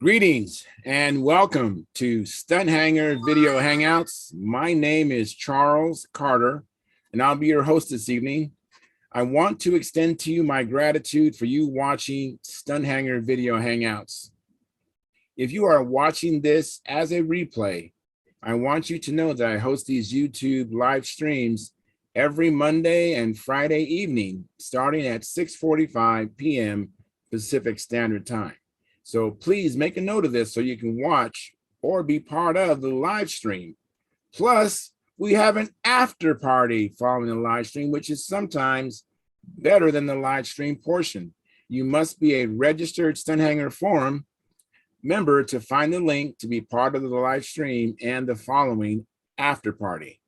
Greetings and welcome to Stunthangar Video Hangouts. My name is Charles Carter, and I'll be your host this evening. I want to extend to you my gratitude for you watching Stunthangar Video Hangouts. If you are watching this as a replay, I want you to know that I host these YouTube live streams every Monday and Friday evening, starting at 6:45 p.m. Pacific Standard Time. So please make a note of this so you can watch or be part of the live stream. Plus, we have an after party following the live stream, which is sometimes better than the live stream portion. You must be a registered Stunthangar Forum member to find the link to be part of the live stream and the following after party.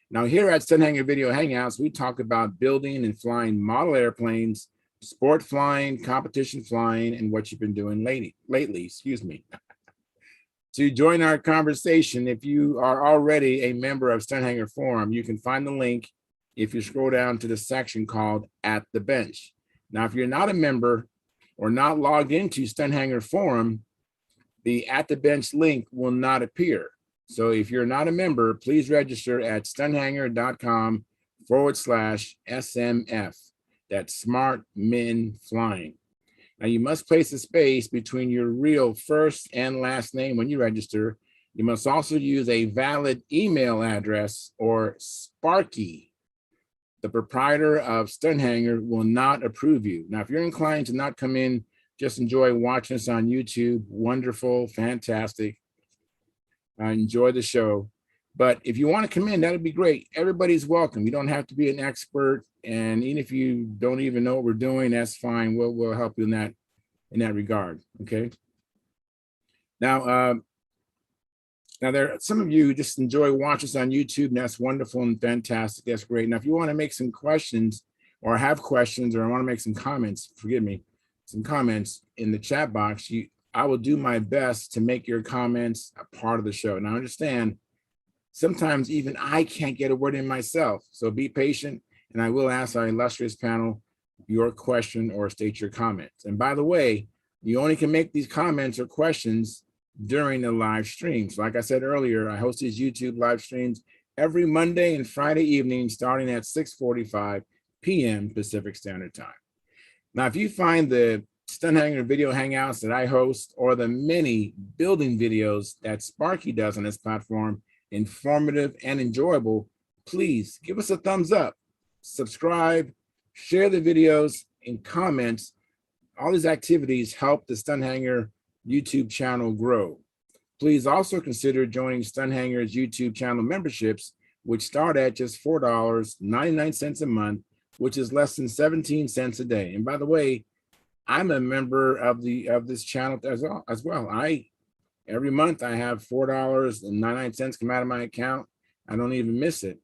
Now, here at Stunthangar Video Hangouts, we talk about building and flying model airplanes, sport flying, competition flying, and what you've been doing lately. To join our conversation, if you are already a member of Stunthangar Forum, you can find the link if you scroll down to the section called At the Bench. Now, if you're not a member or not logged into Stunthangar Forum, the At the Bench link will not appear. So if you're not a member, please register at stunthangar.com/SMF. That's Smart Men Flying. Now you must place a space between your real first and last name when you register. You must also use a valid email address or Sparky. The proprietor of Stunthangar will not approve you. Now, if you're inclined to not come in, just enjoy watching us on YouTube. Wonderful, fantastic. Enjoy the show. But if you want to come in, that'd be great. Everybody's welcome. You don't have to be an expert. And even if you don't even know what we're doing, that's fine. We'll help you in that regard. Okay. Now, there are some of you who just enjoy watching us on YouTube, and that's wonderful and fantastic. That's great. Now, if you want to make some questions or have questions or want to make some comments, some comments in the chat box, I will do my best to make your comments a part of the show. Now, understand, sometimes even I can't get a word in myself. So be patient, and I will ask our illustrious panel your question or state your comments. And by the way, you only can make these comments or questions during the live stream. So like I said earlier, I host these YouTube live streams every Monday and Friday evening, starting at 6:45 p.m. Pacific Standard Time. Now, if you find the Stunthangar Video Hangouts that I host or the many building videos that Sparky does on this platform informative and enjoyable, please give us a thumbs up, subscribe, share the videos, and comments. All these activities help the Stunthangar YouTube channel grow. Please also consider joining Stunthangar's YouTube channel memberships, which start at just $4.99 a month, which is less than 17 cents a day. And by the way, I'm a member of this channel as well. Every month I have $4.99 come out of my account. I don't even miss it,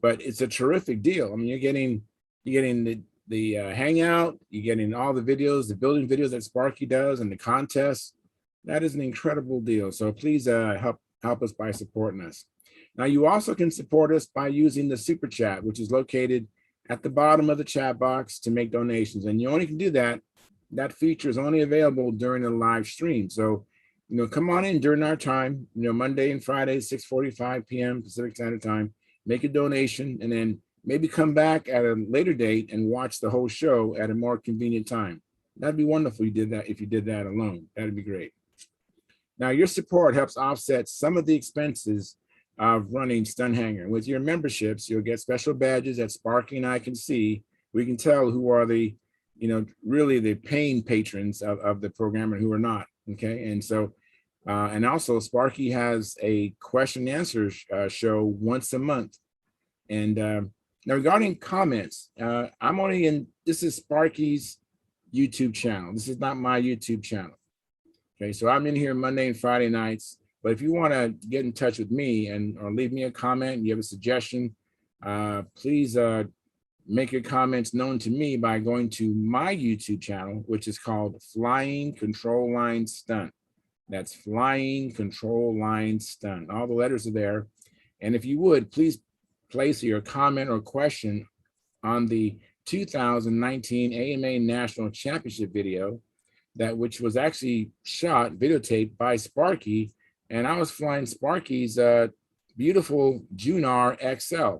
but it's a terrific deal. I mean, you're getting the hangout, you're getting all the videos, the building videos that Sparky does, and the contests. That is an incredible deal. So please help us by supporting us. Now, you also can support us by using the super chat, which is located at the bottom of the chat box to make donations. And you only can do that. That feature is only available during the live stream. So, come on in during our time, Monday and Friday, 6:45 p.m. Pacific Standard Time, make a donation, and then maybe come back at a later date and watch the whole show at a more convenient time. That'd be wonderful if you did that alone. That'd be great. Now, your support helps offset some of the expenses of running Stunthangar. With your memberships, you'll get special badges that Sparky and I can see. We can tell who are the, really the paying patrons of the program and who are not. Okay, and so, and also Sparky has a question and answer show once a month. And now regarding comments, this is Sparky's YouTube channel. This is not my YouTube channel. Okay, so I'm in here Monday and Friday nights, but if you want to get in touch with me or leave me a comment, you have a suggestion, please make your comments known to me by going to my YouTube channel, which is called Flying Control Line Stunt. That's Flying Control Line Stunt. All the letters are there. And if you would, please place your comment or question on the 2019 AMA National Championship video that which was actually shot, videotaped by Sparky, and I was flying Sparky's beautiful Junar XL.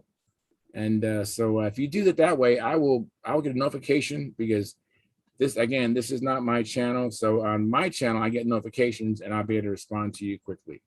And so if you do it that way, I'll get a notification, because this is not my channel. So on my channel, I get notifications and I'll be able to respond to you quickly.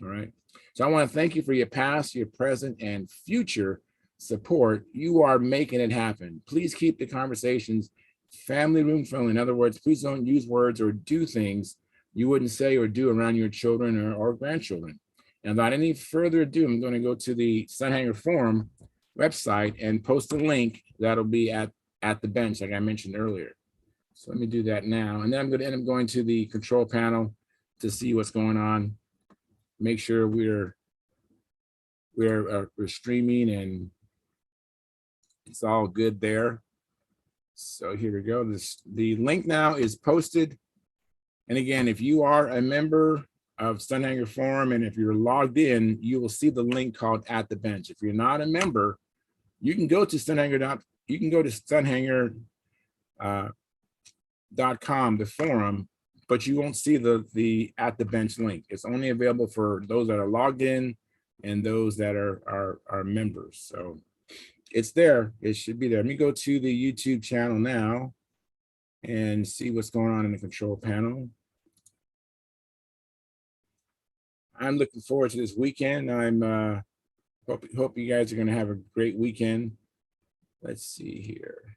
All right. So I want to thank you for your past, your present, and future support. You are making it happen. Please keep the conversations family room friendly. In other words, please don't use words or do things you wouldn't say or do around your children or grandchildren. And without any further ado, I'm going to go to the Stunthangar forum website and post a link that'll be at the bench, like I mentioned earlier. So let me do that now. And then I'm going to end up going to the control panel to see what's going on. Make sure we're streaming and it's all good there. So here we go. The link now is posted. And again, if you are a member of Stunthangar Forum and if you're logged in, you will see the link called At the Bench. If you're not a member, you can go to Stunthangar.com, the forum, but you won't see the At the Bench link. It's only available for those that are logged in and those that are members. So it's there. It should be there. Let me go to the YouTube channel now and see what's going on in the control panel. I'm looking forward to this weekend. I'm hope you guys are going to have a great weekend. Let's see here.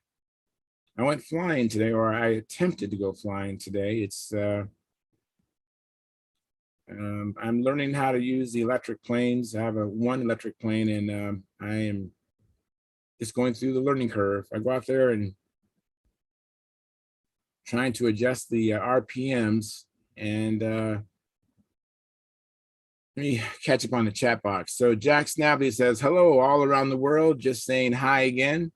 I went flying today, or I attempted to go flying today. It's I'm learning how to use the electric planes. I have one electric plane, and I am just going through the learning curve. I go out there and trying to adjust the RPMs, and let me catch up on the chat box. So Jack Snappy says, hello all around the world, just saying hi again.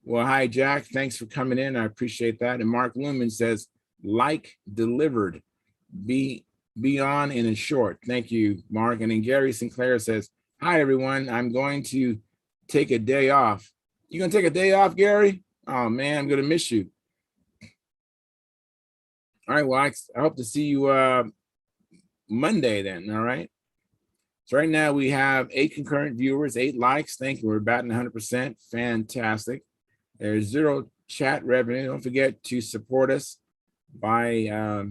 Well, hi, Jack. Thanks for coming in. I appreciate that. And Mark Lumen says, like delivered, be on in a short. Thank you, Mark. And then Gary Sinclair says, hi, everyone. I'm going to take a day off. You going to take a day off, Gary? Oh, man, I'm going to miss you. All right, well, I hope to see you Monday then, all right? So right now we have 8 concurrent viewers, 8 likes. Thank you. We're batting 100%. Fantastic. There's 0 chat revenue. Don't forget to support us by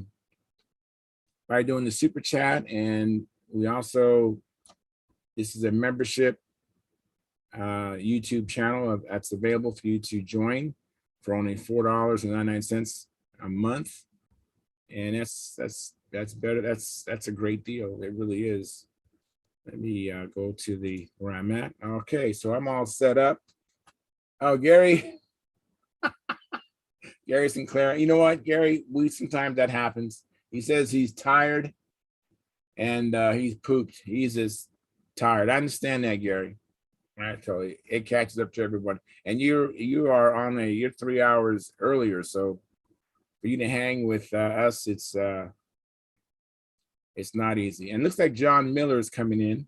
doing the super chat. And we also, this is a membership YouTube channel that's available for you to join for only $4.99 a month. And that's better. That's a great deal. It really is. Let me go to where I'm at. Okay, so I'm all set up. Oh, Gary. Gary Sinclair. You know what, Gary? Sometimes that happens. He says he's tired and he's pooped. He's just tired. I understand that, Gary. I tell you, it catches up to everyone. And you are you're 3 hours earlier. So for you to hang with us, it's not easy. And looks like John Miller is coming in.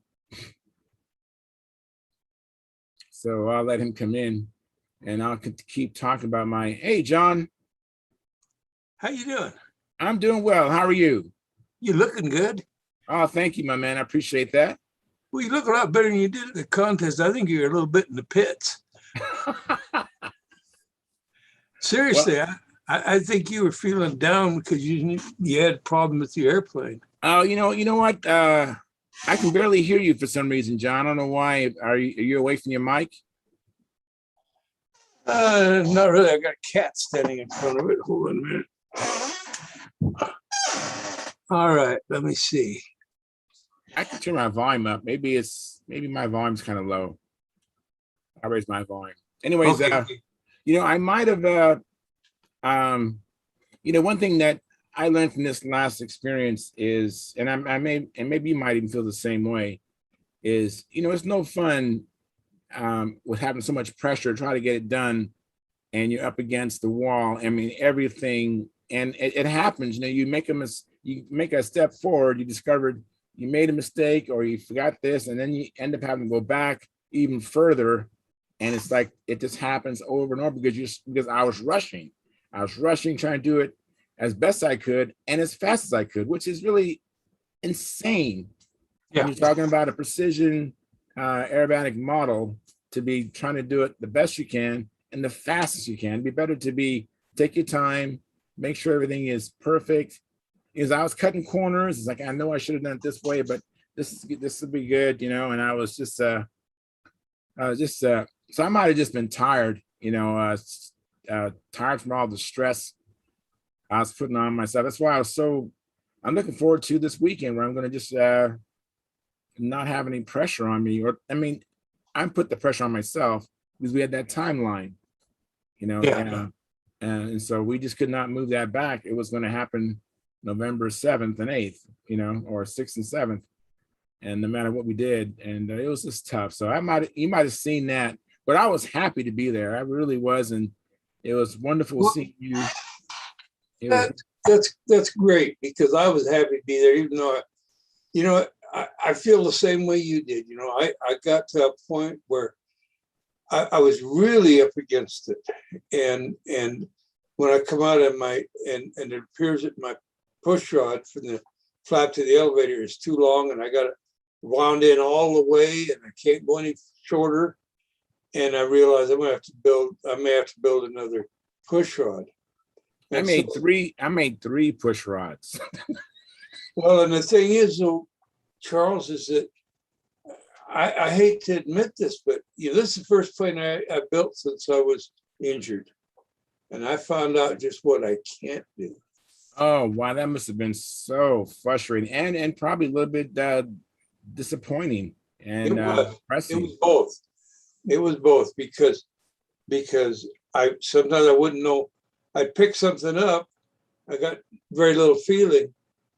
So I'll let him come in and I'll keep talking about hey, John. How you doing? I'm doing well. How are you? You looking good. Oh, thank you, my man. I appreciate that. Well, you look a lot better than you did at the contest. I think you're a little bit in the pits. Seriously, well, I think you were feeling down because you had a problem with the airplane. Oh, you know what? I can barely hear you for some reason, John. I don't know why. Are you away from your mic? Not really. I got a cat standing in front of it. Hold on a minute. All right, let me see. I can turn my volume up. Maybe my volume's kind of low. I raise my volume. Anyways, okay. I might have one thing that I learned from this last experience is, and maybe you might even feel the same way, is, it's no fun with having so much pressure, try to get it done, and you're up against the wall. I mean, everything, and it happens, you make a step forward, you discovered you made a mistake or you forgot this, and then you end up having to go back even further. And it's like, it just happens over and over because I was rushing trying to do it as best I could and as fast as I could, which is really insane. Yeah. When you're talking about a precision aerobatic model, to be trying to do it the best you can and the fastest you can. It'd be better to take your time, make sure everything is perfect. Because I was cutting corners, it's like I know I should have done it this way, but this would be good, And I was just so I might have just been tired, tired from all the stress I was putting on myself. That's why I'm looking forward to this weekend where I'm going to just not have any pressure on me. I put the pressure on myself because we had that timeline, and so we just could not move that back. It was going to happen November 7th and 8th, or 6th and 7th. And no matter what we did, and it was just tough. So you might have seen that, but I was happy to be there. I really was. And it was wonderful seeing you. That's great, because I was happy to be there, even though, I feel the same way you did. I got to a point where I was really up against it. And when I come out of and it appears that my push rod from the flap to the elevator is too long, and I got it wound in all the way, and I can't go any shorter. And I realized I may have to build another push rod. I made three push rods. Well, and the thing is, though, Charles, is that I hate to admit this, but this is the first plane I built since I was injured. And I found out just what I can't do. Oh, wow. That must have been so frustrating and probably a little bit disappointing and depressing. It was both because sometimes I wouldn't know. I'd pick something up, I got very little feeling,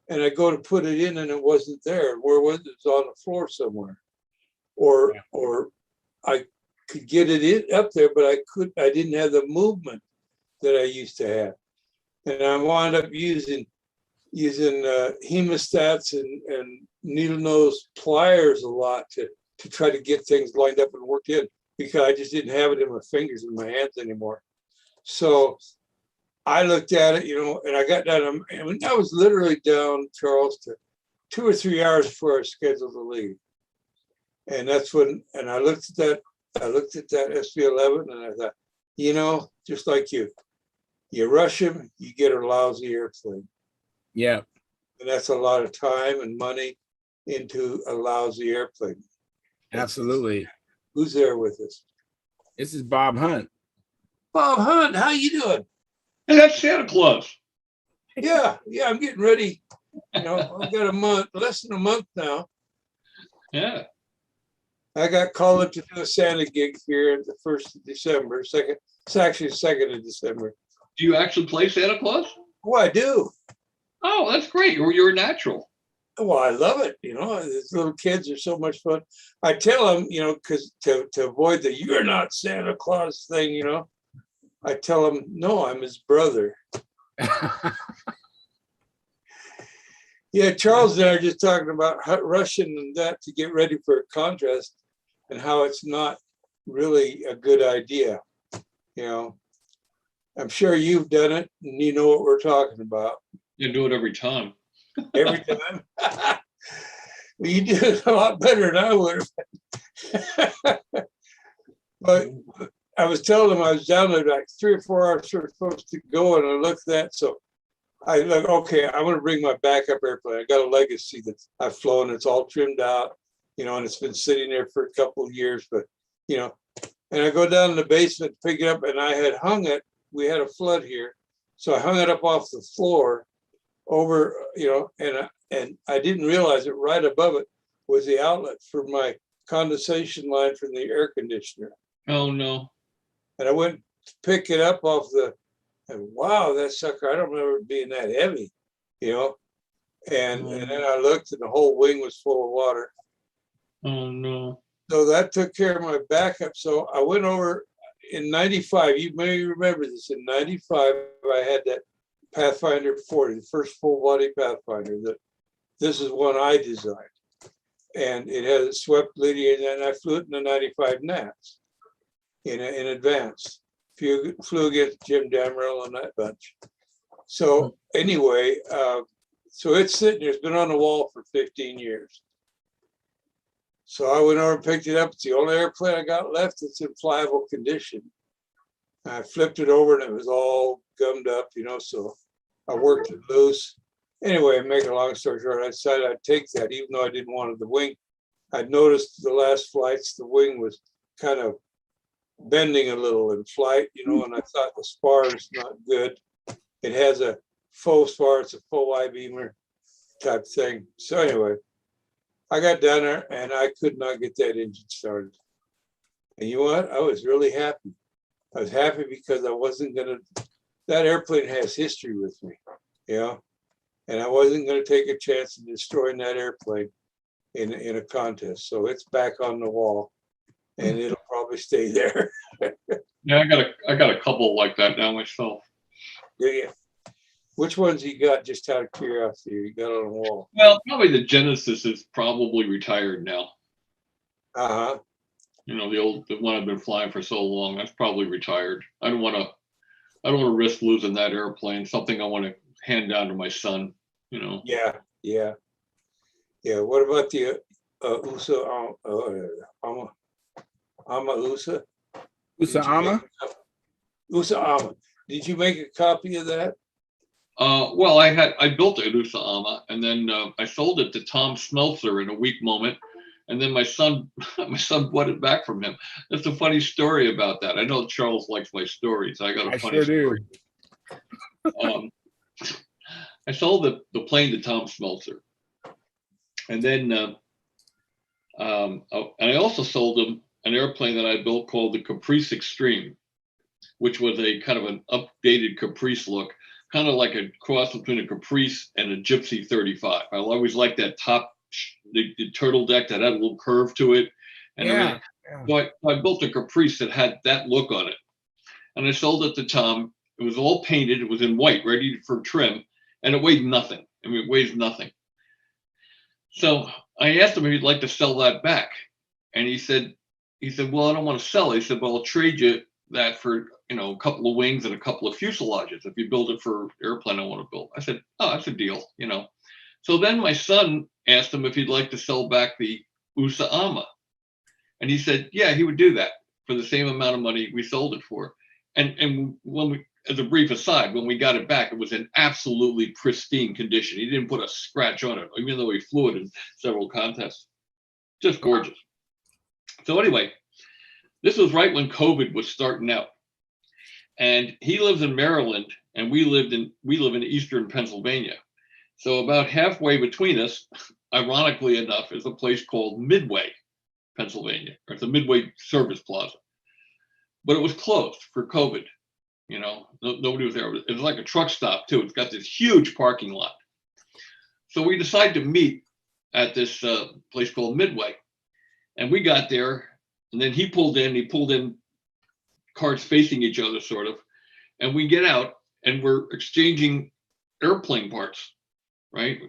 and I go to put it in and it wasn't there. Where was it? It was on the floor somewhere. Or I could get it up there, but I didn't have the movement that I used to have. And I wound up using hemostats and needle nose pliers a lot to try to get things lined up and worked in, because I just didn't have it in my fingers and my hands anymore. So I looked at it, and I got down. I was literally down, Charles, to 2 or 3 hours before I was scheduled to leave. And that's when, and I looked at that SV11 and I thought, just like you rush him, you get a lousy airplane. Yeah. And that's a lot of time and money into a lousy airplane. Absolutely. Who's there with us? This is Bob Hunt. Bob Hunt, how you doing? Hey, that's Santa Claus. Yeah, I'm getting ready. I've got less than a month now. Yeah. I got called up to do a Santa gig here at the 1st of December. It's actually 2nd of December. Do you actually play Santa Claus? Oh, I do. Oh, that's great. You're a natural. Well, I love it. These little kids are so much fun. I tell them, because to avoid the "you're not Santa Claus" thing, I tell them, no, I'm his brother. Yeah, Charles and I are just talking about rushing and that to get ready for a contest and how it's not really a good idea. I'm sure you've done it and you know what we're talking about. You do it every time. Every time? Well, you do it a lot better than I would have. But I was telling them I was down there like 3 or 4 hours supposed to go, and I looked at that. So I like, okay, I'm going to bring my backup airplane. I got a Legacy that I've flown. It's all trimmed out, and it's been sitting there for a couple of years. But, and I go down in the basement to pick it up, and I had hung it. We had a flood here. So I hung it up off the floor over, and I didn't realize it right above it was the outlet for my condensation line from the air conditioner. Oh, no. And I went to pick it up and wow, that sucker, I don't remember it being that heavy, and then I looked and the whole wing was full of water. Oh, no. So that took care of my backup. So I went over in 95. You may remember this. In 95, I had that Pathfinder 40, the first full body Pathfinder. This is one I designed. And it had a swept lid, and I flew it in the 95 Nats in advance. Flew against Jim Damrell and that bunch. So anyway, so it's sitting there, it's been on the wall for 15 years. So I went over and picked it up. It's the only airplane I got left that's in flyable condition. I flipped it over and it was all gummed up, you know, so I worked it loose. Anyway, make a long story short, I decided I'd take that, even though I didn't want the wing. I'd noticed the last flights, the wing was kind of bending a little in flight, you know, and I thought the spar is not good. It has a faux spar, it's a full I-beamer type thing. So anyway, I got down there and I could not get that engine started. And you know what? I was really happy. I was happy because I wasn't gonna, that airplane has history with me, you know, and I wasn't gonna take a chance of destroying that airplane in a contest. So it's back on the wall and it'll probably stay there. Yeah, I got a couple like that now myself. Yeah. Which ones you got, just out of curiosity, you got on the wall? Well, probably the Genesis is probably retired now. Uh-huh. You know, the one I've been flying for so long, that's probably retired. I don't want to risk losing that airplane. Something I want to hand down to my son. You know. Yeah, yeah, yeah. What about the USA Ama USA? Usama? USA Ama. Did you make a copy of that? Well, I built a Usama, and then I sold it to Tom Smeltzer in a weak moment, and then my son bought it back from him. That's a funny story about that. I know Charles likes my stories. I got a I funny sure story. do. I sold the plane to Tom Smeltzer, and then and I also sold him an airplane that I built called the Caprice Extreme, which was a kind of an updated Caprice look, kind of like a cross between a Caprice and a Gypsy 35. I always liked that top, the turtle deck that had a little curve to it and Yeah. everything. So I built a Caprice that had that look on it. And I sold it to Tom. It was all painted. It was in white, ready for trim. And it weighed nothing. I mean, it weighs nothing. So I asked him if he'd like to sell that back. And he said, well, I don't want to sell it. He said, well, I'll trade you that for, you know, a couple of wings and a couple of fuselages if you build it for airplane I want to build. I said, oh, that's a deal, you know. So then my son asked him if he'd like to sell back the Usama. And he said, yeah, he would do that for the same amount of money we sold it for. And when we, as a brief aside, when we got it back, it was in absolutely pristine condition. He didn't put a scratch on it, even though he flew it in several contests. Just gorgeous. So anyway, this was right when COVID was starting out. And he lives in Maryland and we live in eastern Pennsylvania. So about halfway between us, ironically enough, is a place called Midway, Pennsylvania. Or it's a Midway service plaza. But it was closed for COVID. You know, nobody was there. It was like a truck stop too. It's got this huge parking lot. So we decided to meet at this place called Midway. And we got there and then he pulled in cars facing each other sort of. And we get out and we're exchanging airplane parts, right?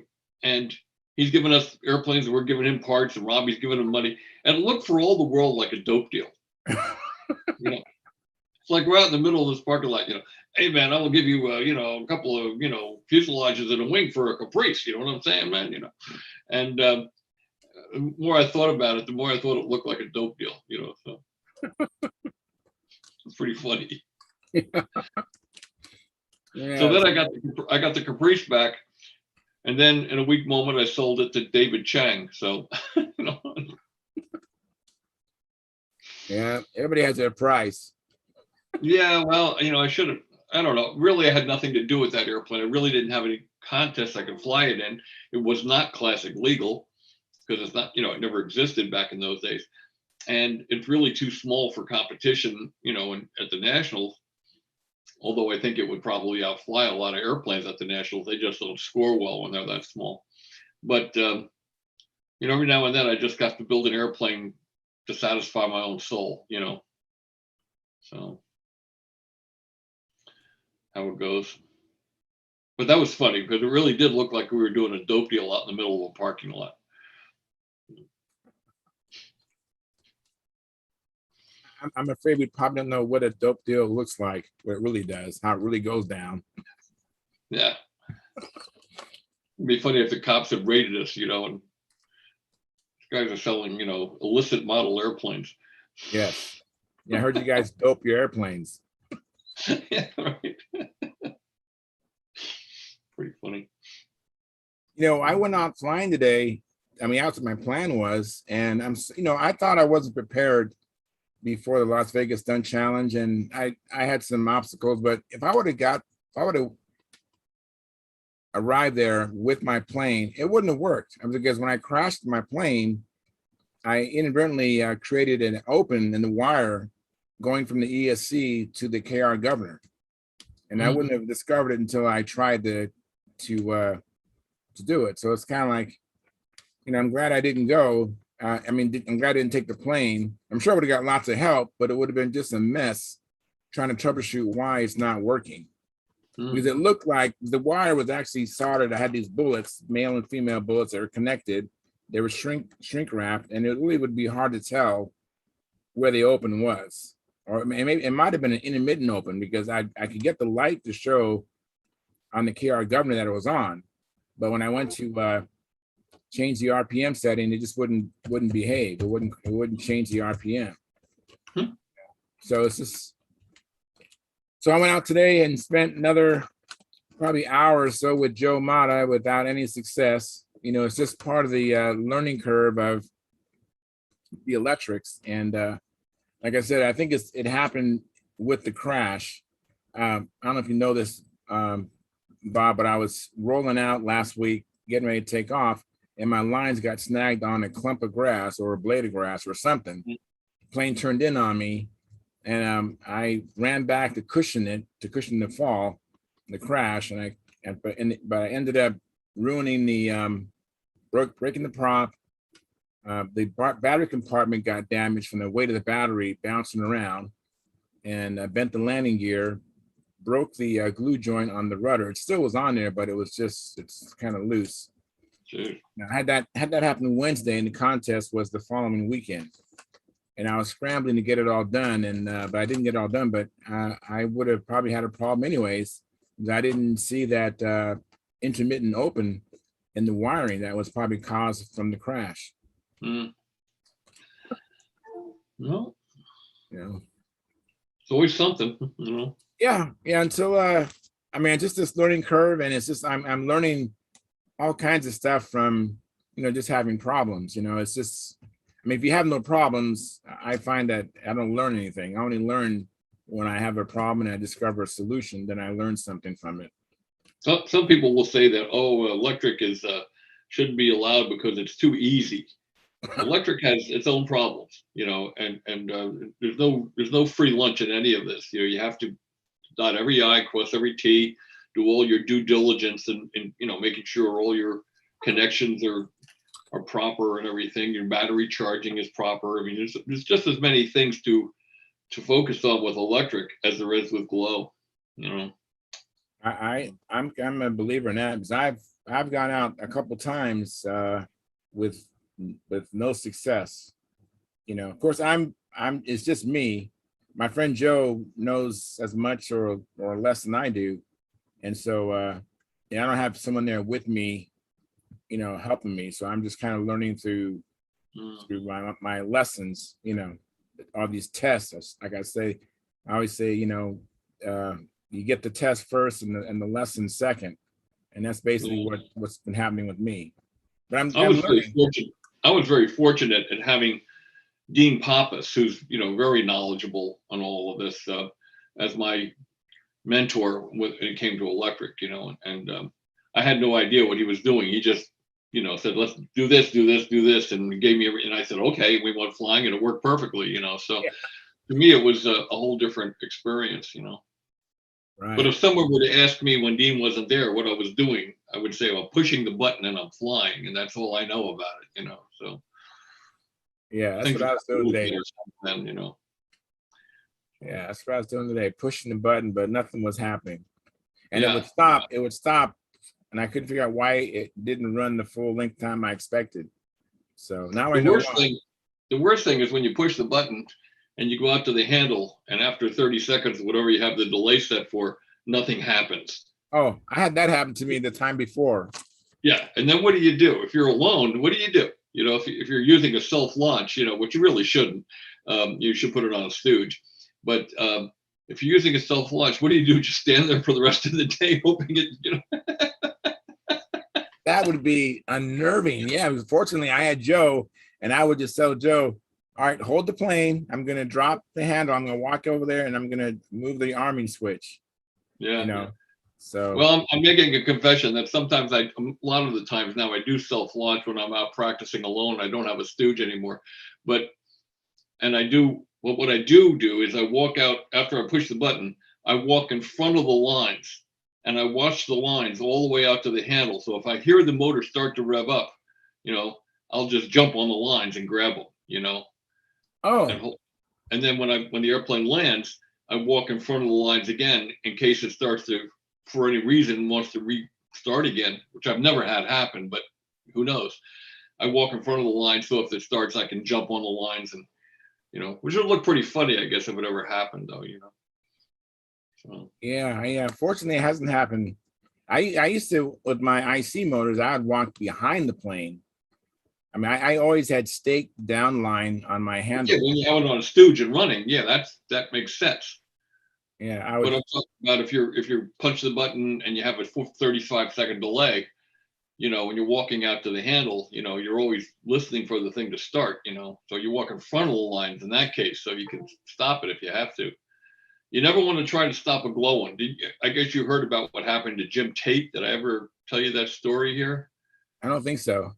And he's giving us airplanes and we're giving him parts and Robbie's giving him money. And it looked for all the world like a dope deal. You know, it's like we're out in the middle of this parking lot, you know, hey man, I will give you, you know, a couple of, you know, fuselages and a wing for a Caprice, you know what I'm saying, man, you know. And the more I thought about it, the more I thought it looked like a dope deal, you know, so it's pretty funny. Yeah. So then I got the Caprice back, and then in a weak moment I sold it to David Chang. So you know. Yeah, everybody has their price. Yeah, well, you know, I don't know. Really, I had nothing to do with that airplane. I really didn't have any contest I could fly it in. It was not classic legal because it's not, you know, it never existed back in those days. And it's really too small for competition, you know, at the Nationals. Although I think it would probably outfly a lot of airplanes at the Nationals. They just don't score well when they're that small. But, you know, every now and then I just got to build an airplane to satisfy my own soul, you know. So how it goes. But that was funny because it really did look like we were doing a dope deal out in the middle of a parking lot. I'm afraid we probably don't know what a dope deal looks like, what it really does, how it really goes down. Yeah. It'd be funny if the cops had raided us, and these guys are selling, illicit model airplanes. Yes. Yeah, I heard you guys dope your airplanes. Yeah, right. Pretty funny. I went out flying today. I mean, that's what my plan was. And I thought I wasn't prepared before the Las Vegas Stunt Challenge. And I had some obstacles, but if I would have arrived there with my plane, it wouldn't have worked. Because when I crashed my plane, I inadvertently created an open in the wire going from the ESC to the KR governor. And I wouldn't have discovered it until I tried to do it. So it's kind of like, I'm glad I didn't go. I'm glad I didn't take the plane. I'm sure I would have got lots of help, but it would have been just a mess trying to troubleshoot why it's not working. Because it looked like the wire was actually soldered. I had these bullets, male and female bullets that were connected. They were shrink wrapped, and it really would be hard to tell where the open was. Or maybe it might have been an intermittent open, because I could get the light to show on the KR governor that it was on. But when I went to change the RPM setting, it just wouldn't behave. It wouldn't change the RPM. So it's just. So I went out today and spent another probably hour or so with Joe Mata without any success. It's just part of the learning curve of the electrics. And like I said, I think it happened with the crash. I don't know if you know this, Bob, but I was rolling out last week, getting ready to take off, and my lines got snagged on a clump of grass or a blade of grass or something. Plane turned in on me, and I ran back to cushion the fall, the crash, but I ended up ruining the breaking the prop. The battery compartment got damaged from the weight of the battery bouncing around, and bent the landing gear, broke the glue joint on the rudder. It still was on there, but it's kind of loose. Now, had that happened Wednesday, and the contest was the following weekend, and I was scrambling to get it all done, and but I didn't get it all done. But I would have probably had a problem anyways, because I didn't see that intermittent open in the wiring that was probably caused from the crash. Well, it's always something, Yeah. Until just this learning curve, and it's just I'm learning all kinds of stuff from just having problems. It's just, if you have no problems, I find that I don't learn anything. I only learn when I have a problem and I discover a solution, then I learn something from it. Some people will say that, electric shouldn't be allowed because it's too easy. Electric has its own problems, and there's no free lunch in any of this. You have to dot every I, cross every T, do all your due diligence, and making sure all your connections are proper and everything. Your battery charging is proper. I mean, there's just as many things to focus on with electric as there is with glow. I'm a believer in that, because I've gone out a couple times with no success. Of course, it's just me. My friend Joe knows as much or less than I do, and so I don't have someone there with me, helping me. So I'm just kind of learning through my lessons. All these tests. Like I always say, you get the test first and the lesson second, and that's basically what's been happening with me. But I was very fortunate at having Dean Pappas, who's very knowledgeable on all of this, as my mentor when it came to electric. And I had no idea what he was doing. He just said, let's do this, and gave me and I said, okay. We went flying, and it worked perfectly. So to me, it was a whole different experience. Right. But if someone were to ask me when Dean wasn't there what I was doing, I would say, well, pushing the button and I'm flying, and that's all I know about it. So yeah, that's what I was doing today. Then, Yeah, that's what I was doing today, pushing the button, but nothing was happening. And Yeah. it would stop, and I couldn't figure out why it didn't run the full length time I expected. So now I know why. The worst thing is when you push the button and you go out to the handle, and after 30 seconds, whatever you have the delay set for, nothing happens. Oh, I had that happen to me the time before. Yeah, and then what do you do if you're alone? What do you do? You know, if you're using a self launch, you know, which you really shouldn't, you should put it on a stooge. But if you're using a self launch, what do you do? Just stand there for the rest of the day hoping it, you know? That would be unnerving. Yeah, fortunately, I had Joe, and I would just tell Joe, all right, hold the plane. I'm going to drop the handle. I'm going to walk over there, and I'm going to move the arming switch, Yeah. you know. Yeah. So, well, I'm making a confession that sometimes a lot of the times now I do self launch when I'm out practicing alone. I don't have a stooge anymore, but and I do what I do is I walk out after I push the button. I walk in front of the lines and I watch the lines all the way out to the handle. So if I hear the motor start to rev up, you know, I'll just jump on the lines and grab them, you know, oh, and and then when the airplane lands, I walk in front of the lines again in case it starts to, for any reason, wants to restart again, which I've never had happen, but who knows? I walk in front of the line so if it starts, I can jump on the lines and, you know, which would look pretty funny, I guess, if it ever happened, though, you know. So. yeah. Fortunately, it hasn't happened. I used to, with my IC motors, I would walk behind the plane. I mean, I always had stake down line on my handle. Yeah, when you have it on a stooge and running, yeah, that makes sense. Yeah, But I'm talking about if you're punch the button and you have a 35-second delay, you know, when you're walking out to the handle, you know, you're always listening for the thing to start, you know. So you walk in front of the lines in that case, so you can stop it if you have to. You never want to try to stop a glow one. I guess you heard about what happened to Jim Tate. Did I ever tell you that story here? I don't think so.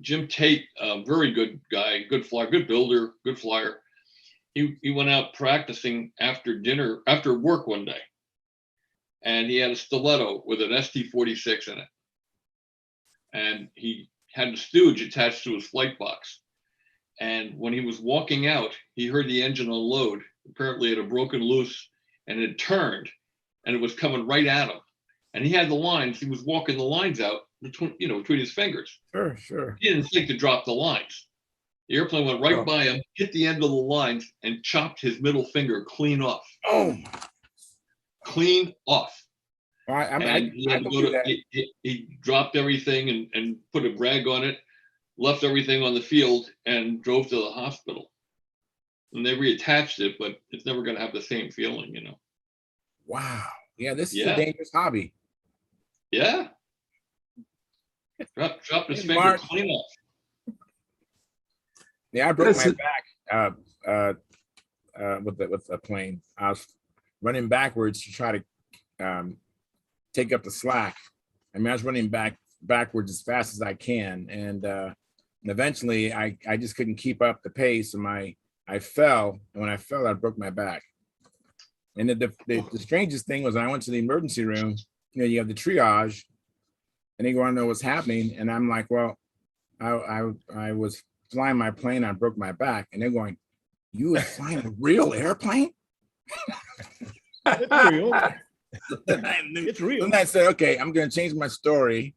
Jim Tate, very good guy, good flyer, good builder, good flyer. He went out practicing after work one day, and he had a stiletto with an ST-46 in it, and he had a stooge attached to his flight box. And when he was walking out, he heard the engine unload. Apparently, it had broken loose and it turned, and it was coming right at him. And he had the lines. He was walking the lines out between his fingers. Sure. He didn't think to drop the lines. The airplane went right by him, hit the end of the lines, and chopped his middle finger clean off. Oh, Clean off. I he dropped everything and put a rag on it, left everything on the field, and drove to the hospital. And they reattached it, but it's never going to have the same feeling, you know. Wow. Yeah, this is a dangerous hobby. Yeah. Dropped his finger Mark. clean off. Yeah, I broke my back with a plane. I was running backwards to try to take up the slack. I mean, I was running backwards as fast as I can, and eventually I just couldn't keep up the pace, and I fell, and when I fell, I broke my back. And the strangest thing was I went to the emergency room. You know, you have the triage, and they want to know what's happening, and I'm like, well, I was flying my plane, I broke my back, and they're going, you were flying a real airplane? It's real. It's real. And I said, okay, I'm going to change my story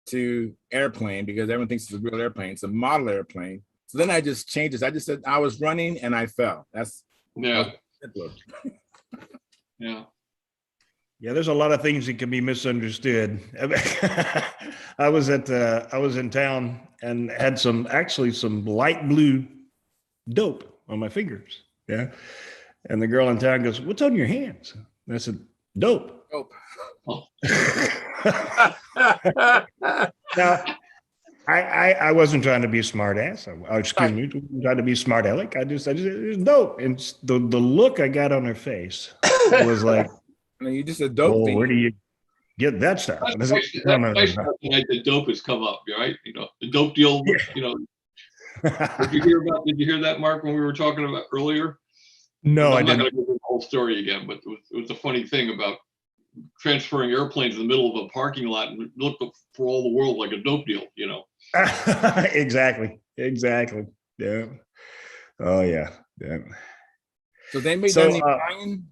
to airplane because everyone thinks it's a real airplane. It's a model airplane. So then I just changed it. I just said I was running and I fell. That's yeah. Yeah. Yeah, there's a lot of things that can be misunderstood. I was in town and had some light blue dope on my fingers. Yeah. And the girl in town goes, "What's on your hands?" And I said, "Dope." Dope. Oh. Now, I wasn't trying to be a smart ass. Excuse me, trying to be smart aleck. I just it's dope. And the look I got on her face was like, I mean, you just a dope. "Oh, where do you get that stuff?" And I said, no. The dope has come up, right? You know, the dope deal. Yeah. You know, did you hear that, Mark, when we were talking about earlier? No, I'm not going to go through the whole story again, but it was a funny thing about transferring airplanes in the middle of a parking lot and look for all the world like a dope deal, you know. Exactly. Yeah. Oh yeah. So they made any flying.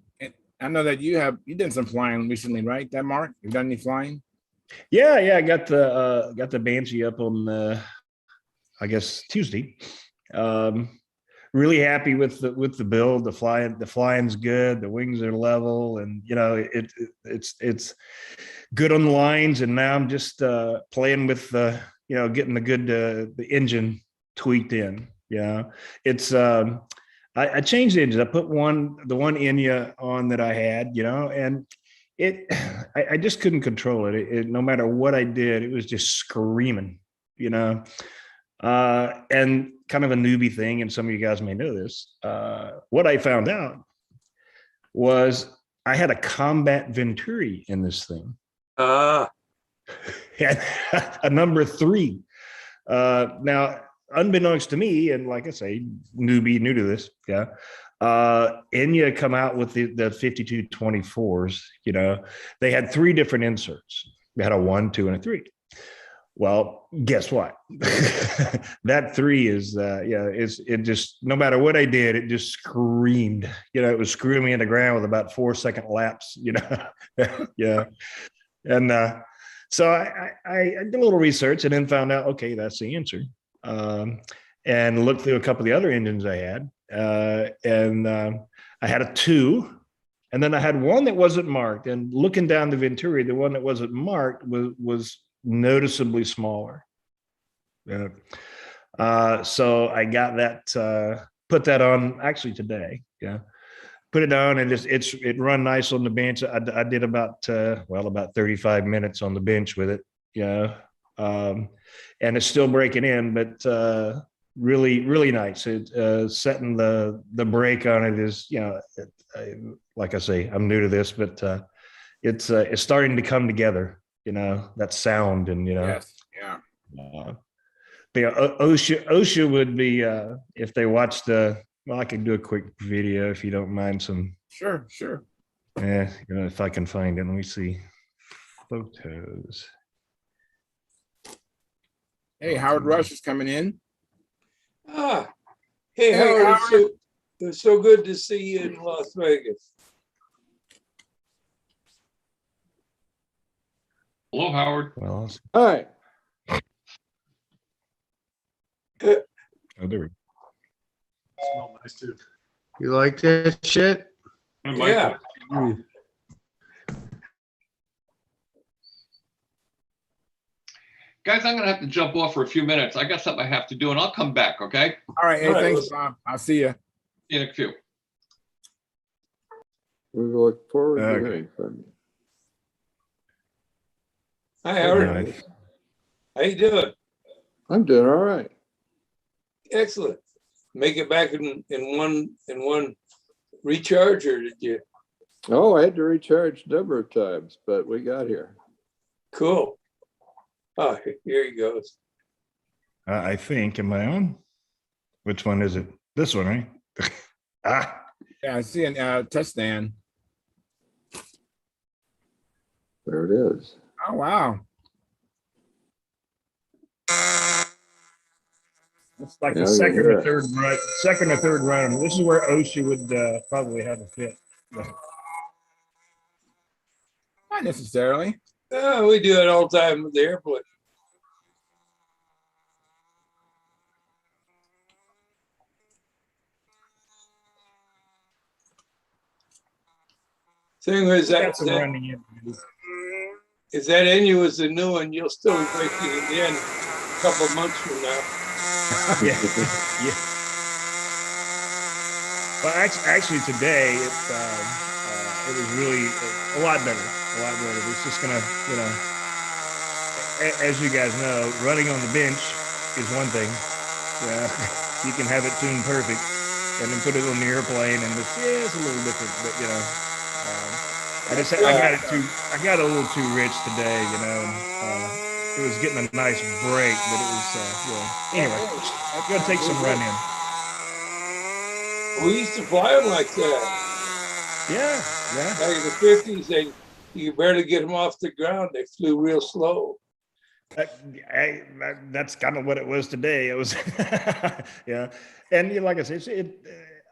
I know that you did some flying recently, right? That Mark, you've done any flying? Yeah. I got the Banshee up on I guess Tuesday. really happy with the build. The flying's good. The wings are level, and it's good on the lines. And now I'm just playing with getting the engine tweaked in. Yeah, it's I changed the engine. I put the one Enya on that I had, and I just couldn't control it. No matter what I did, it was just screaming, and kind of a newbie thing. And some of you guys may know this. What I found out was I had a combat Venturi in this thing. And a number 3. Now, unbeknownst to me, and like I say, new to this, yeah. Enya come out with the 5224s. They had 3 different inserts. They had a 1, 2, and a 3. Well, guess what? That 3 is it just, no matter what I did, it just screamed. It was screwing me in the ground with about 4-second lapse. Yeah. And so I did a little research and then found out, okay, that's the answer. And looked through a couple of the other engines I had, and I had a 2, and then I had one that wasn't marked. And looking down the Venturi, the one that wasn't marked was noticeably smaller. So I got that, put that on actually today. Yeah. Put it on, and it run nice on the bench. I did about 35 minutes on the bench with it. Yeah. And it's still breaking in, but really, really nice. Setting the brake on it is, like I say, I'm new to this, but it's starting to come together. That sound, and Yes. Yeah. But OSHA would be, if they watched well, I can do a quick video if you don't mind. Sure. Yeah, if I can find it. Let me see. Photos. Hey, Howard Rush is coming in. Hey, Hey, Howard, Howard. it's so good to see you in Las Vegas. Hello, Howard. Well, Hi. oh, there we go. Smell nice too. You like that shit? Hey, Yeah. Michael. Guys, I'm gonna have to jump off for a few minutes. I got something I have to do, and I'll come back. Okay? All right. Hey, All right, thanks, let's- Bob. I'll see you. In a few. We look forward to Okay. hearing from you. Hi, Howard. Nice. How you doing? I'm doing all right. Excellent. Make it back in one recharge, or did you? Oh, I had to recharge a number of times, but we got here. Cool. Oh, here he goes. I think, am I on? Which one is it? This one, right? Yeah, I see a touchdown. There it is. Oh, wow. It's like Yeah, the we second hear or it. third run. This is where OSHA would probably have a fit. Not necessarily. We do it all the time with the airport. Thing is Got some running in. if that Enya was the new one, you'll still be breaking it in a couple of months from now. Yeah. Yeah. Well, actually today it was really a lot better. A lot better. It's just gonna, as you guys know, running on the bench is one thing. Yeah, you can have it tuned perfect, and then put it on the airplane, and it's a little different. But I got a little too rich today. It was getting a nice break, but it was anyway. It's gonna take some run in. We used to fly them like that. Yeah. Back in the 50s, you could barely get them off the ground. They flew real slow. That's kind of what it was today. It was, yeah. And like I said,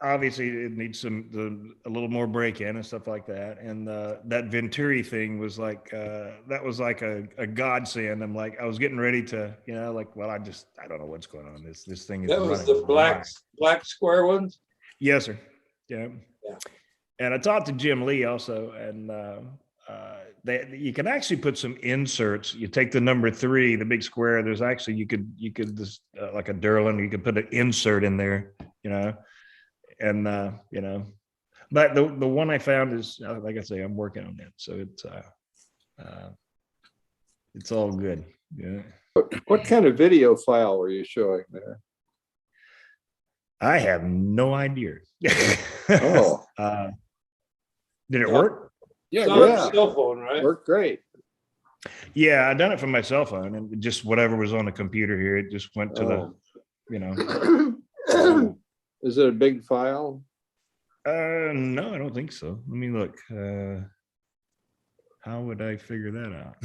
obviously it needs a little more break in and stuff like that. And that Venturi thing was like that was like a godsend. I'm like, I was getting ready to, like, well, I don't know what's going on. This thing is That was running the black square ones. Yes, sir. Yeah. Yeah. And I talked to Jim Lee also, and you can actually put some inserts. You take the number 3, the big square. There's actually you could just like a Durlin, you could put an insert in there, and but the one I found is like I say, I'm working on that, so it's all good. Yeah. What kind of video file were you showing there? I have no idea. Oh, Did it work? Yeah, It's it on works. a cell phone, right? worked great. Yeah, I done it from my cell phone, and just whatever was on the computer here, it just went to Oh. Is it a big file? No, I don't think so. Let me look. How would I figure that out?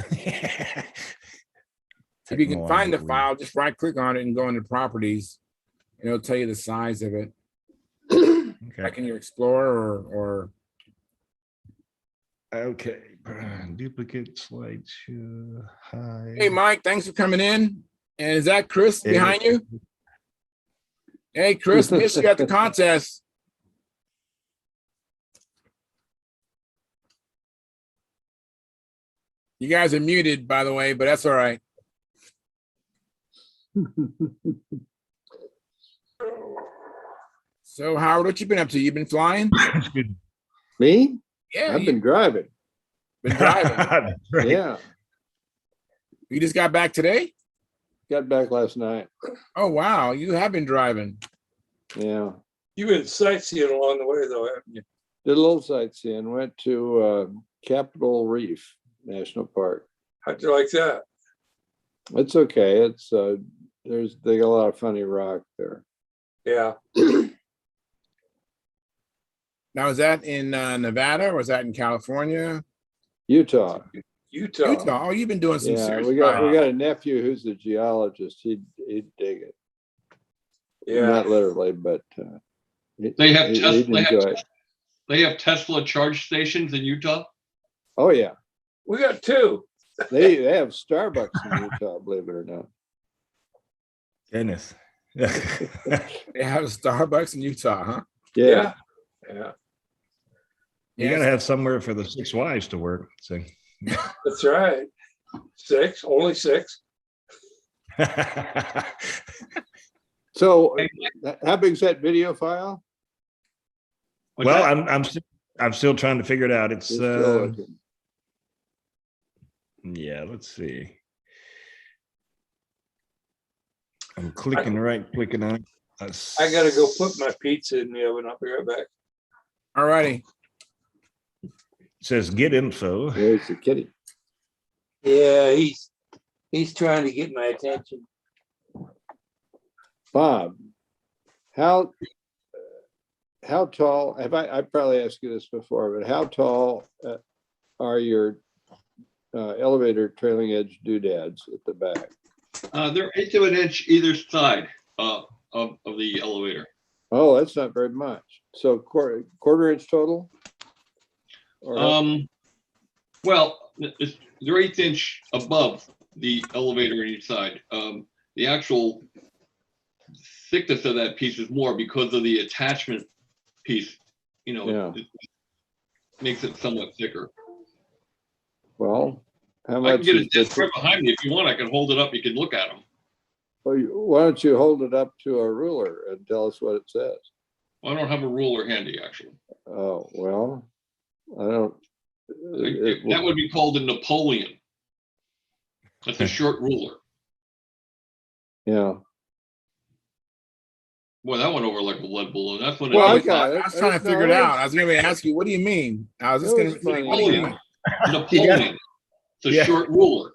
If you can find the Technologically. file, just right click on it and go into properties, and it'll tell you the size of it. Okay. Like in your Explorer or Okay. Duplicate slideshow. Hi. hey, Mike, thanks for coming in. And is that Chris Hey. behind you? Hey, Chris, missed you at the contest. You guys are muted, by the way, but that's all right. So, Howard, what you been up to? You been flying? Excuse me. Me? Yeah, I've you been driving. been driving. That's right. Yeah, You just got back today? got back last night. Oh, wow. You have been driving. Yeah, You've been sightseeing along the way, though, haven't you? did a little sightseeing. Went to Capitol Reef National Park. How'd you like that? It's okay. It's they got a lot of funny rock there. Yeah. Now, is that in Nevada or was that in California? Utah. Utah. Utah. Oh, you've been doing some Yeah, serious we got flying. a nephew who's a geologist. He'd dig it. Yeah. Not literally, but They have he'd enjoy it. They have Tesla charge stations in Utah. Oh yeah, We got 2. they have Starbucks in Utah, believe it or not. Goodness. They have a Starbucks in Utah, huh? Yeah, Yeah. You Yes. gotta have somewhere for the 6 wives to work. So That's right. 6, only 6. So how big's that video file? What's well, that? I'm still trying to figure it out. It's You're still looking. yeah, let's see. I'm clicking on it. I gotta go put my pizza in the oven. I'll be right back. All righty. It says get info. There's the kitty. Yeah, he's trying to get my attention. Bob, how tall? I probably asked you this before, but how tall are your elevator trailing edge doodads at the back? They're 1/8 of an inch either side of the elevator. Oh, that's not very much. So quarter inch total? Or Well, they're 1/8 inch above the elevator on each side. The actual thickness of that piece is more because of the attachment piece. Yeah. It makes it somewhat thicker. well, how I can much get a is desk right behind me if you want. I can hold it up. You can look at them. why don't you hold it up to a ruler and tell us what it says? I don't have a ruler handy, actually. Oh, well, I don't. That would be called a Napoleon. That's a short ruler. Yeah. Boy, that went over like a lead balloon. That's when Well, I it got I it. was trying to figure it out. I was going to ask you, what do you mean? I was just That going was to funny. what do you mean? Napoleon. It's a Yeah. short ruler.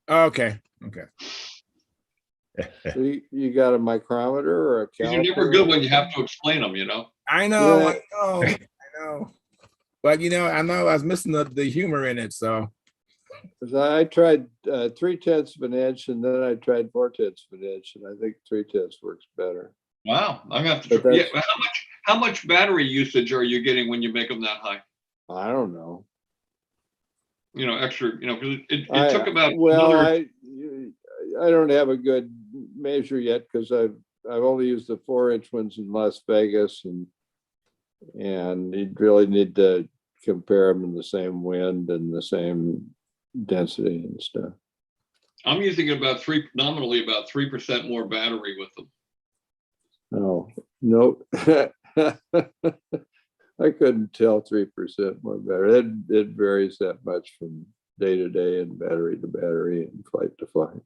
Oh, okay. Okay. So you got a micrometer or a These caliper? are never good when you have to explain them, you know? I know. Yeah. I know. I know. But, I know I was missing the humor in it. So, 'Cause I tried 3/10 of an inch and then I tried 4/10 of an inch, and I think 3/10 works better. Wow. I'm gonna have But to, yeah, that's- how much battery usage are you getting when you make them that high? I don't know. You know, extra, you know, because it took about Well, another, I don't have a good measure yet because I've only used the 4-inch ones in Las Vegas, and you'd really need to compare them in the same wind and the same density and stuff. I'm using about nominally about 3% more battery with them. Oh, no. I couldn't tell 3% more better. It varies that much from day to day and battery to battery and flight to flight.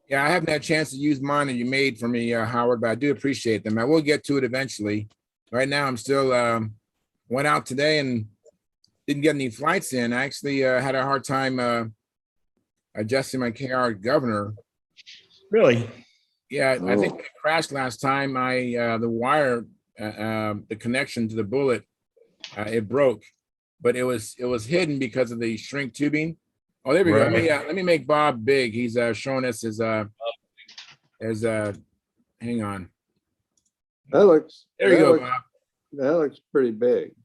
Yeah, I haven't had a chance to use mine that you made for me, Howard, but I do appreciate them. I will get to it eventually. Right now, I'm still went out today and didn't get any flights in. I actually had a hard time adjusting my KR governor. Really? Yeah, I think Oh. it crashed last time. The wire, the connection to the bullet, it broke, but it was hidden because of the shrink tubing. Oh, there we go. Right. Let me make Bob big. He's showing us his hang on. That looks, There you that go, looks, Bob. that looks pretty big.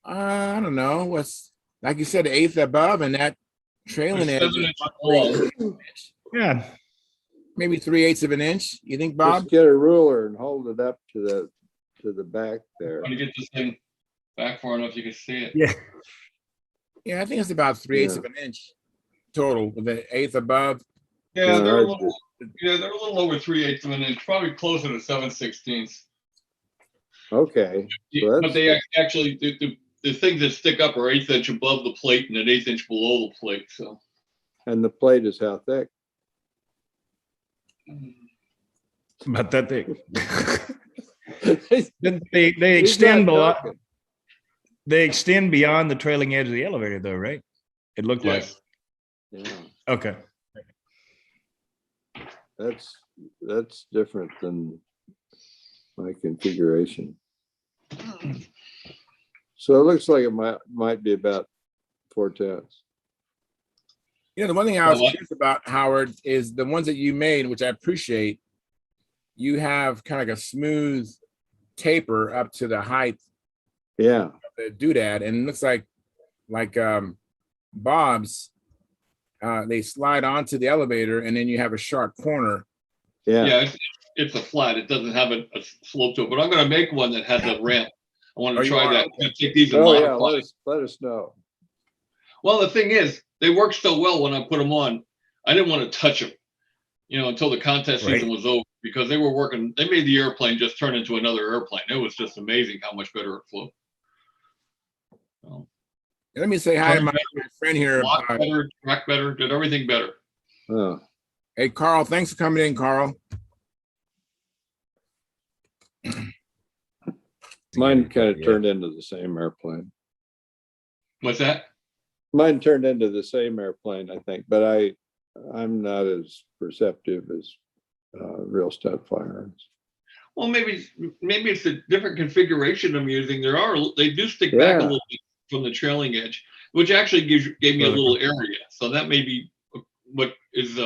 I don't know. What's like you said, the eighth above, and that trailing It's edge 7 is inches roughly below. Yeah. maybe 3/8 of an inch. You think, Bob? Just get a ruler and hold it up to the back there. Trying to get this thing back far enough you can see it. Yeah. Yeah, I think it's about 3/8 Yeah. of an inch total with the eighth above. Yeah, Yeah, they're a hard little, yeah, they're a little over 3/8 of an inch, probably closer to 7/16. Okay. So But that's, they actually, the things that stick up are 1/8 inch above the plate and an 1/8 inch below the plate. So and the plate is how thick? About that thick. He's They extend not below. joking. They extend beyond the trailing edge of the elevator, though, right? It looked yes, Yeah, like. Okay. that's different than my configuration. So it looks like it might be about 4/10. You know, the one thing I was Well, curious about, Howard, is the ones that you made, which I appreciate. You have kind of like a smooth taper up to the height Yeah, of the doodad, and it looks like Bob's. They slide onto the elevator, and then you have a sharp corner. yeah. yeah, it's a flat. It doesn't have a slope to it. But I'm going to make one that has a ramp. I want Oh, to you try are? that. Okay. I'm gonna take these and Oh yeah, modify. let us know. Well, the thing is, they worked so well when I put them on. I didn't want to touch them, you know, until the contest season Right. was over, because they were working. They made the airplane just turn into another airplane. It was just amazing how much better it flew. So, Let me say hi to my friend here. lot better, track better, did everything better. Oh, Hey, Carl, thanks for coming in, Carl. mine kind of turned into the same airplane. What's that? Mine turned into the same airplane, I think, but I'm not as perceptive as real stunt firearms. Well, maybe it's a different configuration I'm using. They do stick back a Yeah. little bit from the trailing edge, which actually gave me a little area. So that may be what is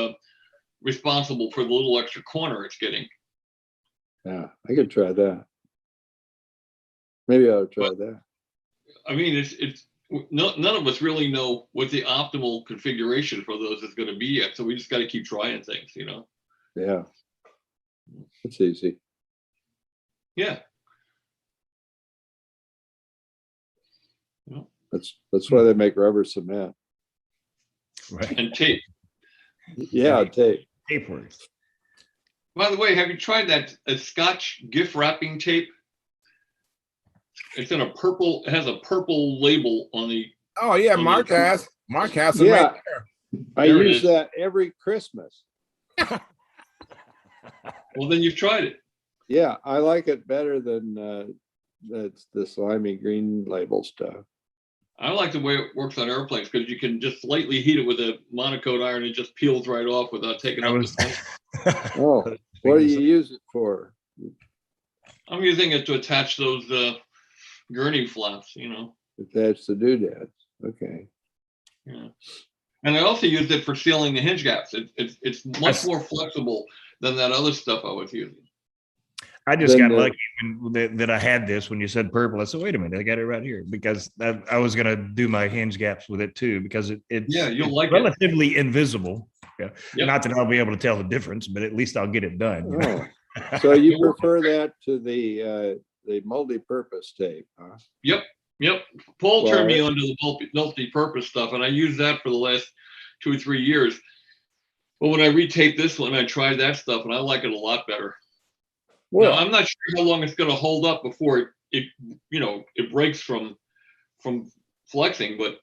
responsible for the little extra corner it's getting. Yeah, I could try that. Maybe I ought to try that. I mean, it's none of us really know what the optimal configuration for those is going to be yet. So we just got to keep trying things, you know? Yeah, it's easy. Yeah. That's why they make rubber cement. Right. And tape. Yeah, tape. Tape works. By the way, have you tried that Scotch gift wrapping tape? It's in it has a purple label on the. Oh yeah, on Mark the- has them Yeah. right there. I There it use is. that every Christmas. Well, then you've tried it. Yeah, I like it better than that's the slimy green label stuff. I like the way it works on airplanes because you can just lightly heat it with a monocoat iron. It just peels right off without taking up the paint. Oh, what do you use it for? I'm using it to attach those gurney flaps, you know. Attach the doodads. Okay. Yeah. And I also used it for sealing the hinge gaps. It's much more flexible than that other stuff I was using. I just Then got the- lucky that I had this when you said purple. I said, wait a minute, I got it right here, because I was going to do my hinge gaps with it too, because Yeah, you'll it's like it. relatively invisible. Yeah. Yep. Not that I'll be able to tell the difference, but at least I'll get it done. you know? Oh, so you prefer that to the multi-purpose tape, huh? Yep. Paul turned me Well, onto the multi-purpose stuff, and I used that for the last 2 or 3 years. But when I retaped this one, I tried that stuff, and I like it a lot better. Now, Well, I'm not sure how long it's going to hold up before it breaks from flexing, but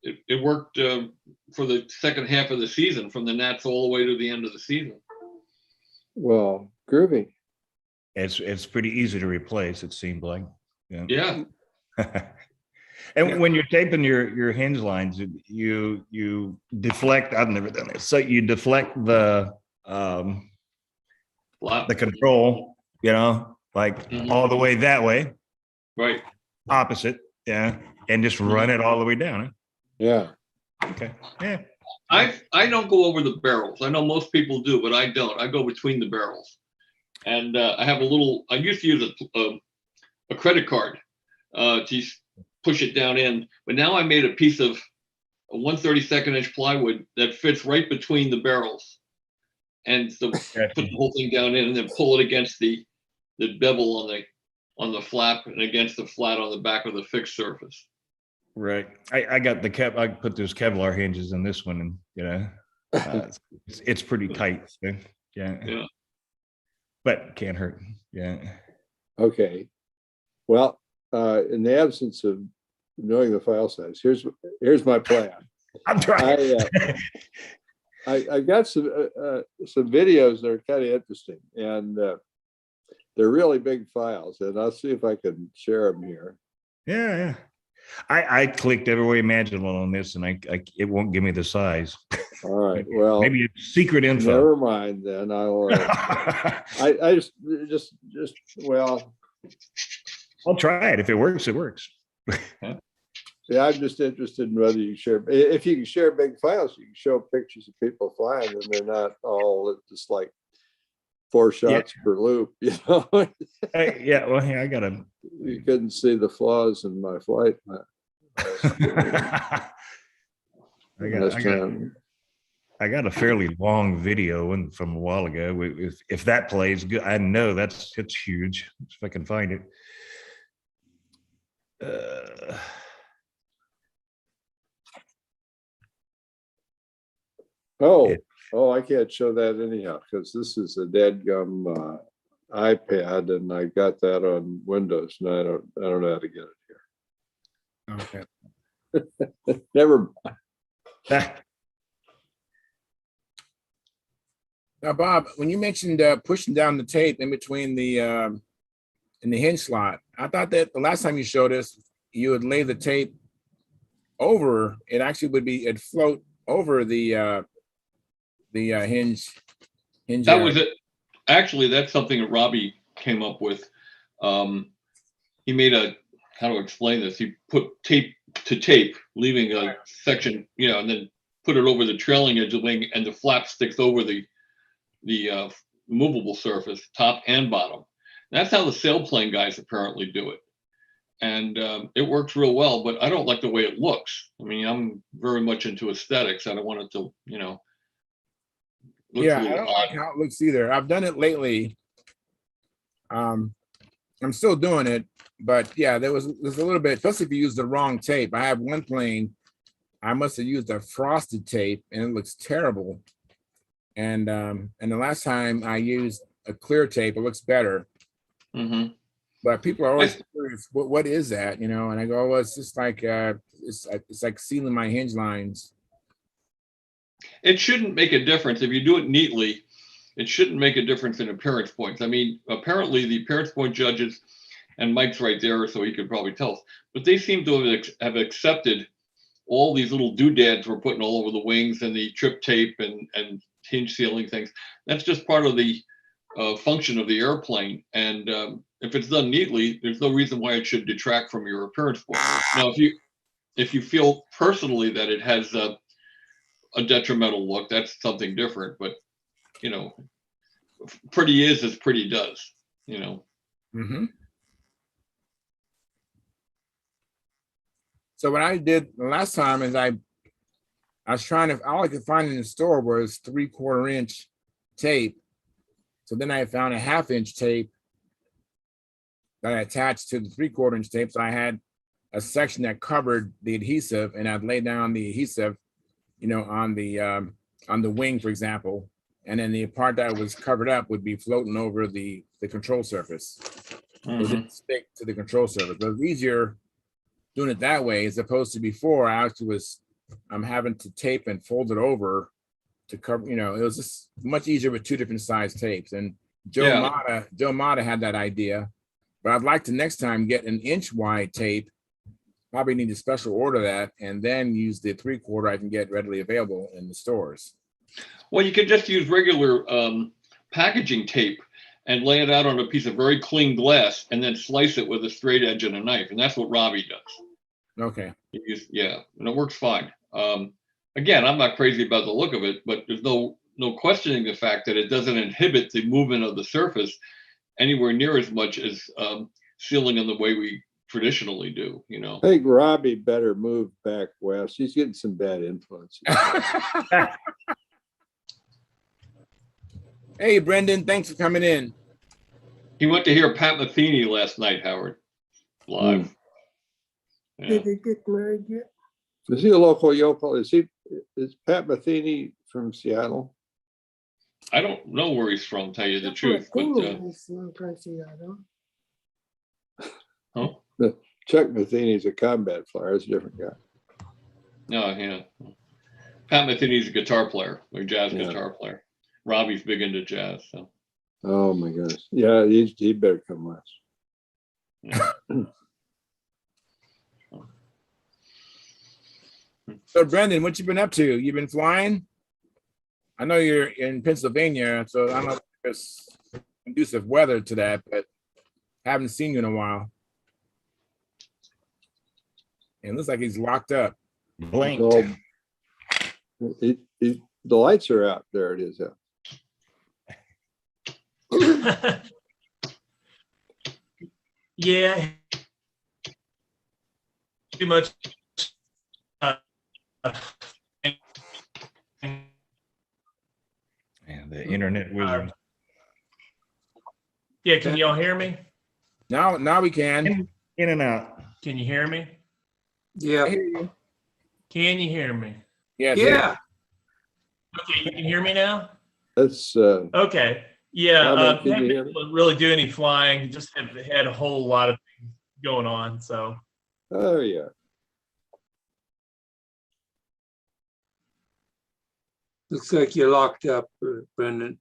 it worked for the second half of the season, from the Nats all the way to the end of the season. well, groovy. It's pretty easy to replace, it seemed like. Yeah. And when you're taping your hinge lines, you deflect. I've never done it. So you deflect the control, like Mhm. all the way that way, Right. opposite, yeah, and just run it all the way down. Yeah. Okay, yeah. I don't go over the barrels. I know most people do, but I don't. I go between the barrels, and I have I used to use a credit card to push it down in, but now I made a piece of a 1/32 inch plywood that fits right between the barrels, and so put the whole thing down in, and then pull it against the bevel on the flap and against the flat on the back of the fixed surface. Right. I got I put those Kevlar hinges in this one, and it's pretty tight. So, yeah. But can't hurt. Yeah. Okay. Well, in the absence of knowing the file size, here's my plan. I'm trying. I've got some videos that are kind of interesting, and they're really big files, and I'll see if I can share them here. Yeah. I clicked every way imaginable on this, and it won't give me the size. All right. Well, maybe it's secret info. Never mind. Then I'll. I just well. I'll try it. If it works, it works. Yeah, I'm just interested in whether you share. If you can share big files, you can show pictures of people flying, and they're not all just like 4 shots per loop. Yeah. Well, I got to. You couldn't see the flaws in my flight. I got a fairly long video from a while ago. If that plays good, I know it's huge. If I can find it. I can't show that anyhow, because this is a dadgum iPad, and I got that on Windows, and I don't know how to get it here. Okay. Never mind. Now, Bob, when you mentioned pushing down the tape in between the in the hinge slot, I thought that the last time you showed us, you would lay the tape over. It actually it'd float over the hinge. That was it. Actually, that's something that Robbie came up with. He made how to explain this? He put tape to tape, leaving a section, and then put it over the trailing edge of the wing, and the flap sticks over the movable surface, top and bottom. That's how the sailplane guys apparently do it. And it works real well, but I don't like the way it looks. I mean, I'm very much into aesthetics. I don't want it to, I don't like how it looks either. I've done it lately. I'm still doing it, but yeah, there's a little bit, especially if you use the wrong tape. I have one plane, I must have used a frosted tape, and it looks terrible. And the last time I used a clear tape, it looks better. Mm-hmm. But people are always curious, what is that? And I go, well, it's just like it's like sealing my hinge lines. It shouldn't make a difference if you do it neatly. It shouldn't make a difference in appearance points. I mean, apparently the appearance point judges, and Mike's right there, so he could probably tell us, but they seem to have accepted all these little doodads we're putting all over the wings, and the trip tape and hinge sealing things. That's just part of the function of the airplane. And if it's done neatly, there's no reason why it should detract from your appearance point. Now, if you feel personally that it has a detrimental look, that's something different. But you know, pretty is as pretty does. You know. Mm-hmm. So what I did the last time is I was trying to, all I could find in the store was 3/4 inch tape. So then I found a 1/2 inch tape that I attached to the 3/4 inch tape. So I had a section that covered the adhesive, and I'd lay down the adhesive, you know, on the wing, for example, and then the part that was covered up would be floating over the control surface. It didn't stick to the control surface. But it was easier doing it that way as opposed to before. I'm having to tape and fold it over to cover, you know, it was just much easier with 2 different size tapes. And Joe Mata had that idea, but I'd like to next time get an inch wide tape. Probably need to special order that and then use the 3/4 I can get readily available in the stores. Well, you could just use regular packaging tape and lay it out on a piece of very clean glass and then slice it with a straight edge and a knife. And that's what Robbie does. Okay. Yeah, and it works fine. Again, I'm not crazy about the look of it, but there's no questioning the fact that it doesn't inhibit the movement of the surface anywhere near as much as sealing in the way we traditionally do, you know. I think Robbie better move back west. He's getting some bad influences. Hey, Brendan, thanks for coming in. He went to hear Pat Metheny last night, Howard, live. Yeah. Did they get married yet? Is he a local yokel? Is Pat Metheny from Seattle? I don't know where he's from, tell you the That's truth, what but Daniel is from Seattle. huh? Chuck Metheny's a combat flyer. It's a different guy. No, yeah. Pat Metheny's a guitar player, a jazz guitar player. Robbie's big into jazz, so. Oh my goodness. Yeah, he better come west. Yeah. So, Brendan, what you been up to? You been flying? I know you're in Pennsylvania, so I don't know if there's conducive weather to that, but haven't seen you in a while. And it looks like he's locked up. Blinked. So, the lights are out. There it is. Yeah. Too much. Yeah, the internet wizard. Yeah, can y'all hear me? Now we can. In and out. Can you hear me? I Yeah. hear you. Can you hear me? Yes, Yeah. Okay, you can hear me now? That's Okay. Yeah, Robert, can you haven't hear been able to really do any flying, just have had a whole lot of things going on. So oh yeah. Looks like you're locked up, Brendan.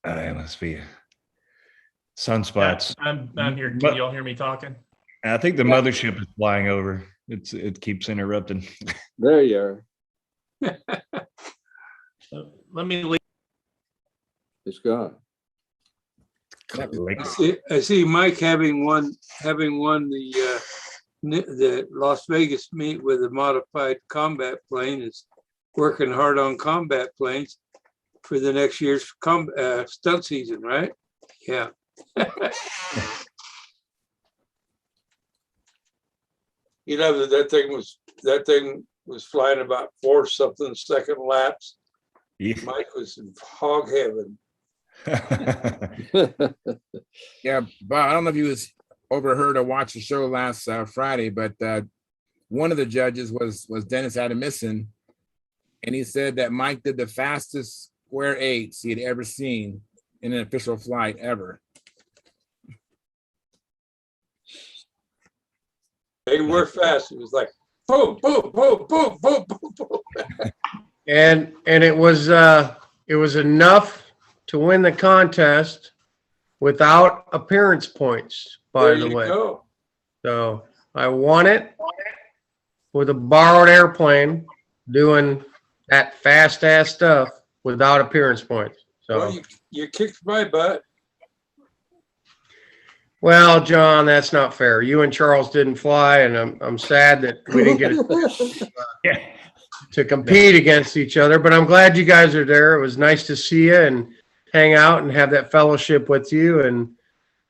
It must be sunspots. I'm here. Can y'all hear me talking? I think the mothership is flying over. It keeps interrupting. There you are. Let me leave. It's gone. I see Mike having won the Las Vegas meet with a modified combat plane, is working hard on combat planes for the next year's stunt season, right? Yeah. You know, that thing was flying about 4-something-second laps. Yeah. Mike was in hog heaven. Yeah, Bob, I don't know if you was overheard or watched the show last Friday, but one of the judges was Dennis Adamison, and he said that Mike did the fastest square eights he had ever seen in an official flight ever. They were fast. It was like boom, boom, boom, boom, boom, boom, boom. And it was enough to win the contest without appearance points, by There the you way. go. So I won it with a borrowed airplane doing that fast ass stuff without appearance points. So Well, you kicked my butt. Well, John, that's not fair. You and Charles didn't fly, and I'm sad that we didn't get Yeah. to compete against each other. But I'm glad you guys are there. It was nice to see you and hang out and have that fellowship with you. And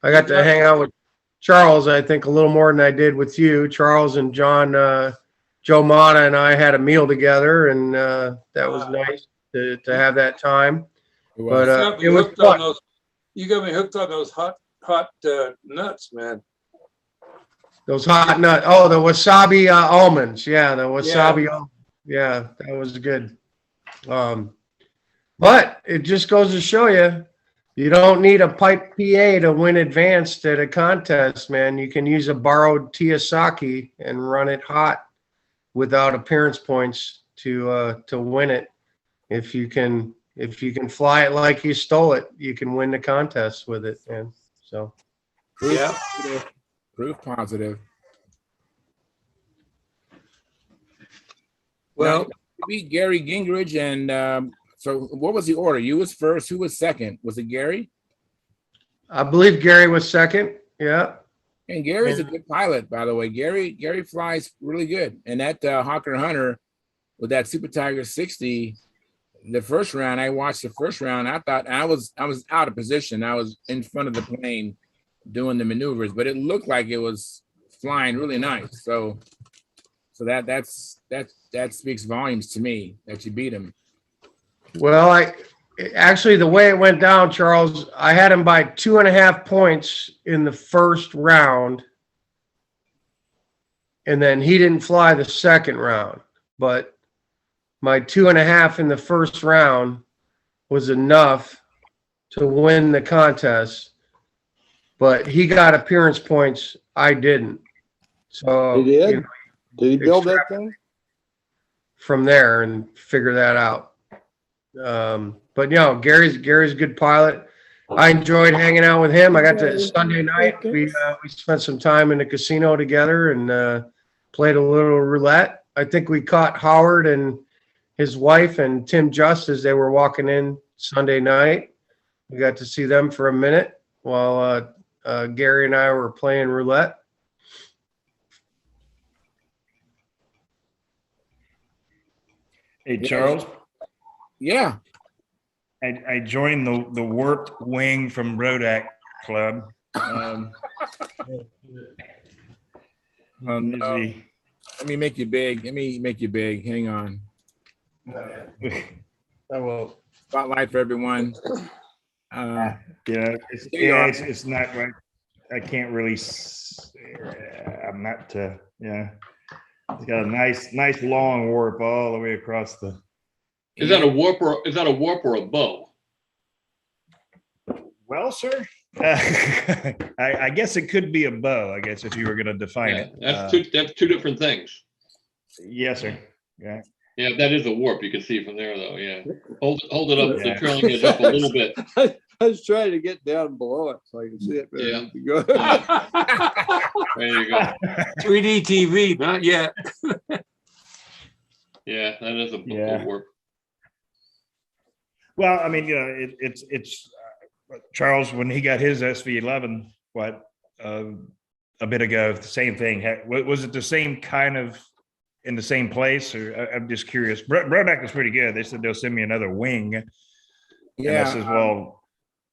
I got to hang out with Charles, I think, a little more than I did with you. Charles and John, Joe Mata and I had a meal together, and that was nice to have that time. It But was. got me it was hooked on fun. those. You got me hooked on those hot nuts, man. Those hot nut. Oh, the wasabi almonds. Yeah, the wasabi. Yeah, that was good. But it just goes to show you, you don't need a pipe PA to win advanced at a contest, man. You can use a borrowed Tiyasaki and run it hot without appearance points to win it. If you can fly it like you stole it, you can win the contest with it, man. So Yeah. Proof positive. Well, Now, you beat Gary Gingrich, and so what was the order? You was first. Who was second? Was it Gary? I believe Gary was second. Yeah. And Gary's a good pilot, by the way. Gary flies really good. And that Hawker Hunter with that Super Tiger 60, the first round, I watched the first round. I thought I was out of position. I was in front of the plane doing the maneuvers, but it looked like it was flying really nice. So that speaks volumes to me that you beat him. Well, actually, the way it went down, Charles, I had him by 2.5 points in the first round. And then he didn't fly the second round. But my 2.5 in the first round was enough to win the contest. But he got appearance points. I didn't. So He did? you know, Did he build that thing? from there and figure that out. But you know, Gary's a good pilot. I enjoyed hanging out with him. I got to Sunday night. We spent some time in the casino together and played a little roulette. I think we caught Howard and his wife and Tim Just as they were walking in Sunday night. We got to see them for a minute while Gary and I were playing roulette. Hey, Charles, Yeah. I joined the Warped Wing from Rodak Club. No. Let me make you big. Hang on. I will. Spotlight for everyone. It's not right. I can't really. I'm not. Yeah. It's got a nice long warp all the way across the. Is that a warp or a bow? Well, sir, I guess it could be a bow. I guess if you were going to define Yeah, it. that's two different things. Yes, sir. Yeah. Yeah, that is a warp. You can see from there, though. Yeah, hold it up. Yeah. The trailing edge up a little bit. I was trying to get down below it so I can see it better. Yeah. There you go. 3D TV, not yet. Yeah, that is a Yeah. warp. Well, I mean, it's Charles when he got his SV11, a bit ago, the same thing. Was it the same kind of in the same place, or I'm just curious. Rodak was pretty good. They said they'll send me another wing. And I says, well,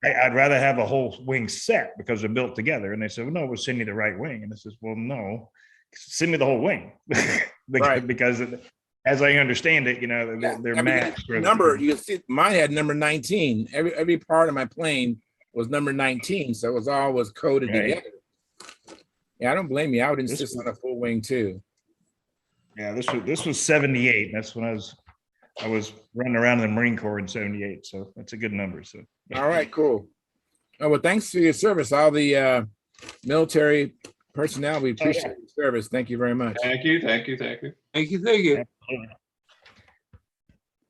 I'd rather have a whole wing set because they're built together. And they said, well, no, we'll send you the right wing. And I says, well, no, send me the whole wing because as I understand it, they're matched. Number, you can see mine had number 19. Every part of my plane was number 19. So it was coded together. Yeah, I don't blame you. I would insist on a full wing too. Yeah, this was 78. That's when I was running around in the Marine Corps in 78. So that's a good number. So all right, cool. Oh, well, thanks for your service. All the military personnel, we appreciate your service. Thank you very much. Thank you.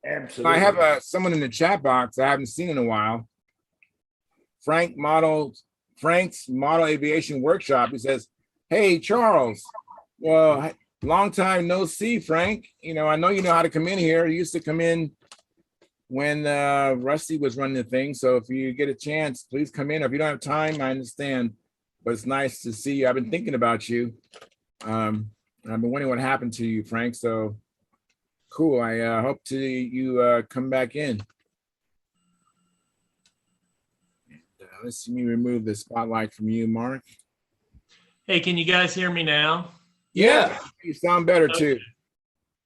Absolutely. I have someone in the chat box I haven't seen in a while. Frank's Model Aviation Workshop. He says, "Hey, Charles. Well, long time no see, Frank. I know you know how to come in here. You used to come in when Rusty was running the thing. So if you get a chance, please come in. Or if you don't have time, I understand. but it's nice to see you. I've been thinking about you. I've been wondering what happened to you, Frank. So cool. I hope to you come back in. Let's see me remove the spotlight from you, Mark. Hey, can you guys hear me now? Yeah. You sound better too.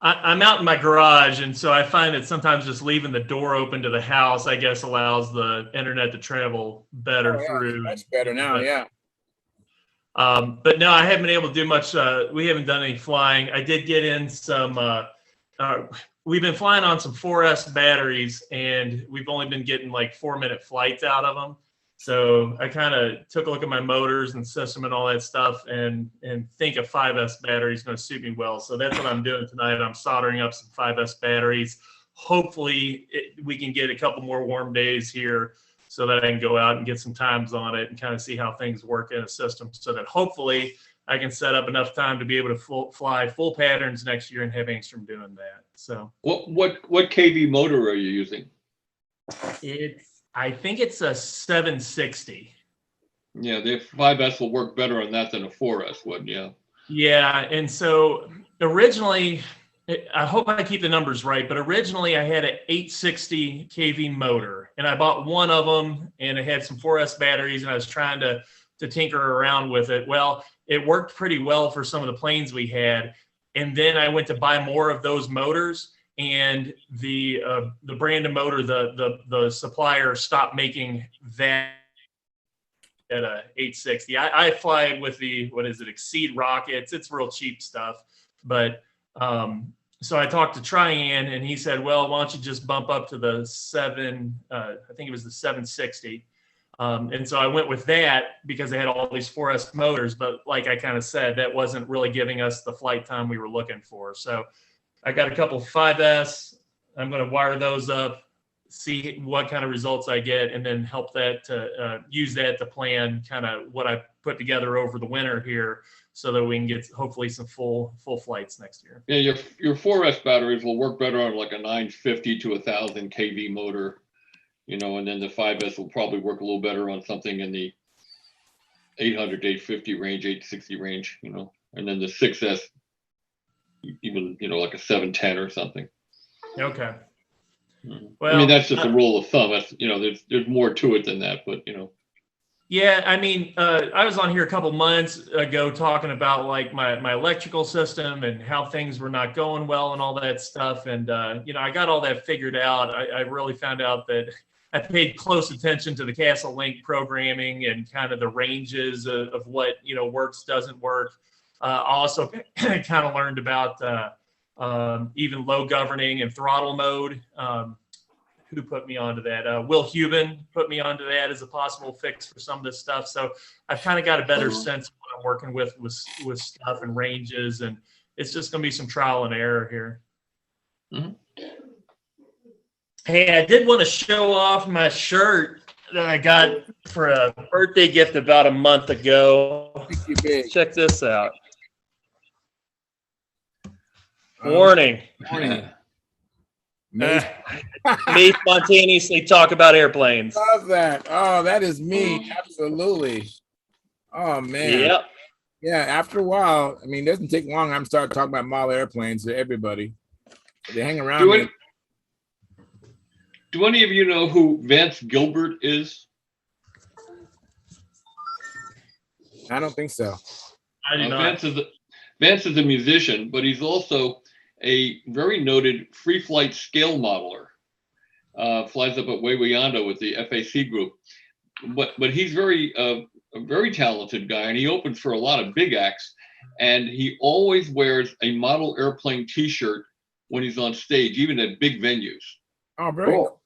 I'm out in my garage, and so I find that sometimes just leaving the door open to the house, I guess, allows the internet to travel better through. Much better now, yeah. But no, I haven't been able to do much. We haven't done any flying. I did get in some. We've been flying on some 4S batteries, and we've only been getting like 4-minute flights out of them. So I kind of took a look at my motors and system and all that stuff, and think a 5S battery is going to suit me well. So that's what I'm doing tonight. I'm soldering up some 5S batteries. Hopefully, we can get a couple more warm days here, so that I can go out and get some times on it and kind of see how things work in a system, so that hopefully I can set up enough time to be able to fly full patterns next year and have Angstrom doing that. So What kV motor are you using? I think it's a 760. Yeah, the 5S will work better on that than a 4S would. Yeah. Yeah, and so originally, I hope I keep the numbers right, but originally I had an 860 kV motor, and I bought one of them, and it had some 4S batteries, and I was trying to tinker around with it. Well, it worked pretty well for some of the planes we had, and then I went to buy more of those motors, and the brand of motor, the supplier stopped making that at a 860. I fly with the, what is it, Exceed rockets. It's real cheap stuff, but so I talked to Tryan, and he said, well, why don't you just bump up to the I think it was the 760. And so I went with that because they had all these 4S motors, but like I kind of said, that wasn't really giving us the flight time we were looking for. So I got a couple 5S. I'm going to wire those up, see what kind of results I get, and then help that to use that to plan kind of what I put together over the winter here, so that we can get hopefully some full flights next year. Yeah, your 4S batteries will work better on like a 950 to 1000 kV motor, and then the 5S will probably work a little better on something in the 800 to 850 range, 860 range, and then the 6S, even, like a 710 or something. Okay. Well, I mean, that's just a rule of thumb. That's, there's more to it than that, but Yeah, I mean, I was on here a couple months ago talking about like my electrical system and how things were not going well and all that stuff. And, I got all that figured out. I really found out that I paid close attention to the Castle Link programming and kind of the ranges of what, works, doesn't work. I also kind of learned about even low governing and throttle mode. Who put me onto that? Will Hubin put me onto that as a possible fix for some of this stuff. So I've kind of got a better sense of what I'm working with stuff and ranges, and it's just going to be some trial and error here. Mm-hmm. Hey, I did want to show off my shirt that I got for a birthday gift about a month ago. Check this out. Warning. Me spontaneously talk about airplanes. Love that. Oh, that is me. Absolutely. Oh man. Yep. Yeah. After a while, I mean, it doesn't take long. I'm starting talking about model airplanes to everybody. They hang around. Do any of you know who Vance Gilbert is? I don't think so. I do not. Vance is a musician, but he's also a very noted free flight scale modeler. Flies up at Wawayanda with the FAC group. But he's a very talented guy, and he opens for a lot of big acts. And he always wears a model airplane T-shirt when he's on stage, even at big venues. Oh, very cool.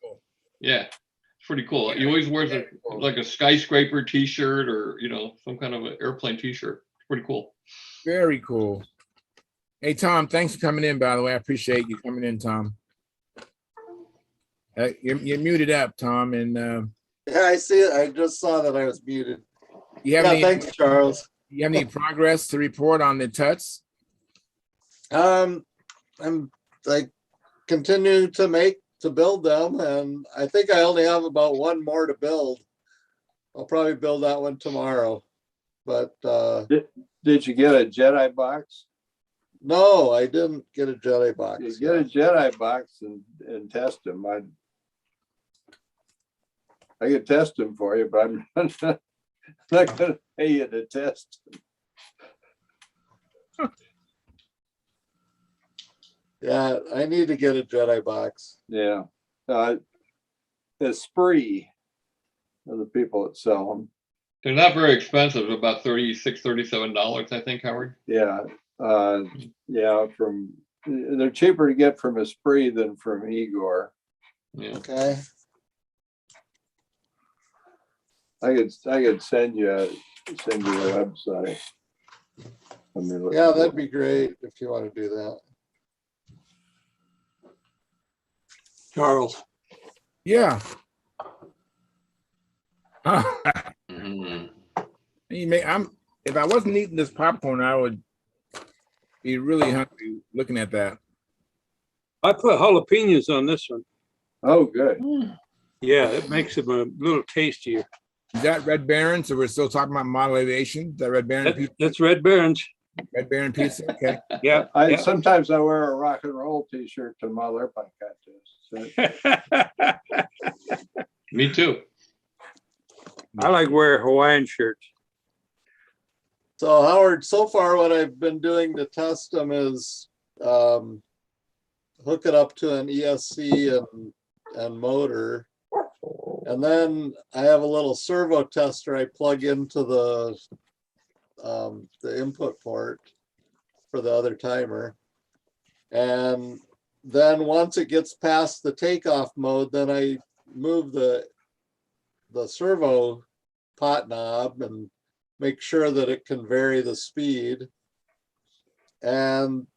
Yeah, it's pretty cool. He always wears like a skyscraper T-shirt or some kind of an airplane T-shirt. It's pretty cool. Very cool. Hey Tom, thanks for coming in. By the way, I appreciate you coming in, Tom. You're muted up, Tom, and yeah, I see it. I just saw that I was muted. Thanks, Charles. You have any progress to report on the Tuts? I'm like continuing to build them, and I think I only have about one more to build. I'll probably build that one tomorrow. but Did you get a Jedi box? no, I didn't get a Jedi box. You get a Jedi box and test them. I could test them for you, but I'm not going to pay you to test them. Yeah, I need to get a Jedi box. Yeah. Esprit are the people that sell them. They're not very expensive, about $36, $37, I think, Howard. Yeah. Yeah. They're cheaper to get from Esprit than from Igor. Yeah. Okay. I could send you a website. Yeah, that'd be great if you want to do that. Charles. Yeah. Mhm. If I wasn't eating this popcorn, I would be really hungry looking at that. I put jalapenos on this one. Oh, good. Yeah, it makes them a little tastier. Is that Red Baron? So we're still talking about model aviation? Is that Red Baron pizza? That's Red Baron's. Red Baron pizza? Okay. Yeah. Sometimes I wear a rock and roll t-shirt to my airplane contest. Me too. I like wearing Hawaiian shirts. So Howard, so far what I've been doing to test them is hook it up to an ESC and motor. And then I have a little servo tester I plug into the input port for the other timer. And then once it gets past the takeoff mode, then I move the servo pot knob and make sure that it can vary the speed. And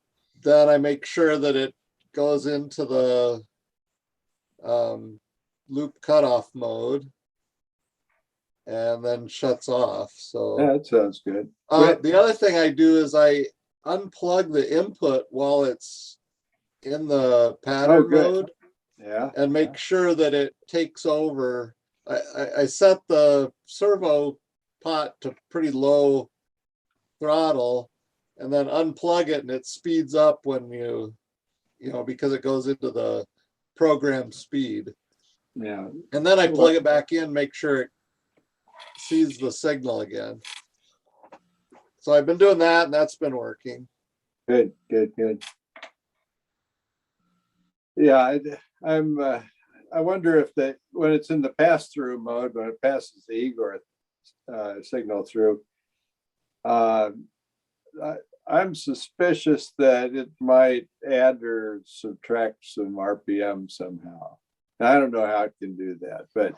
then I make sure that it goes into the loop cutoff mode and then shuts off. So Yeah, that sounds good. the other thing I do is I unplug the input while it's in the pattern mode. Yeah. And make sure that it takes over. I set the servo pot to pretty low throttle and then unplug it and it speeds up when you know, because it goes into the program speed. Yeah. And then I plug it back in, make sure it sees the signal again. So I've been doing that and that's been working. Good. Yeah, I wonder if when it's in the pass-through mode, when it passes the Igor signal through, I'm suspicious that it might add or subtract some RPM somehow. Now, I don't know how it can do that, but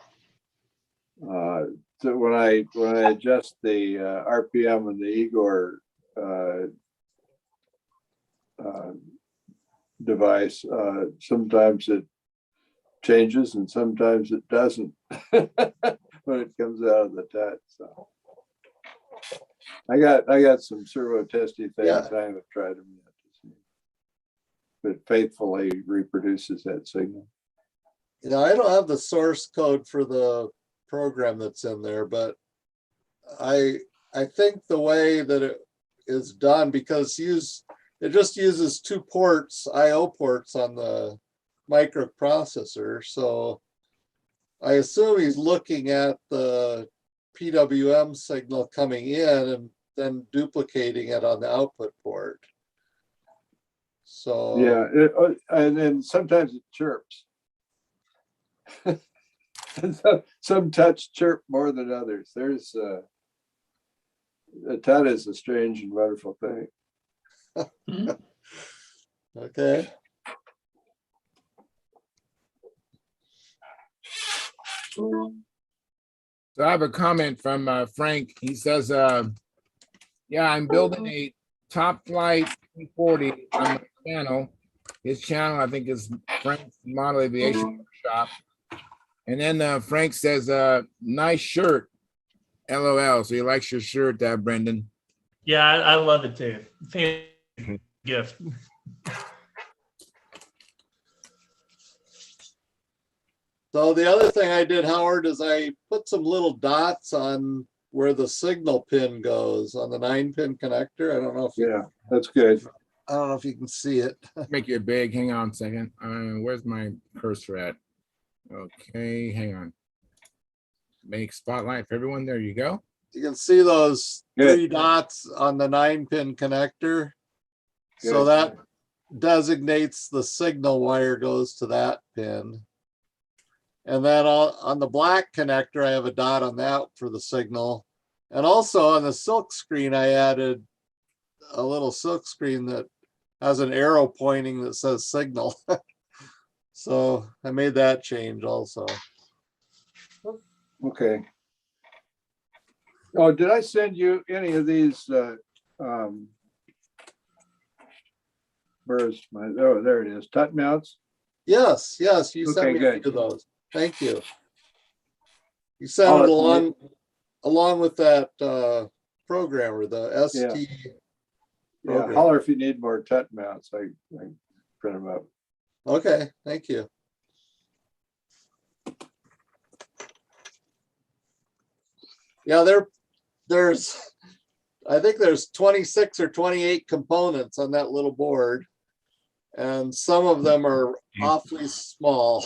so when I adjust the RPM in the Igor device, sometimes it changes and sometimes it doesn't when it comes out of the touch. So I got some servo testy things. Yeah. I haven't tried them yet to see, but faithfully reproduces that signal. You know, I don't have the source code for the program that's in there, but I think the way that it is done, because it just uses 2 ports, IO ports on the microprocessor. So I assume he's looking at the PWM signal coming in and then duplicating it on the output port. So yeah, and then sometimes it chirps. Some touch chirp more than others. There's that is a strange and wonderful thing. Okay. So I have a comment from Frank. He says, yeah, I'm building a Top Flight 340 on my channel. His channel, I think, is Frank's Model Aviation Workshop. And then Frank says, nice shirt, LOL. So he likes your shirt, Brendan. Yeah, I love it too. Fan gift. So the other thing I did, Howard, is I put some little dots on where the signal pin goes on the 9-pin connector. I don't know if you, Yeah, that's good. I don't know if you can see it. Make it big. Hang on a second. Where's my cursor at? Okay, hang on. Make spotlight for everyone. There you go. You can see those Good. 3 dots on the 9-pin connector. So Good. that designates the signal wire goes to that pin. And then on the black connector, I have a dot on that for the signal. And also on the silk screen, I added a little silk screen that has an arrow pointing that says signal. So I made that change also. Okay. Oh, did I send you any of these? Where's my, oh, there it is. Tut mounts. Yes, yes, you sent Okay, me a good. few of those. Thank you. You sent it along with that programmer, the ST. Yeah, program. holler if you need more tut mounts. I print them up. Okay, thank you. Yeah, there's I think there's 26 or 28 components on that little board, and some of them are awfully small.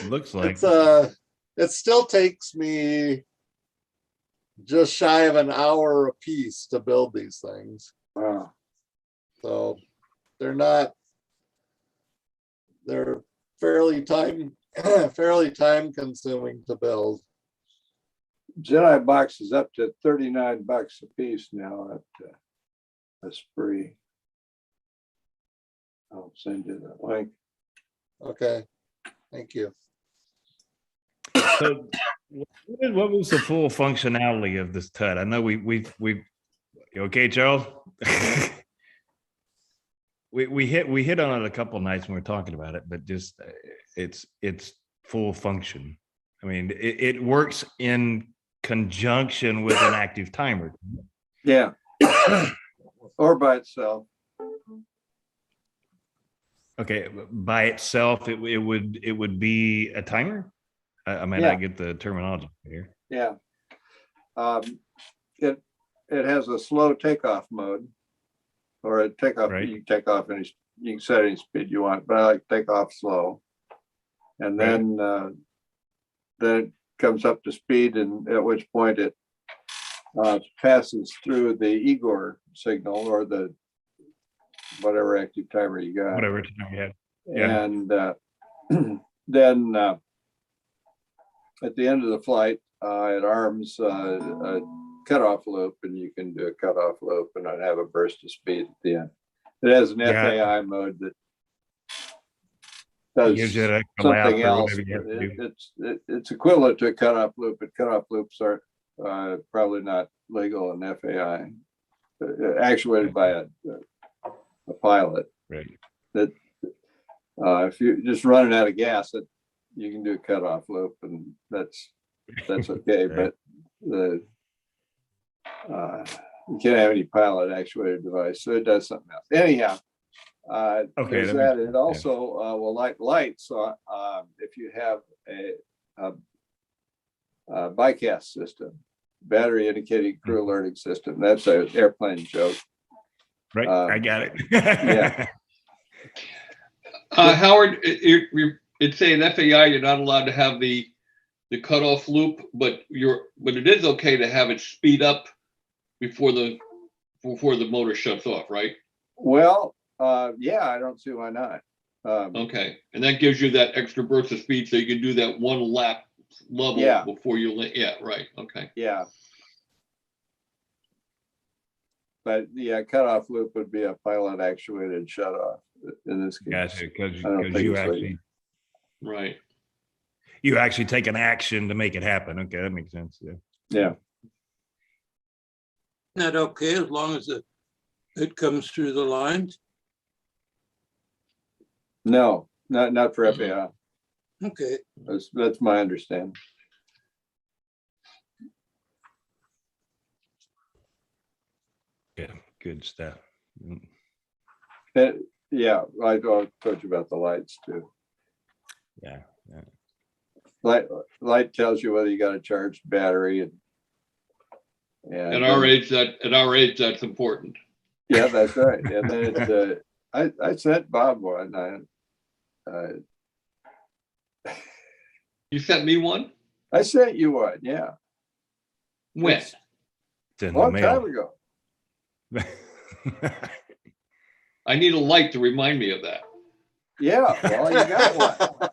Looks like. It still takes me just shy of an hour a piece to build these things. Wow. So they're fairly time consuming to build. Jedi box is up to $39 a piece now at Esprit. I'll send you the link. Okay, thank you. So what was the full functionality of this TUD? I know we you okay, Charles? we hit on it a couple nights when we were talking about it, but just it's full function. I mean, it works in conjunction with an active timer. Yeah. Or by itself. Okay, by itself, it would be a timer. I mean, Yeah. I get the terminology here. Yeah. It has a slow takeoff mode, or a takeoff. Right. You can take off any. You can set any speed you want, but I like take off slow, and then it comes up to speed, and at which point it passes through the Igor signal or the whatever active timer you got. Whatever time you have. Yeah. And then at the end of the flight, it arms a cutoff loop, and you can do a cutoff loop and not have a burst of speed at the end. It has an Yeah. FAI mode that does Gives you an extra something lap or else. whatever you have to do. It's equivalent to a cutoff loop, but cutoff loops are probably not legal in FAI. Actuated by a pilot. Right. That if you're just running out of gas, you can do a cutoff loop, and that's okay. Right. But you can't have any pilot actuated device, so it does something else. Anyhow, Okay, there's that that. makes It also will light lights. So if you have a bycast system, battery indicating crew alerting system, that's an airplane joke. Right. I got it. Yeah. Howard, it's saying FAI, you're not allowed to have the cutoff loop, but it is okay to have it speed up before the motor shuts off, right? Well, yeah, I don't see why not. Okay, and that gives you that extra burst of speed, so you can do that one lap level Yeah. before you. Yeah, right. Okay. Yeah. But yeah, cutoff loop would be a pilot actuated shut off in this case. Gotcha, I don't because think you it's actually legal. Right. you actually take an action to make it happen. Okay, that makes sense. Yeah. Yeah. Isn't that okay as long as it comes through the lines? No, not for Mhm. FAI. Okay. That's my understanding. Yeah, good stuff. Mm. Yeah, I told you about the lights too. Yeah. Light tells you whether you got a charged battery, and And At our age, that's important. yeah, that's right. And then I sent Bob one. You sent me one? I sent you one. Yeah, When? It's in a long the time mail. ago. I need a light to remind me of that. Yeah, well, you got one.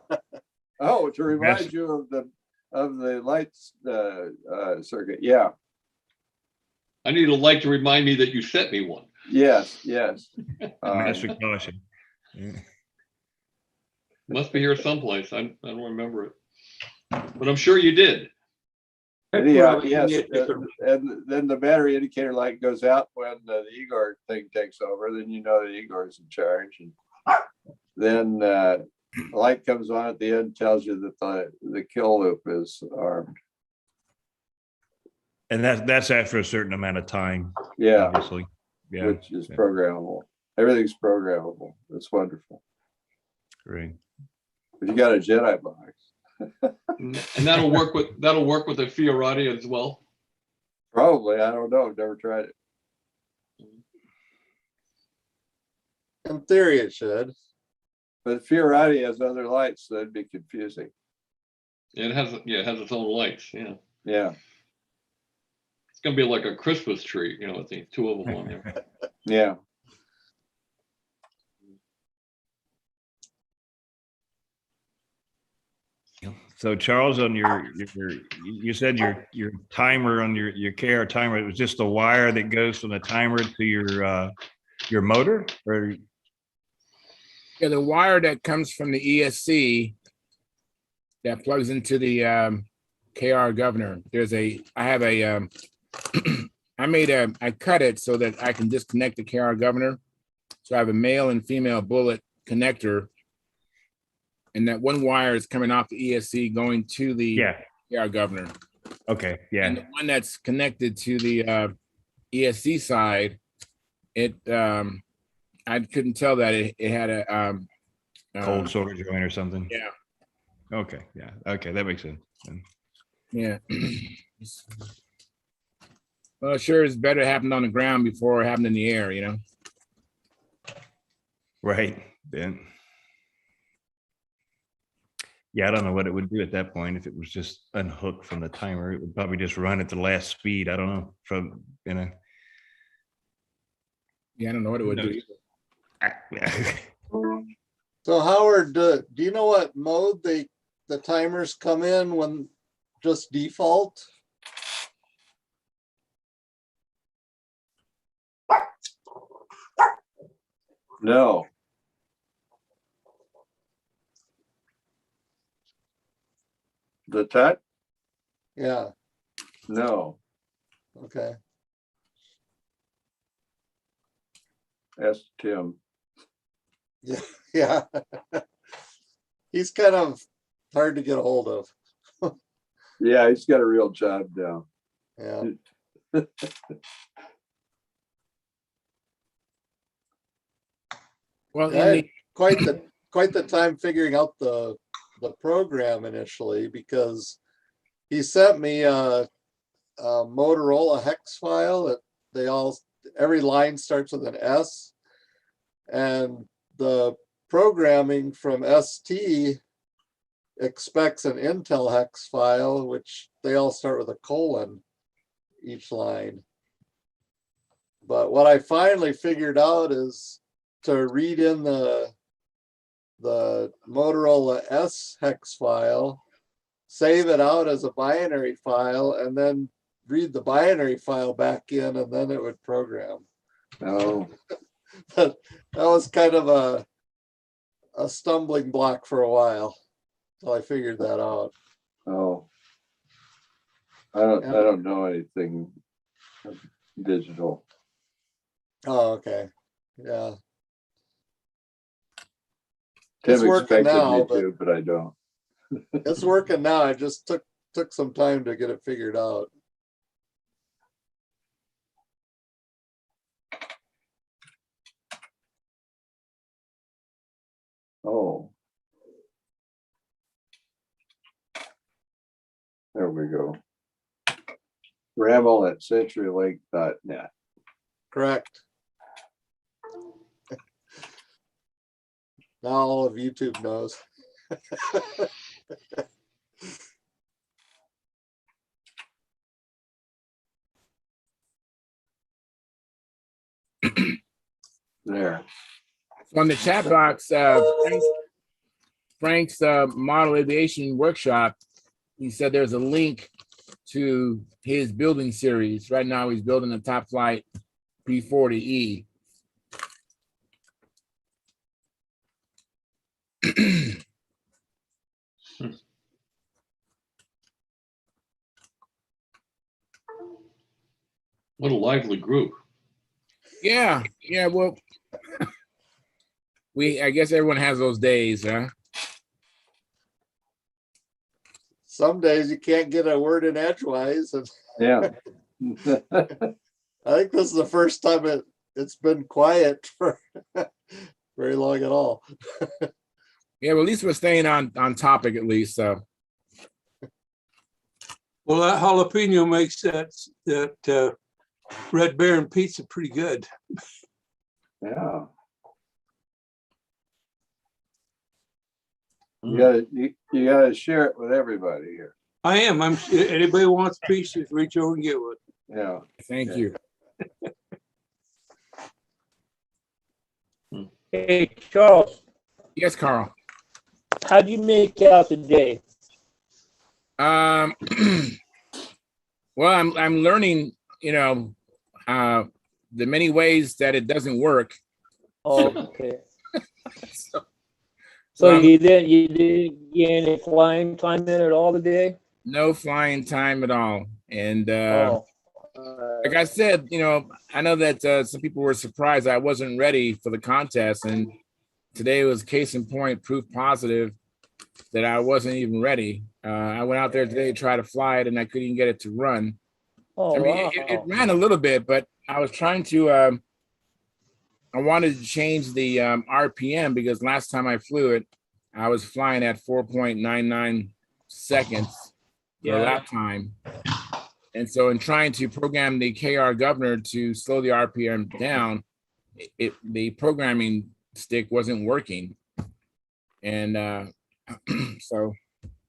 Oh, to remind Yes. you of the lights circuit. Yeah. I need a light to remind me that you sent me one. Yes. Master caution. Yeah. Must be here someplace. I don't remember it, but I'm sure you did. Yeah, yes. And then the battery indicator light goes out when the Igor thing takes over. Then you know that Igor's in charge. And then the light comes on at the end, tells you that the kill loop is armed. And that's after a certain amount of time, Yeah, obviously. Yeah. which is Yeah. programmable. Everything's programmable. It's wonderful. Great. But you got a Jedi box. And that'll work with the Fiorati as well. Probably. I don't know. I've never tried it. In theory, it should. But Fiorati has other lights, so that'd be confusing. It has its own lights. Yeah, Yeah. it's gonna be like a Christmas tree, with the two of them on there. Yeah. So Charles, on you said your timer on your KR timer, it was just the wire that goes from the timer to your motor, or Yeah, the wire that comes from the ESC that plugs into the KR governor. I cut it so that I can disconnect the KR governor. So I have a male and female bullet connector. And that one wire is coming off the ESC going to the KR governor. Okay, yeah. And the one that's connected to the ESC side, I couldn't tell that it had a Cold solder joint or something. Yeah. Okay, yeah. Okay, that makes sense. Yeah. Well, sure, it's better it happened on the ground before it happened in the air, Right. Then. Yeah, I don't know what it would do at that point if it was just unhooked from the timer. It would probably just run at the last speed. I don't know. Yeah, I don't know what it would do. So Howard, do you know what mode the timers come in when just default? No. The tut? Yeah. No. Okay. Ask Tim. Yeah. Yeah. He's kind of hard to get a hold of. Yeah, he's got a real job now. Yeah. Well, I had quite the time figuring out the program initially, because he sent me a Motorola hex file that every line starts with an S, and the programming from ST expects an Intel hex file, which they all start with a colon each line. But what I finally figured out is to read in the Motorola S hex file, save it out as a binary file, and then read the binary file back in, and then it would program. Oh. But that was kind of a stumbling block for a while until I figured that out. Oh. I don't know anything digital. Oh, okay. Yeah. Tim It's working expected now, me to, but I don't. It's working now. I just took some time to get it figured out. Oh. There we go. Bramble@centurylink.net. Correct. Now all of YouTube knows. There. On the chat box, Frank's model aviation workshop, he said there's a link to his building series. Right now, he's building a Top Flight P40E. What a lively group. Yeah, well, I guess everyone has those days, huh? Some days you can't get a word in edgewise. And Yeah. I think this is the first time it's been quiet for very long at all. Yeah, well, at least we're staying on topic at least. So Well, that jalapeno makes that Red Baron pizza pretty good. Yeah. You gotta share it with everybody here. I am. Anybody wants a piece, just reach over and get one. Yeah. thank you. Hey, Charles, Yes, Carl. how'd you make out today? Well, I'm learning, the many ways that it doesn't work. Oh, okay. So So I'm- you didn't get any flying time in at all today? no flying time at all. And Oh, like I said, I know that some people were surprised I wasn't ready for the contest, and today was case in point, proof positive that I wasn't even ready. I went out there today to try to fly it, and I couldn't even get it to run. oh, I mean, wow. it ran a little bit, but I was trying to. I wanted to change the RPM because last time I flew it, I was flying at 4.99 seconds for Yeah. lap time. And so in trying to program the KR governor to slow the RPM down, the programming stick wasn't working. And so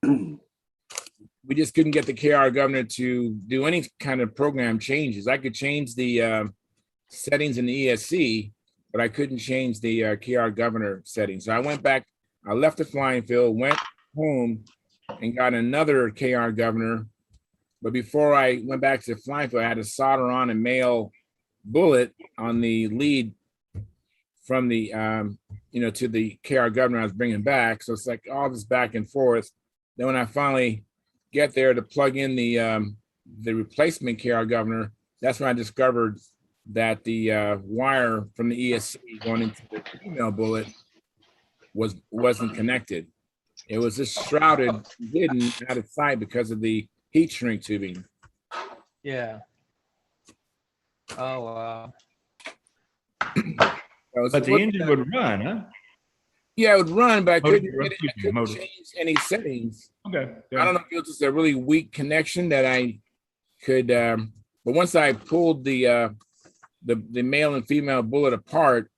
we just couldn't get the KR governor to do any kind of program changes. I could change the settings in the ESC, but I couldn't change the KR governor settings. So I went back, I left the flying field, went home and got another KR governor. But before I went back to the flying field, I had to solder on a male bullet on the lead from the, to the KR governor I was bringing back. So it's like all this back and forth. Then when I finally get there to plug in the replacement KR governor, that's when I discovered that the wire from the ESC going into the female bullet wasn't connected. It was just shrouded, hidden out of sight because of the heat shrink tubing. Yeah. Oh, wow. But the engine would run, huh? Yeah, it would run, but I Motor- couldn't change any settings. Okay. I don't know if it was just a really weak connection that I could, but once I pulled the male and female bullet apart,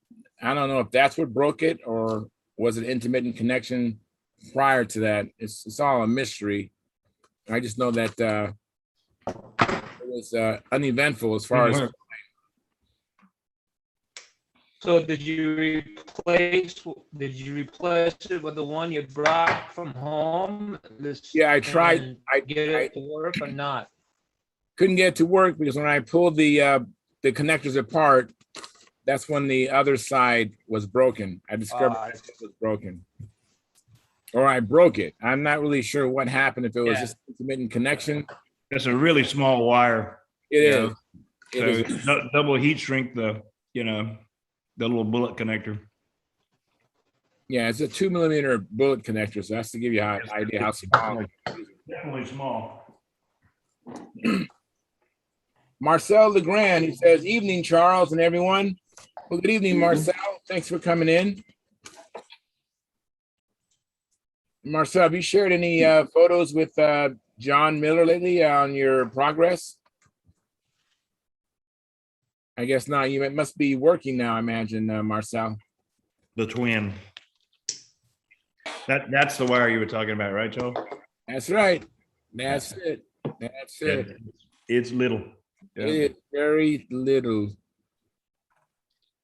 I don't know if that's what broke it or was it intermittent connection prior to that. It's all a mystery. I just know that it was uneventful as far as. So did you replace it with the one you brought from home? Yeah, I tried. And I get it to work or not? couldn't get it to work because when I pulled the connectors apart, that's when the other side was broken. I discovered it was broken. Or I broke it. I'm not really sure what happened, if it was Yeah. just intermittent connection. It's a really small wire. It Yeah. is. It So is. double heat shrink the little bullet connector. Yeah, it's a 2 millimeter bullet connector. So that's to give you an idea how small. Definitely small. Marcel Legrand, he says, evening, Charles and everyone. Well, good evening, Marcel. Thanks for coming in. Marcel, have you shared any photos with John Miller lately on your progress? I guess not. You must be working now, I imagine, Marcel. The twin. That's the wire you were talking about, right, Joe? That's right. That's it. That's it. It's little. Yeah. It is very little.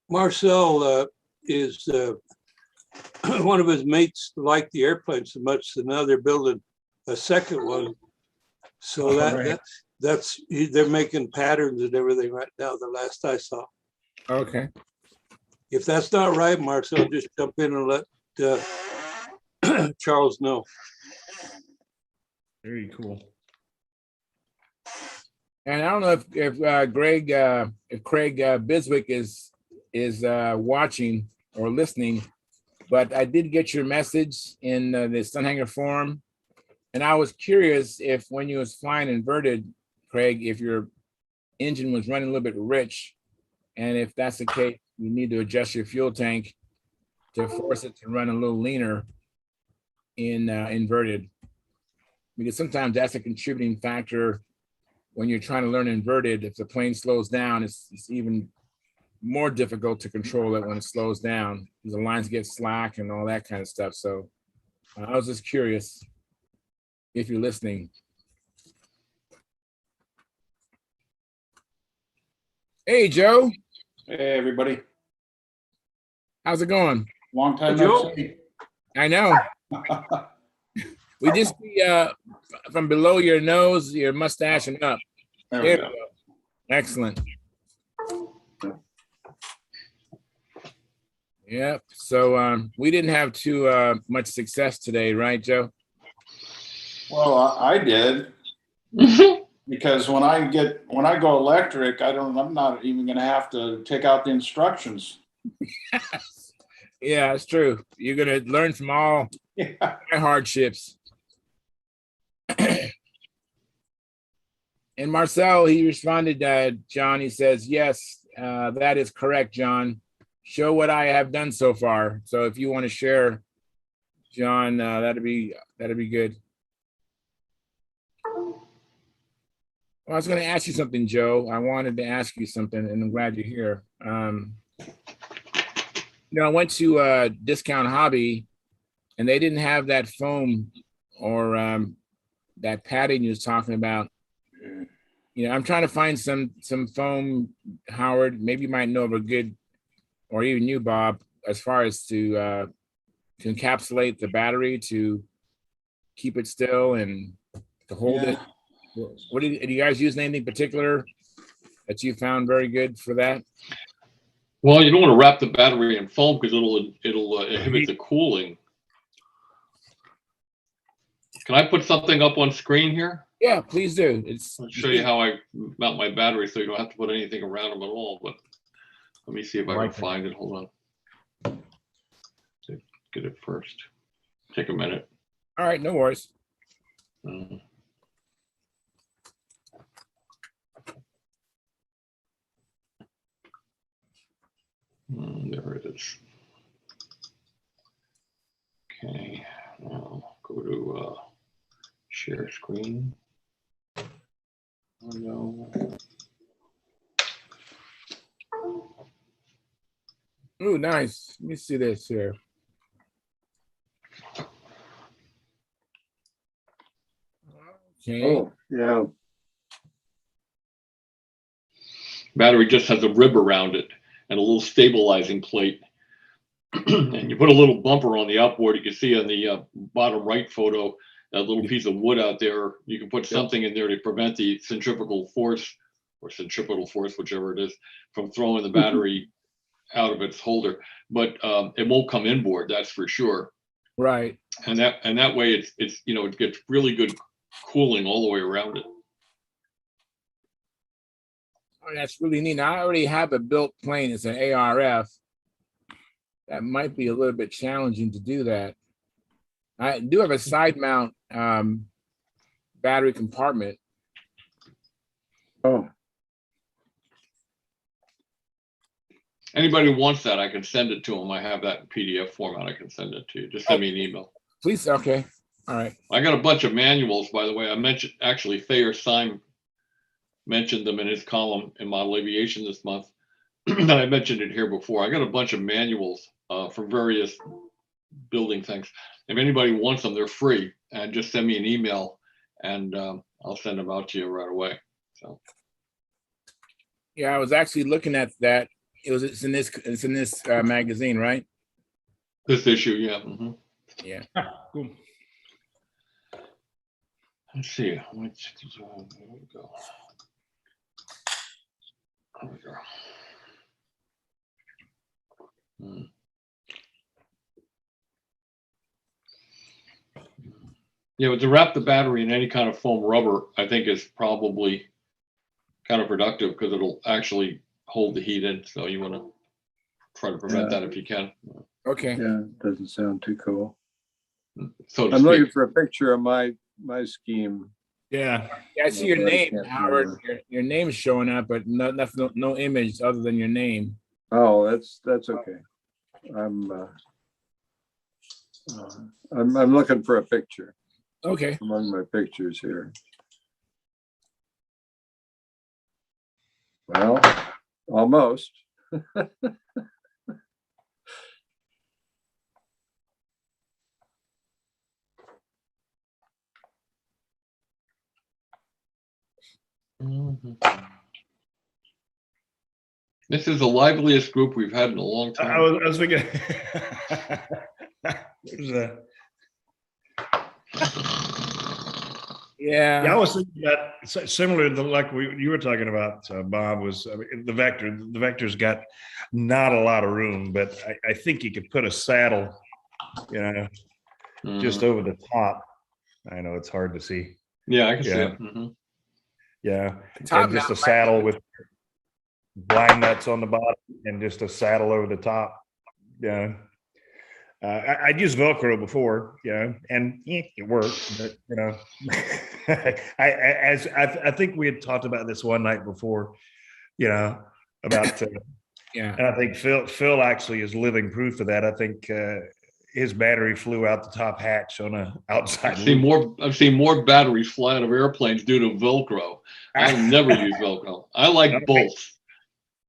Marcel is one of his mates liked the airplane so much that now they're building a second one. So Right. they're making patterns and everything right now, the last I saw. Okay. If that's not right, Marcel, just jump in and let Charles know. Very cool. And I don't know if Craig Biswick is watching or listening, but I did get your message in the Stunthangar forum, and I was curious if when you was flying inverted, Craig, if your engine was running a little bit rich, and if that's the case, you need to adjust your fuel tank to force it to run a little leaner in inverted, because sometimes that's a contributing factor when you're trying to learn inverted. If the plane slows down, it's even more difficult to control it when it slows down. The lines get slack and all that kind of stuff. So I was just curious if you're listening. Hey, Joe. Hey, everybody. How's it going? Long time Hey, no Joe. see. I know. We just see from below your nose, your mustache and up. There There we we go. go. Excellent. Yep. So we didn't have too much success today, right, Joe? Well, I did, because when I go electric, I'm not even gonna have to take out the instructions. Yeah, it's true. You're gonna learn from all Yeah. my hardships. And Marcel, he responded, John, he says, yes, that is correct, John. Show what I have done so far. So if you want to share, John, that'd be good. Well, I was going to ask you something, Joe. I wanted to ask you something, and I'm glad you're here. I went to Discount Hobby, and they didn't have that foam or that padding you was talking about. I'm trying to find some foam, Howard. Maybe you might know of a good, or even you, Bob, as far as to encapsulate the battery, to keep it still and to hold it. What do you guys use anything particular that you found very good for that? Well, you don't want to wrap the battery in foam because it'll inhibit the cooling. Can I put something up on screen here? Yeah, please do. I'll show you how I mount my battery so you don't have to put anything around them at all. But let me see if I can find it. Hold on. Get it first. Take a minute. All right, no worries. There it is. Okay, now go to share screen. Oh no. Ooh, nice. Let me see this here. Okay. Oh, yeah. Battery just has a rib around it and a little stabilizing plate. And you put a little bumper on the outboard. You can see on the bottom right photo, that little piece of wood out there. You can put something in there to prevent the centrifugal force, or centripetal force, whichever it is, from throwing the battery out of its holder. But it won't come inboard, that's for sure. Right. And that way it's it gets really good cooling all the way around it. Oh, that's really neat. Now, I already have a built plane. It's an ARF. That might be a little bit challenging to do that. I do have a side mount battery compartment. Oh, Anybody who wants that, I can send it to them. I have that in PDF format. I can send it to you. Just send me an email. Please. Okay. All right. I got a bunch of manuals, by the way. I mentioned, actually, Thayer Syme mentioned them in his column in Model Aviation this month. and I mentioned it here before. I got a bunch of manuals for various building things. If anybody wants them, they're free. And just send me an email, and I'll send them out to you right away. So. Yeah, I was actually looking at that. It's in this magazine, right? This issue, yeah. Mm-hmm. Yeah. Cool. Let's see. There we go. There we go. Yeah, but to wrap the battery in any kind of foam rubber, I think is probably kind of productive because it'll actually hold the heat in. So you want to try to prevent that if you can. Okay. Yeah, doesn't sound too cool. So to I'm looking speak. for a picture of my scheme. Yeah. Yeah, I see your But I name, can't Howard. remember. Your name is showing up, but no image other than your name. Oh, that's okay. I'm looking for a picture Okay. among my pictures here. Well, almost. This is the liveliest group we've had in a long I time. was thinking. There's a. Yeah. Yeah, I was thinking that similar to like you were talking about, Bob, was the Vector. The Vector's got not a lot of room, but I think you could put a saddle, just over the top. I know it's hard to see. Yeah, I can see Yeah. it. Mm-hmm. Yeah, Top and just a mount, saddle with blind nuts on the bottom and just a saddle over the top. Yeah. I'd used Velcro before, and it worked, but I think we had talked about this one night before, about Yeah. and I think Phil actually is living proof of that. I think his battery flew out the top hatch on a outside. I've seen more batteries fly out of airplanes due to Velcro. I've never used Velcro. I like both.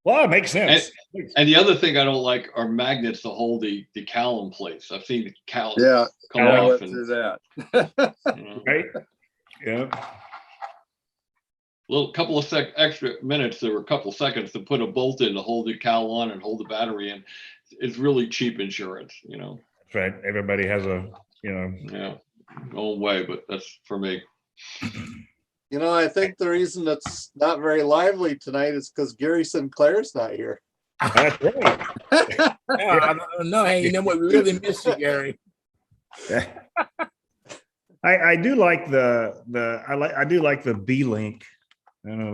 Well, it makes sense. And the other thing I don't like are magnets to hold the cowl in place. I've seen the cowl come I off. went through that. Right? Yeah. Couple of extra minutes, there were a couple of seconds to put a bolt in to hold the cowl on and hold the battery in. It's really cheap insurance, That's right. Everybody has a, Yeah, own way, but that's for me. I think the reason it's not very lively tonight is because Gary Sinclair's not here. That's right. No, hey, you know what? We really miss you, Gary. I do like I do like the B-Link. I don't know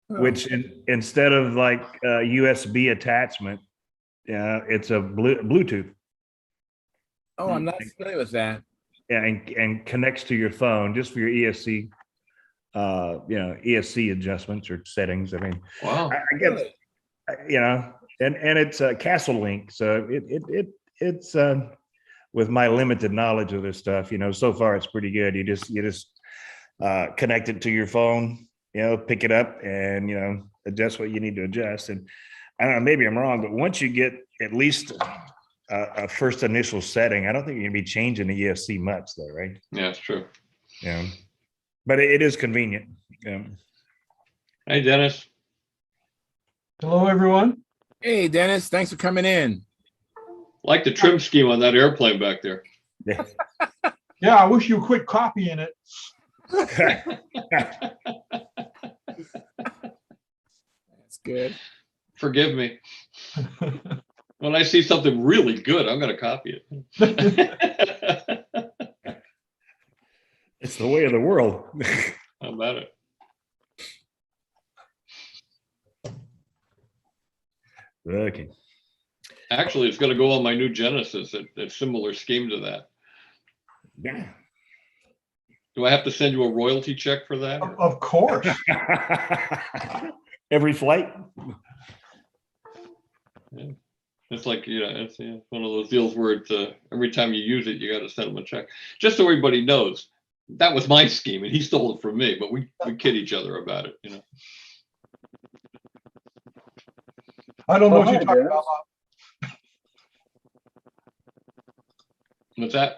which instead of like a USB attachment, it's a Bluetooth. Oh, I'm not familiar with that. Yeah, and connects to your phone just for your ESC, ESC adjustments or settings. I mean, wow, I get, and it's a Castle Link, so it's with my limited knowledge of this stuff, so far it's pretty good. You just connect it to your phone, pick it up and adjust what you need to adjust. And I don't know, maybe I'm wrong, but once you get at least a first initial setting, I don't think you're gonna be changing the ESC much though, right? Yeah, it's true. Yeah, but it is convenient. Yeah. Hey, Dennis. Hello, everyone. Hey, Dennis, thanks for coming in. Like the trim scheme on that airplane back there. Yeah. Yeah, I wish you would quit copying it. That's good. Forgive me. When I see something really good, I'm going to copy it. It's the way of the world. How about it? Okay. Actually, it's going to go on my new Genesis, a similar scheme to that. Yeah. Do I have to send you a royalty check for that? Of course. Every flight. Yeah. It's like, it's one of those deals where it's, every time you use it, you got to send them a check. Just so everybody knows, that was my scheme and he stole it from me, but we kid each other about it, I don't know what Oh, you're hi, talking Dennis. about. What's that?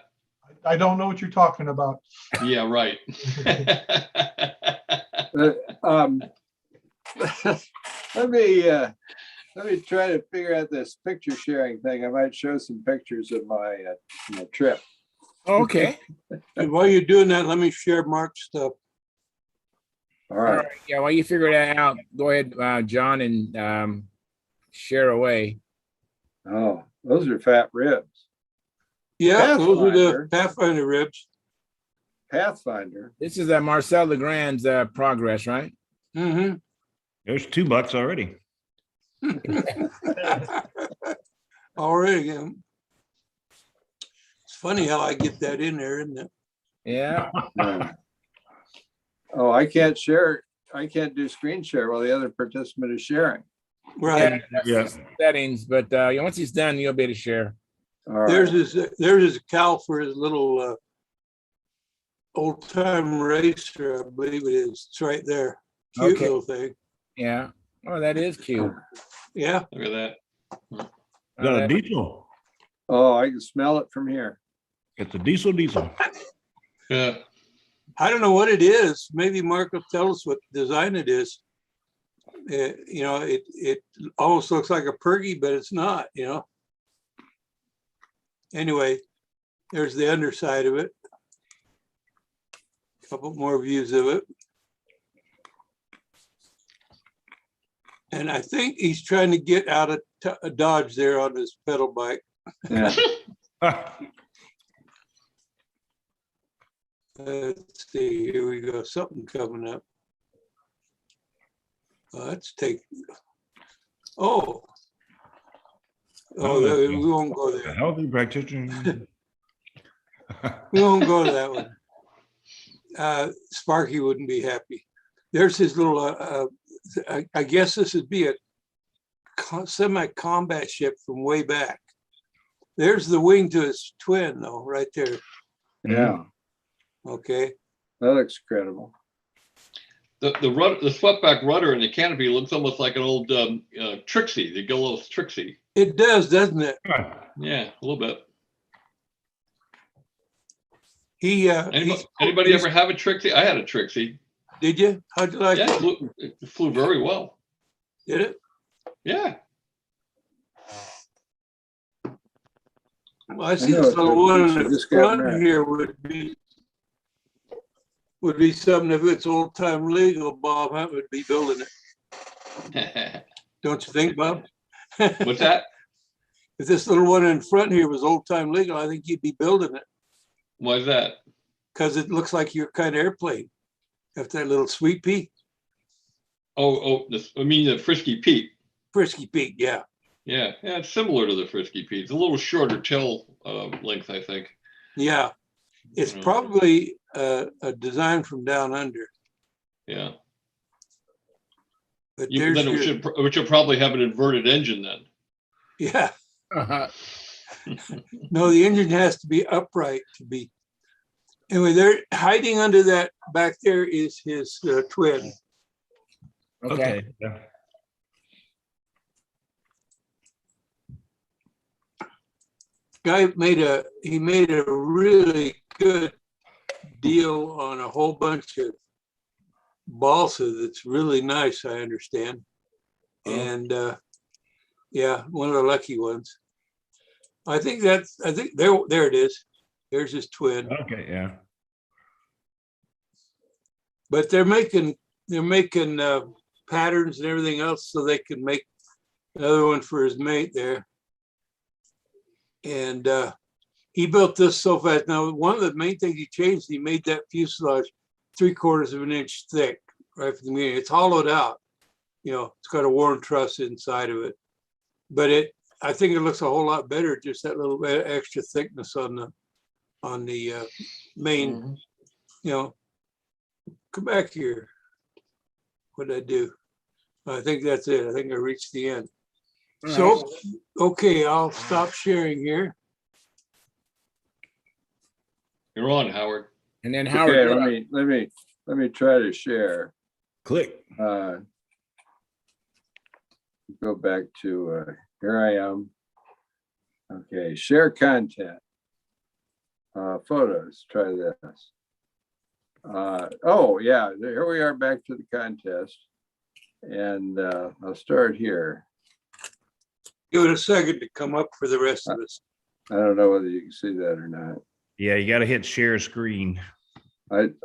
I don't know what you're talking about. Yeah, right. Um, let me try to figure out this picture sharing thing. I might show some pictures of my trip. Okay. And while you're doing that, let me share Mark's stuff. All All right. right. Yeah. While you figure that out, go ahead, John, and share away. Oh, those are fat ribs. Yeah, those are the Pathfinder. Pathfinder ribs. Pathfinder. This is Marcel Legrand's progress, right? Mm-hmm. There's $2 already. Already. It's funny how I get that in there, isn't it? Yeah. Yeah. Oh, I can't share. I can't do screen share while the other participant is sharing. Right. Yeah. Settings, but once he's done, you'll be able to share. All right. There's his cow for his little old time racer, I believe it is. It's right there. Cute Okay. little thing. Yeah. Oh, that is cute. Yeah. Look at that. Oh, Got a that- diesel. Oh, I can smell it from here. It's a diesel. Yeah. I don't know what it is. Maybe Mark will tell us what design it is. It almost looks like a Pergy, but it's not, Anyway, there's the underside of it. Couple more views of it. And I think he's trying to get out of Dodge there on his pedal bike. Yeah. Let's see, here we go, something coming up. Let's take, we won't go A there. healthy practitioner. We won't go to that one. Sparky wouldn't be happy. There's his little, I guess this would be a semi-combat ship from way back. There's the wing to his twin though, right there. Yeah. Okay. That looks credible. The rudder, the swept-back rudder in the canopy looks almost like an old Trixie, the Gillows Trixie. It does, doesn't it? Yeah, a little bit. He's Anybody ever have a Trixie? I had a Trixie. Did you? How'd you like Yeah, it? it flew very well. Did it? Yeah. Well, I see know this it's little a- one in she the just got front married. here would be something if it's old time legal, Bob Hunt would be building it. Don't you think, Bob? What's that? If this little one in front here was old time legal, I think you'd be building it Why is that? because it looks like your kind of airplane. After that little Sweet Pea, I mean the Frisky Pete. Frisky Pete, yeah. Yeah, it's similar to the Frisky Pete. It's a little shorter tail length, I think. Yeah. It's Mm. probably a design from down under. Yeah. But Then there's your, it should probably have an inverted engine then. yeah. No, the engine has to be upright to be. Anyway, they're hiding under that back there is his twin. Okay. Yeah. Guy made a really good deal on a whole bunch of balsa that's really nice, I understand. And yeah, one of the lucky ones. I think there it is. There's his twin. Okay. Yeah. But they're making patterns and everything else so they can make another one for his mate there. And he built this so fast. Now, one of the main things he changed, he made that fuselage 3/4 of an inch thick right from the beginning. It's hollowed out. It's got a worn truss inside of it. But I think it looks a whole lot better, just that little bit extra thickness on the main, come back here. What did I do? I think that's it. I think I reached the end. So, okay, I'll stop sharing here. You're on, Howard. And then Howard. Okay, you're up. let me try to share. Click. go back to, here I am. Okay, share content. Photos, try this. Oh yeah, here we are back to the contest. And I'll start here. Give it a second to come up for the rest of us. I don't know whether you can see that or not. Yeah, you got to hit share screen. Did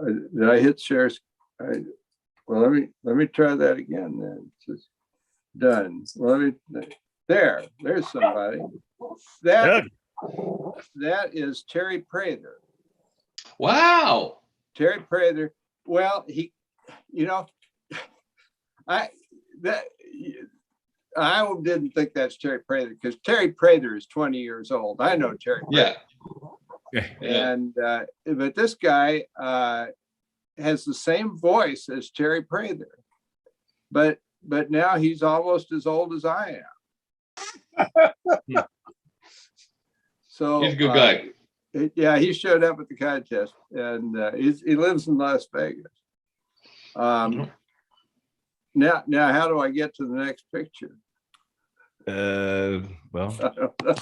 I hit share? Well, let me try that again then. It's just done. Well, there's somebody. That is Terry Prather. Wow. Terry Prather. Well, I didn't think that's Terry Prather because Terry Prather is 20 years old. I know Terry Prather. Yeah. And but this guy has the same voice as Terry Prather, but now he's almost as old as I am. So He's a good guy. Yeah, he showed up at the contest, and he lives in Las Vegas. Now, how do I get to the next picture? Well, I don't know.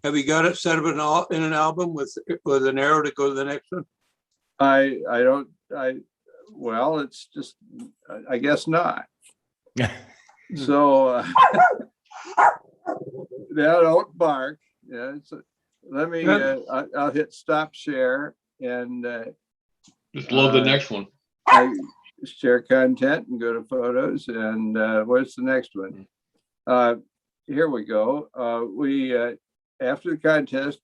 Have you got it set up in an album with an arrow to go to the next one? Well, it's just, I guess not. So now don't bark. Yeah, let me, I'll hit stop share and Just load the next one. I share content and go to photos. And what's the next one? Here we go. After the contest,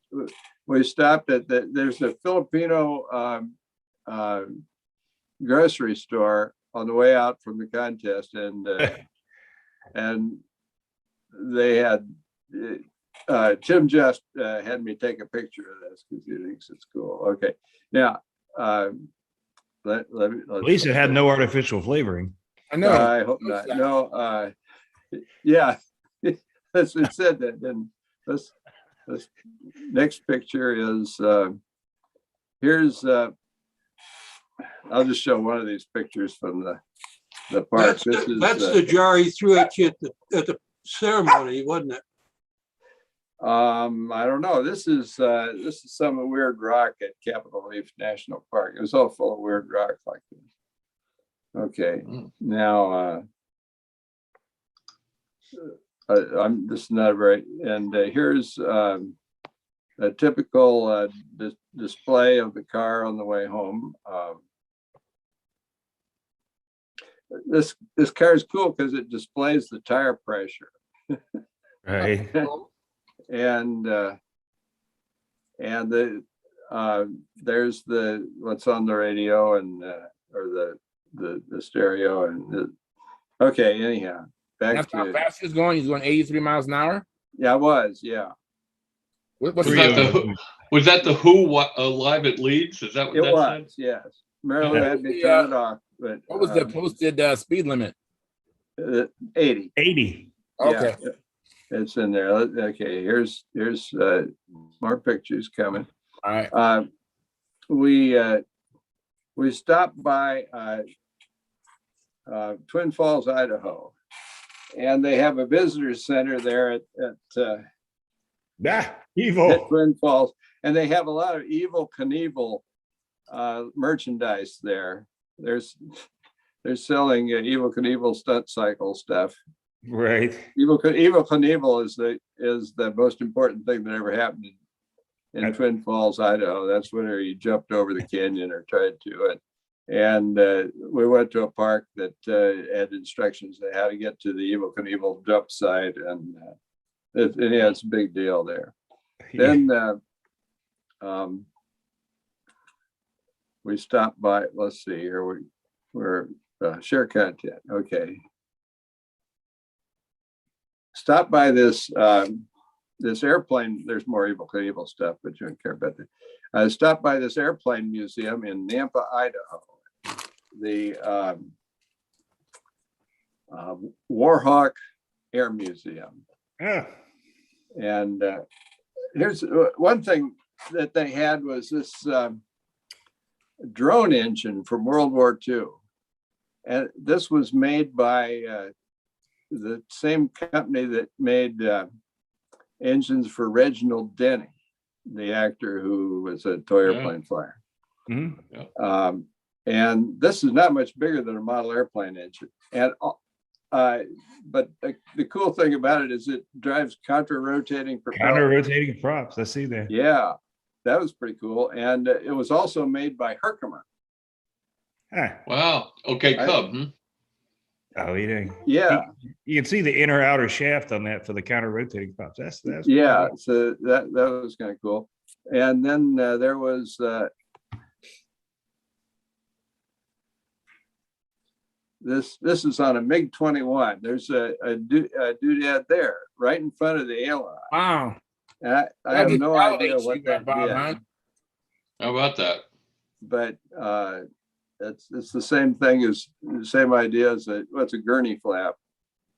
we stopped at there's a Filipino grocery store on the way out from the contest, and they had Tim just had me take a picture of this because he thinks it's cool. Okay, now at least it had no artificial flavoring. I know. I hope not. No. Yeah, it said that. Then this next picture is here's. I'll just show one of these pictures from the park. That's the jar he threw at you at the ceremony, wasn't it? I don't know. This is some weird rock at Capitol Reef National Park. It was all full of weird rock like this. Okay, now this is not right. And here's a typical display of the car on the way home. This car is cool because it displays the tire pressure. Right. And there's what's on the radio and or the stereo and okay. Anyhow, That's how fast he's going. He's going 83 miles an hour. Yeah, I was. Yeah. What's Was that the Who Live at Leeds? Is that what it that was? said? Yes. Marilyn had me turn it off. But what was the posted speed limit? 80. 80. Okay. Yeah, it's in there. Okay, here's more pictures coming. All right. We stopped by Twin Falls, Idaho, and they have a visitor center there at Evil Twin Falls, and they have a lot of Evel Knievel merchandise there. They're selling Evel Knievel stunt cycle stuff. Right. Evel Knievel is the most important thing that ever happened in Twin Falls, Idaho. That's when he jumped over the canyon or tried to. And we went to a park that had instructions on how to get to the Evel Knievel jump site, and it's a big deal there. Then we stopped by. Let's see here. We're share content. Okay. Stop by this this airplane. There's more Evel Knievel stuff, but you don't care about that. Stop by this airplane museum in Nampa, Idaho. The Warhawk Air Museum. Yeah. And here's one thing that they had was this drone engine from World War II. And this was made by the same company that made engines for Reginald Denny, the actor who was a toy airplane flyer. Mhm. And this is not much bigger than a model airplane engine. And but the cool thing about it is it drives counter-rotating propellers. Counter-rotating props. I see that. Yeah, that was pretty cool. And it was also made by Herkimer. Huh. Wow. Okay, Cub. Oh, Yeah. You can see the inner outer shaft on that for the counter-rotating props. That's Yeah. So that was kind of cool. And then there was this is on a MiG-21. There's a doodad there, right in front of the aileron. Wow. I have no idea what that Bob, did, huh? How about that? but it's the same thing as the same idea as what's a gurney flap,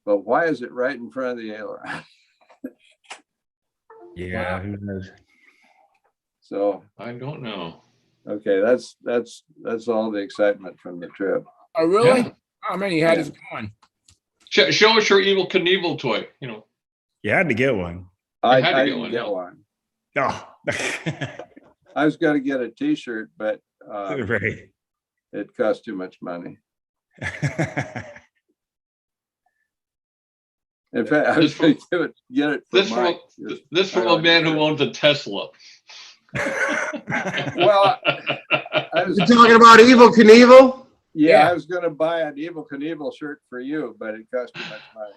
but why is it right in front of the aileron? Yeah, who knows? So I don't know. okay, that's all the excitement from the trip. Oh, really? Yeah. Oh, man, you had Yeah. us going. Show us your Evil Knievel toy. You know. You had to get one. I had to get didn't one, get yeah. one. Oh, I was going to get a T-shirt, but right. it cost too much money. In fact, I was going to get it for Mike. This from a man who owns a Tesla. Well, I was You're talking about Evil Knievel? Yeah, I was going to buy an Evil Knievel shirt for you, but it cost too much money.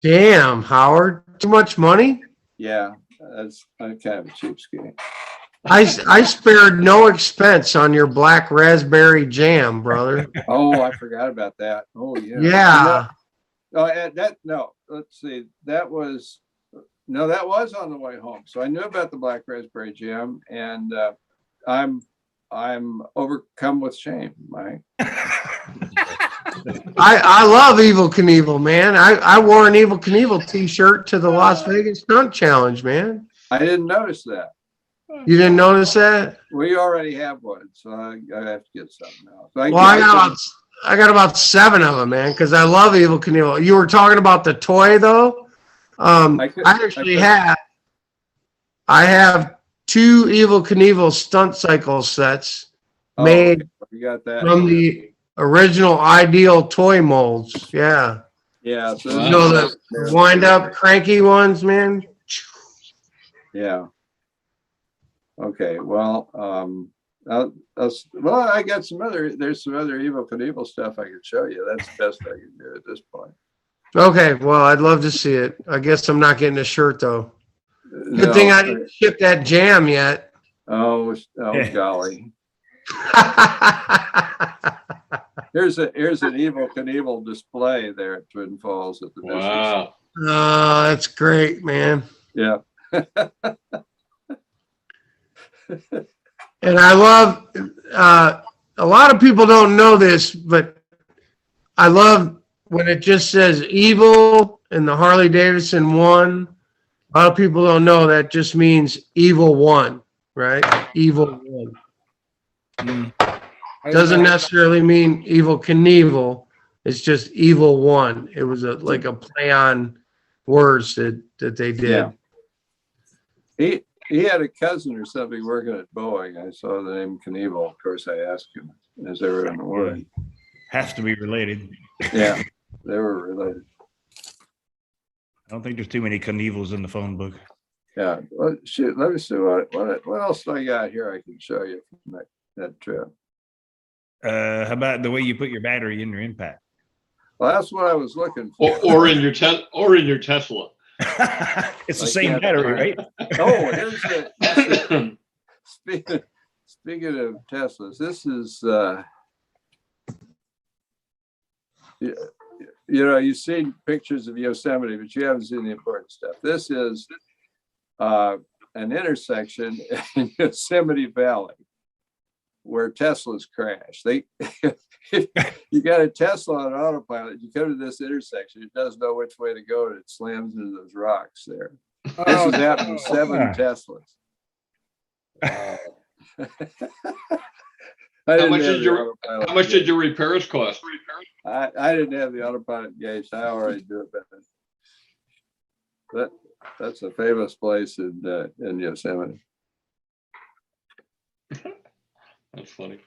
Damn, Howard, too much money? Yeah, I'm kind of a cheapskate. I spared no expense on your black raspberry jam, brother. Oh, I forgot about that. Oh, yeah. Yeah. Oh, and let's see. That was on the way home. So I knew about the black raspberry jam, and I'm overcome with shame, Mike. I love Evil Knievel, man. I wore an Evil Knievel t-shirt to the Las Vegas Stunt Challenge, man. I didn't notice that. You didn't notice that? We already have one, so I have to get something else. Well, I got about 7 of them, man, because I love Evil Knievel. You were talking about the toy, though. I have 2 Evil Knievel stunt cycle sets made you got that from the original Ideal toy molds. Yeah. Yeah. So you know the wind up cranky ones, man. Yeah. Okay. Well, I got there's some other Evil Knievel stuff I could show you. That's the best I can do at this point. Okay. Well, I'd love to see it. I guess I'm not getting a shirt though. Good thing I didn't ship that jam yet. Oh golly. Here's an Evil Knievel display there at Twin Falls at the Wow. Oh, that's great, man. Yeah. And I love, a lot of people don't know this, but I love when it just says Evil in the Harley Davidson 1. A lot of people don't know that just means Evil 1, right? Evil 1. Doesn't necessarily mean Evil Knievel. It's just Evil 1. It was like a play on words that they did. Yeah. He had a cousin or something working at Boeing. I saw the name Knievel. Of course, I asked him, is there in the word? Has to be related. Yeah, they were related. I don't think there's too many Knievels in the phone book. Yeah. Well, shoot, let me see what else do I got here I can show you from that trip. How about the way you put your battery in your impact? Well, that's what I was looking for. Or in your Tesla. It's the same battery, right? Oh, speaking of Teslas, this is you've seen pictures of Yosemite, but you haven't seen the important stuff. This is an intersection in Yosemite Valley where Teslas crash. You got a Tesla on autopilot, you come to this intersection, it doesn't know which way to go, and it slams into those rocks there. This has happened to 7 Teslas. How much did your repairs cost? I didn't have the autopilot gauge. I already do it better. That's a famous place in Yosemite. That's funny.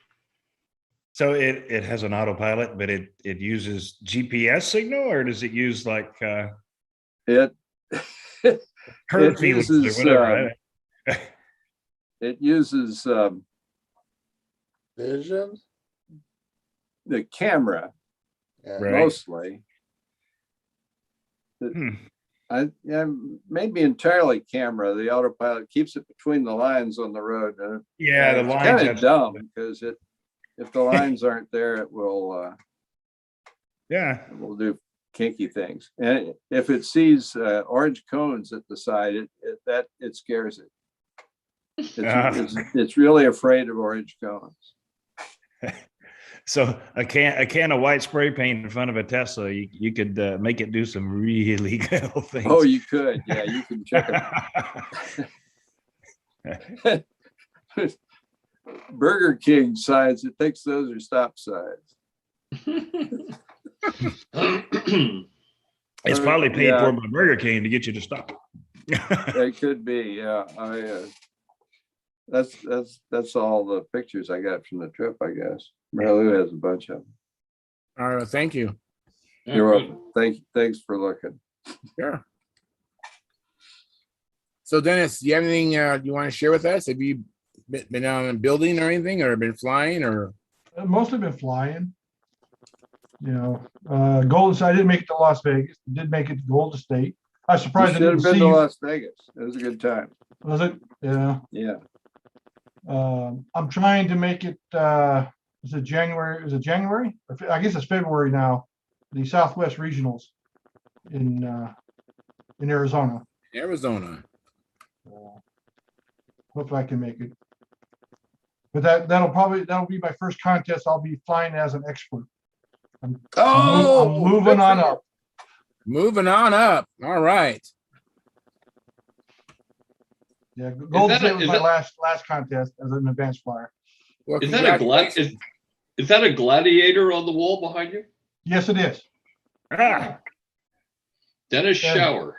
So it has an autopilot, but it uses GPS signal, or does it use like It curb it feelings uses or whatever? it uses Vision? the camera Yeah. Right. mostly. Maybe entirely camera. The autopilot keeps it between the lines on the road. And Yeah, the it's lines kind have of dumb because if the lines aren't there, it will do kinky things. And if it sees orange cones at the side, it scares it. It's really afraid of orange cones. So a can of white spray paint in front of a Tesla, you could make it do some really cool things. Oh, you could. Yeah, you can check it. Burger King signs, it thinks those are stop signs. It's probably paid for by Burger King to get you to stop. It could be, yeah. That's all the pictures I got from the trip, I guess. Marilu has a bunch of them. All right, thank you. You're welcome. Thanks for looking. Sure. So Dennis, do you have anything you want to share with us? Have you been on a building or anything, or been flying, or? I've mostly been flying. Golden State. I didn't make it to Las Vegas. Did make it to Golden State. I was surprised I You should didn't have been see to you. Las Vegas. It was a good time. Was it? Yeah. Yeah. I'm trying to make it. Is it January? Is it January? I guess it's February now. The Southwest Regionals in Arizona. Arizona. Hopefully I can make it. But that'll be my first contest. I'll be flying as an expert. I'm moving on up. Moving on up. All right. Yeah, Golden State was my last contest as an advanced flyer. Well, is that a gladiator on the wall behind you? Yes, it is. Dennis Shower.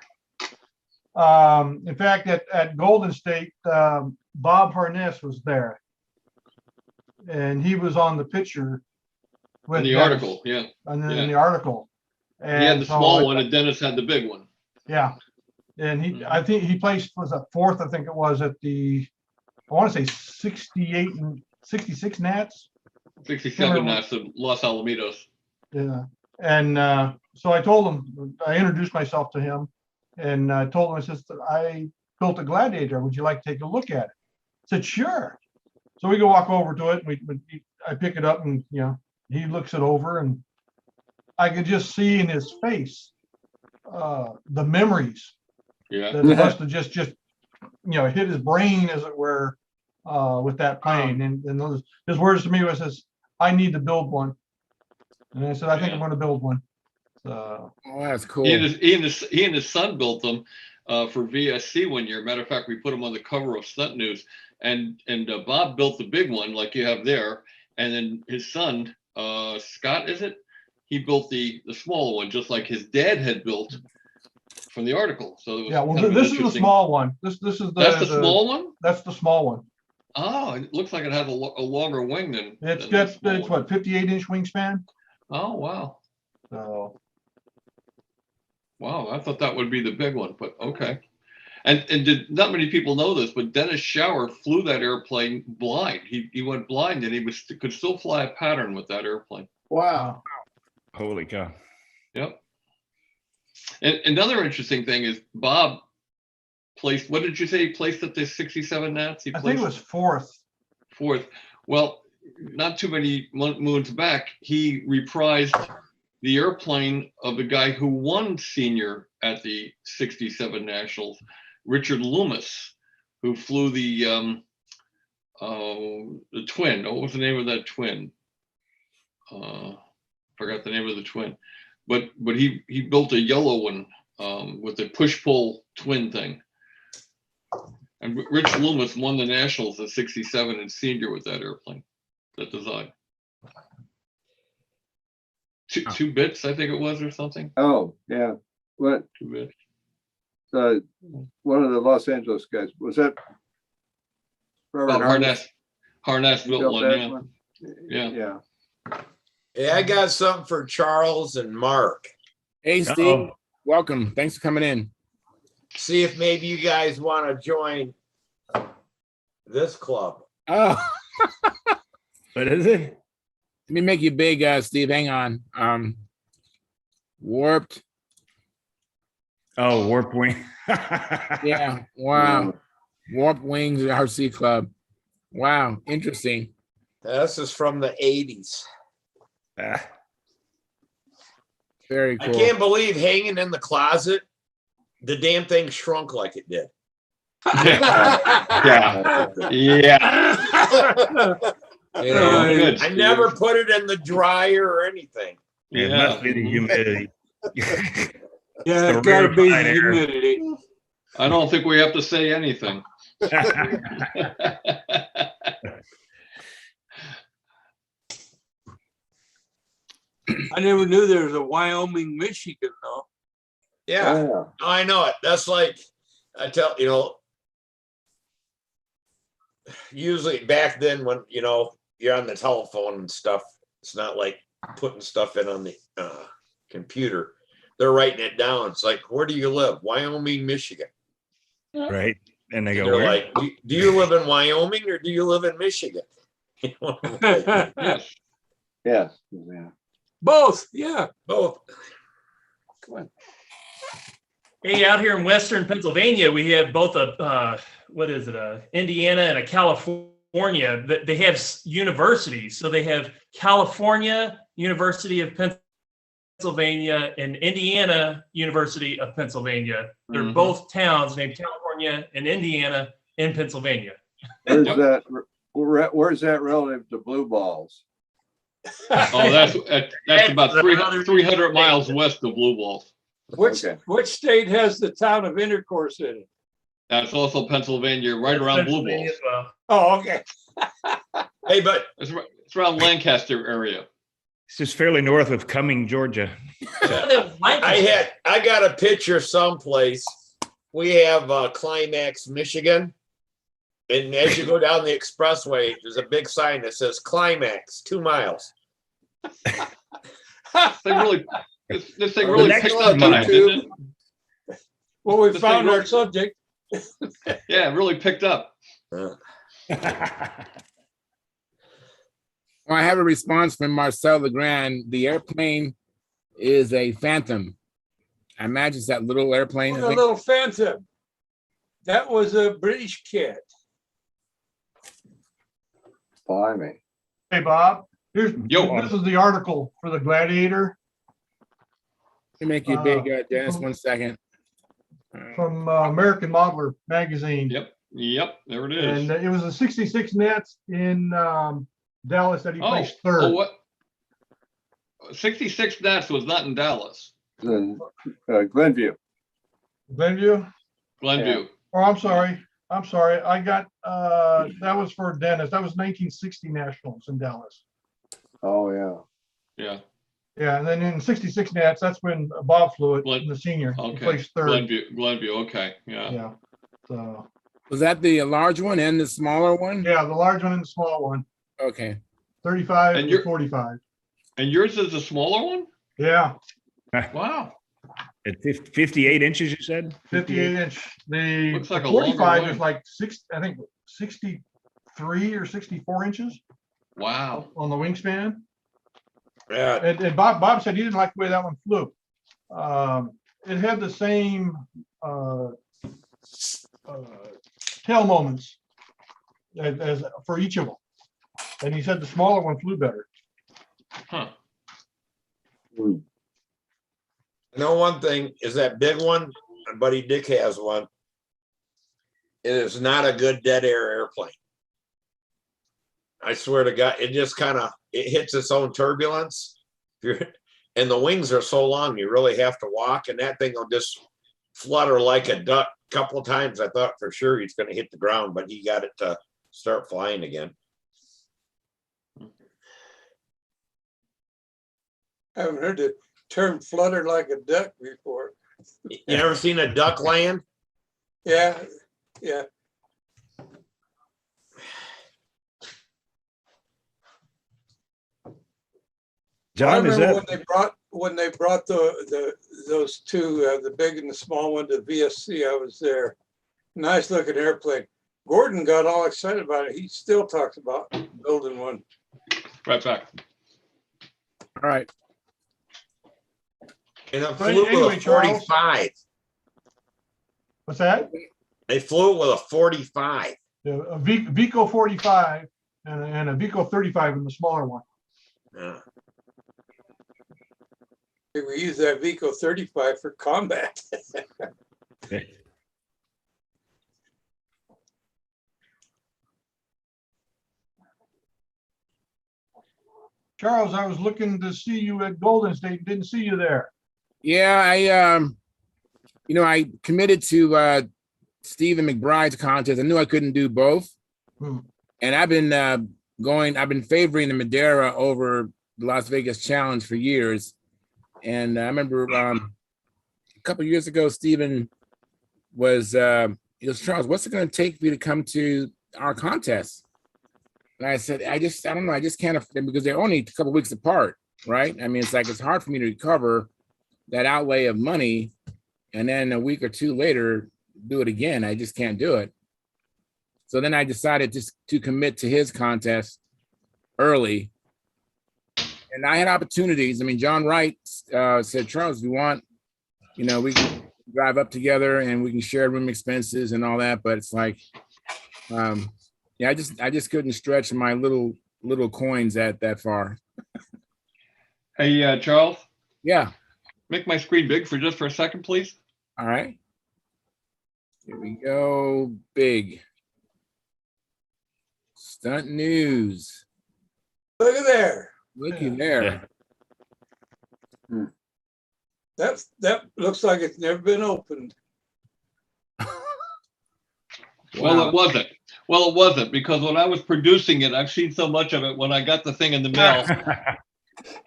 In fact, at Golden State, Bob Harness was there, and he was on the picture with In the Dennis, article, yeah. And then in the article, and he had the so small one, and Dennis had the big one. Yeah, and I think he placed was a fourth. I think it was at I want to say 68 and 66 Nats. 67 Nats of Los Alamitos. Yeah, and so I told him, I introduced myself to him, and I told him, I said, I built a Gladiator. Would you like to take a look at it? I said, sure. So we go walk over to it. I pick it up, and he looks it over, and I could just see in his face the memories that must have just hit his brain, as it were, with that plane. And his words to me was, I need to build one. And I said, I think I'm going to build one. So, that's cool. He and his son built them for VSC one year. Matter of fact, we put them on the cover of Stunt News. And Bob built the big one like you have there, and then his son Scott, is it? He built the smaller one, just like his dad had built from the article. So it was this is the small one. This is that's the small one. That's the small one. Oh, it looks like it has a longer wing than. It's what, 58-inch wingspan. Oh wow. So. Wow, I thought that would be the big one, but okay. And did not many people know this, but Dennis Shower flew that airplane blind. He went blind, and he could still fly a pattern with that airplane. Wow. Holy cow. Yep. And another interesting thing is Bob placed, what did you say he placed at the 67 Nats? I think it was fourth. Fourth. Well, not too many moons back, he reprised the airplane of the guy who won senior at the 67 Nationals, Richard Loomis, who flew the twin. What was the name of that twin? Forgot the name of the twin. But he built a yellow one with the push-pull twin thing. And Rich Loomis won the Nationals at 67 and senior with that airplane, that design. two bits, I think it was, or something. Oh, yeah. What, 2 bits. one of the Los Angeles guys, was that? Robert Oh, Harness built built one, that yeah. one? Yeah. Yeah. Hey, I got something for Charles and Mark. Hey, Steve, welcome. Thanks for coming in. See if maybe you guys want to join this club. Oh, What is it? let me make you big, Steve. Hang on. Warped. Oh, Warp Wing. Yeah. Wow. Warped Wings RC Club. Wow. Interesting. This is from the 80s. Ah, Very I cool. can't believe hanging in the closet, the damn thing shrunk like it did. Yeah. Yeah. You know, Good, I never put it in the dryer or anything. it Yeah. must be the humidity. Yeah, The it's gotta be rarefied the air. humidity. I don't think we have to say anything. I never knew there was a Wyoming, Michigan though. Yeah, Oh, I know it. That's like, I tell, usually back then when, you're on the telephone and stuff, it's not like putting stuff in on the computer. They're writing it down. It's like, where do you live? Wyoming, Michigan. Right. And they And go, they're where? like, do you live in Wyoming or do you live in Michigan? Yes. yeah, yeah. Both, yeah. Both. Come on. Hey, out here in Western Pennsylvania, we have both Indiana and a California. They have universities. So they have California University of Pennsylvania and Indiana University of Pennsylvania. They're Mhm. both towns named California and Indiana in Pennsylvania. Where's that? Where's that relative to blue balls? Oh, that's about 300 miles west of Blue Balls. Which state has the town of Intercourse in it? That's also Pennsylvania, right around Blue Pennsylvania Balls. as well. Oh, okay. Hey, but It's around Lancaster area. It's just fairly north of Cumming, Georgia. I got a picture someplace. We have Climax, Michigan. And as you go down the expressway, there's a big sign that says Climax, 2 miles. This thing really next picked one, up tonight, didn't it? Well, we This found thing our really- subject. Yeah, it really picked up. Well, I have a response from Marcel Legrand. The airplane is a Phantom. I imagine it's that little airplane. I A think. little Phantom. That was a British kid. Blimey. Hey, Bob, this Yo. is the article for the Gladiator Let me make you big, Dennis. 1 second. from American Modeler magazine. Yep, there it is. And it was a 66 nets in Dallas that he placed third. Oh, what? 66 Nats was not in Dallas. Glenview. Glenview? Glenview. Oh, I'm sorry. I got, that was for Dennis. That was 1960 Nationals in Dallas. Oh, yeah. Yeah. Yeah, and then in 66 Nats, that's when Bob flew it, Glen- the senior. He Okay. placed third. Glenview. Okay. Yeah. Yeah. So, Was that the large one and the smaller one? yeah, the large one and the small one, Okay. 35 And and you're- 45. And yours is a smaller one? Yeah, Wow. At 58 inches, you said? 58 inch. The Looks like a longer 45 wing. is like 63 or 64 inches Wow. on the wingspan. Yeah. And Bob said he didn't like the way that one flew. It had the same tail moments as for each of them. And he said the smaller one flew better. Huh. You know, one thing is that big one, my buddy Dick has one. It is not a good dead air airplane. I swear to God, it just it hits its own turbulence. And the wings are so long, you really have to walk, and that thing will just flutter like a duck. A couple of times I thought for sure he's going to hit the ground, but he got it to start flying again. I haven't heard the term flutter like a duck before. You ever seen a duck land? Yeah, yeah. Well, I John, is remember that when they brought those two, the big and the small one to VSC. I was there. Nice looking airplane. Gordon got all excited about it. He still talks about building one. Right back. All right. And it Right, flew with anyway, a Charles. 45. What's that? They flew it with a 45. A Vico 45 and a Vico 35 in the smaller one. Yeah. We use that Vico 35 for combat. Charles, I was looking to see you at Golden State. Didn't see you there. Yeah, I committed to Stephen McBride's contest. I knew I couldn't do both. And I've been favoring the Madeira over the Las Vegas Challenge for years. And I remember a couple of years ago, Stephen was, he goes, Charles, what's it going to take for you to come to our contest? And I said, I don't know. I just can't, because they're only a couple of weeks apart, right? I mean, it's hard for me to recover that outlay of money. And then a week or two later, do it again. I just can't do it. So then I decided just to commit to his contest early. And I had opportunities. I mean, John Wright said, Charles, if you want, we can drive up together and we can share room expenses and all that. But it's like, yeah, I just couldn't stretch my little coins that far. Hey, Charles. Yeah. Make my screen big for a second, please. All right. Here we go. Big. Stunt news. Look at there. Looky there. That looks like it's never been opened. Well, it wasn't. Well, it wasn't, because when I was producing it, I've seen so much of it. When I got the thing in the mail,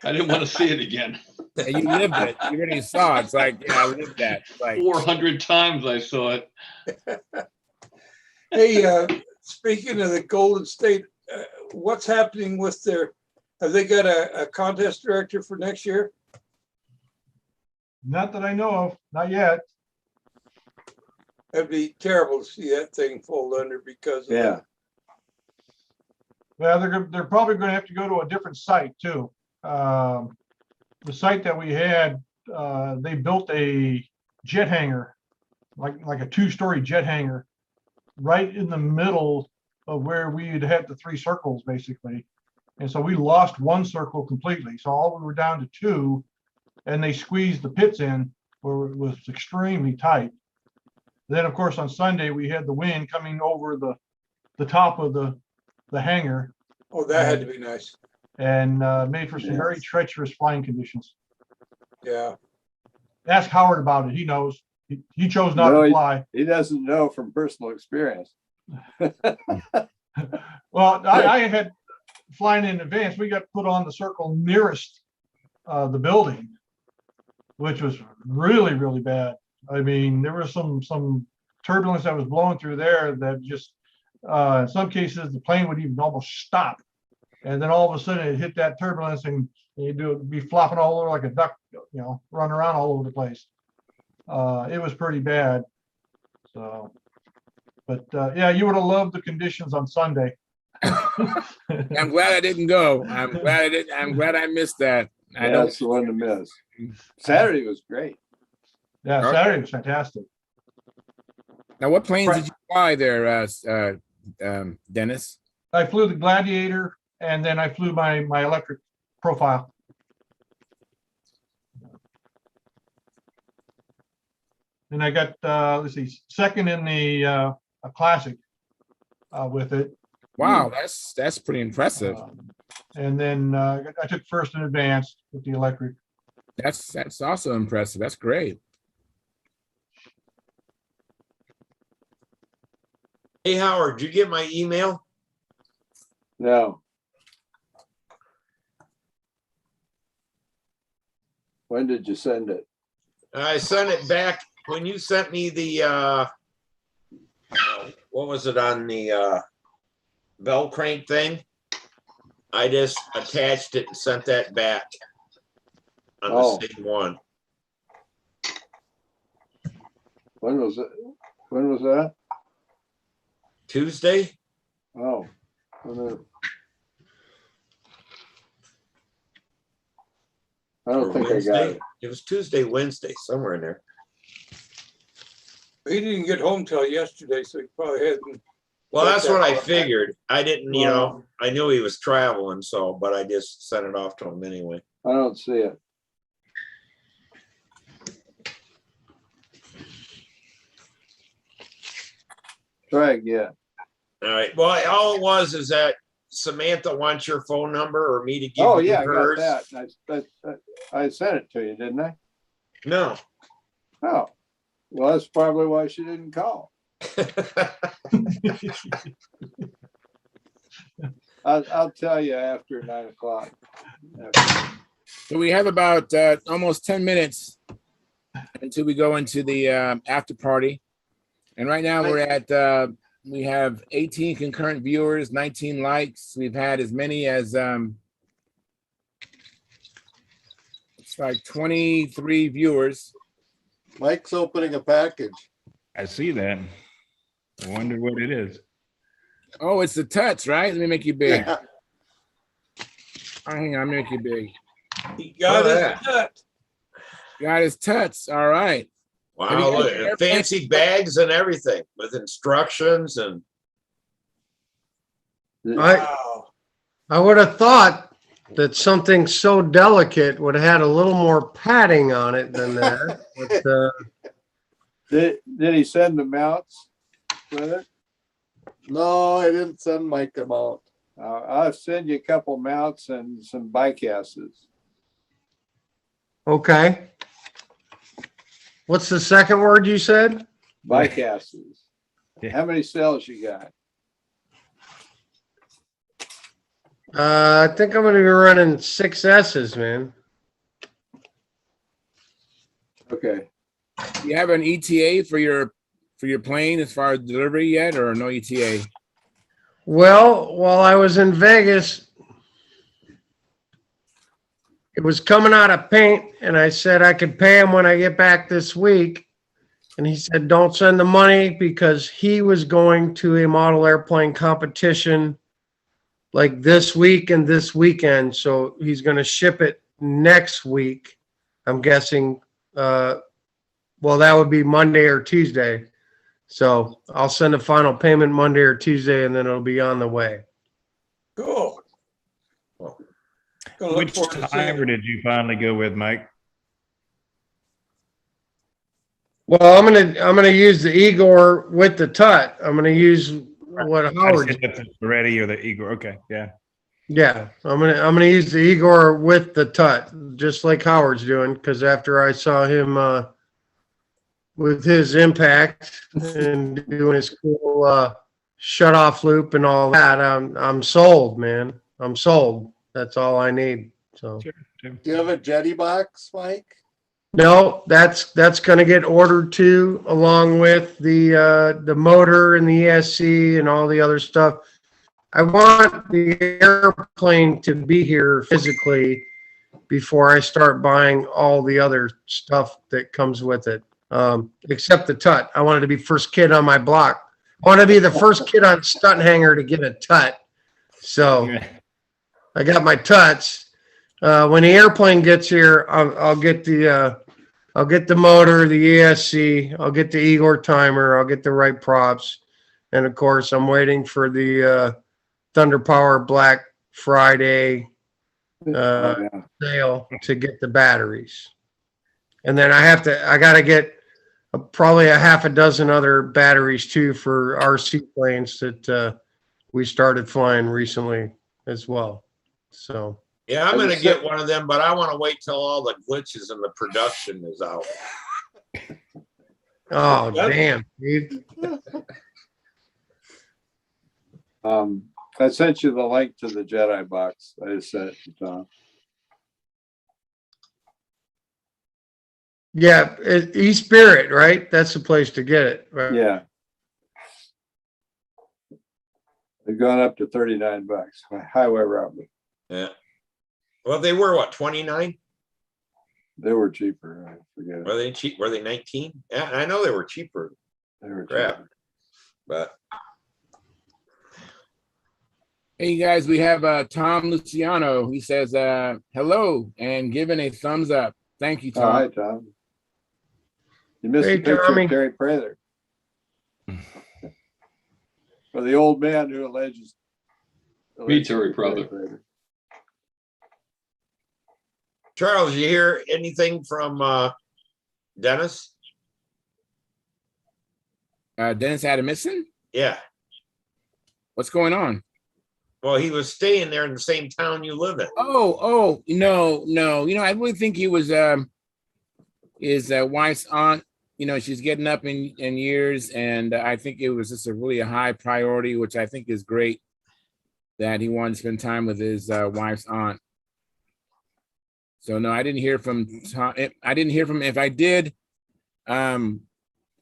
I didn't want to see it again. And you lived it. You already saw it. It's like, yeah, I lived that. Like 400 times I saw it. Hey, speaking of the Golden State, what's happening with have they got a contest director for next year? Not that I know of, not yet. That'd be terrible to see that thing fold under because of that. Well, they're probably going to have to go to a different site too. The site that we had, they built a jet hangar, like a 2-story jet hangar, right in the middle of where we'd had the 3 circles basically. And so we lost 1 circle completely. So all we were down to 2, and they squeezed the pits in where it was extremely tight. Then of course on Sunday we had the wind coming over the top of the hangar. Oh, that had to be nice. And made for some very treacherous flying conditions. Yeah. Ask Howard about it. He knows. He chose not to fly. He doesn't know from personal experience. Well, I had flying in advance. We got put on the circle nearest the building, which was really, really bad. I mean, there was some turbulence that was blowing through there that just, in some cases, the plane would even almost stop. And then all of a sudden it hit that turbulence and you'd be flopping all over like a duck, running around all over the place. It was pretty bad. So, but yeah, you would have loved the conditions on Sunday. I'm glad I didn't go. I'm glad I missed that. That's the one to miss. Saturday was great. Yeah, Saturday was fantastic. Now, what planes did you fly there, Dennis? I flew the Gladiator, and then I flew my electric profile. And I got, let's see, second in the a classic with it. Wow, that's pretty impressive. And then I took first in advanced with the electric. That's also impressive. That's great. Hey, Howard, did you get my email? No. When did you send it? I sent it back when you sent me the what was it on the bell crank thing? I just attached it and sent that back on Oh. the same one. When was it? When was that? Tuesday? Oh. I don't Or think I got Wednesday? it. It was Tuesday, Wednesday, somewhere in there. He didn't get home till yesterday, so he probably hasn't. Well, got that's that what I far. figured. I didn't, you know, I knew he was traveling, so, but I just sent it off to him anyway. I don't see it. Try again. All right. Well, all it was is that Samantha wants your phone number or me to give Oh, you yeah, I got hers. that. I sent it to you, didn't I? No. Oh, well, that's probably why she didn't call. I'll tell you after 9 o'clock. So we have about almost 10 minutes until we go into the after party. And right now we're at, we have 18 concurrent viewers, 19 likes. We've had as many as, it's like 23 viewers. Mike's opening a package. I see that. I wonder what it is. Oh, it's the Tuts, right? Let me make you big. Yeah. Oh, hang on, let me make you big. He got Oh, his yeah. nut. Got his Tuts. All right. Have you Wow, guys look, ever- fancy bags and everything with instructions and Wow. I would have thought that something so delicate would have had a little more padding on it than that. But, Did he send the mounts with it? No, I didn't send Mike them out. I'll send you a couple mounts and some bike asses. okay. What's the second word you said? Bike asses. Yeah. How many cells you got? I think I'm going to be running 6 S's, man. Okay. You have an ETA for your plane as far as delivery yet, or no ETA? Well, while I was in Vegas, it was coming out of paint, and I said I could pay him when I get back this week. And he said, don't send the money because he was going to a model airplane competition like this week and this weekend. So he's going to ship it next week. I'm guessing, well, that would be Monday or Tuesday. So I'll send a final payment Monday or Tuesday, and then it'll be on the way. Cool. Gonna look Which forward to seeing timer it. did you finally go with, Mike? Well, I'm gonna use the Igor with the Tut. I'm gonna use what I Howard. said that's the Ready or the Igor. Okay, yeah. Yeah, I'm gonna use the Igor with the Tut, just like Howard's doing. Because after I saw him with his impact and doing his cool shut off loop and all that, I'm sold, man. I'm sold. That's all I need. So. Sure, sure. Do you have a jetty box, Mike? No, that's gonna get ordered too, along with the motor and the ESC and all the other stuff. I want the airplane to be here physically before I start buying all the other stuff that comes with it. Except the Tut. I wanted to be first kid on my block. I want to be the first kid on Stunthangar to get a Tut. So I got my Tuts. When the airplane gets here, I'll get the motor, the ESC, I'll get the Igor timer, I'll get the right props, and of course, I'm waiting for the Thunder Power Black Friday sale to get the batteries, and then I gotta get probably a half a dozen other batteries too for RC planes that we started flying recently as well. So. yeah, I'm gonna get one of them, but I want to wait till all the glitches in the production is out. Oh, damn, dude. I sent you the link to the Jedi box. I just sent it to Tom. Yeah, East Spirit, right? That's the place to get it. Right? Yeah. They've gone up to $39, highway robbery. Yeah. Well, they were what, 29? They were cheaper, I forget. Were they cheap? Were they 19? Yeah, I know they were cheaper. They were Crap. cheaper. But Hey guys, we have Tom Luciano. He says hello and giving a thumbs up. Thank you, Tom. Oh, hi, Tom. You missed Hey, the picture Tommy. of Terry Prather. For the old man who alleges. Me, Terry Prather. Charles, you hear anything from Dennis? Dennis Adamson? Yeah. What's going on? Well, he was staying there in the same town you live in. Oh, no. You know, I really think he was his wife's aunt. You know, she's getting up in years, and I think it was just a really high priority, which I think is great that he wanted to spend time with his wife's aunt. So no, I didn't hear from Tom. I didn't hear from him. If I did,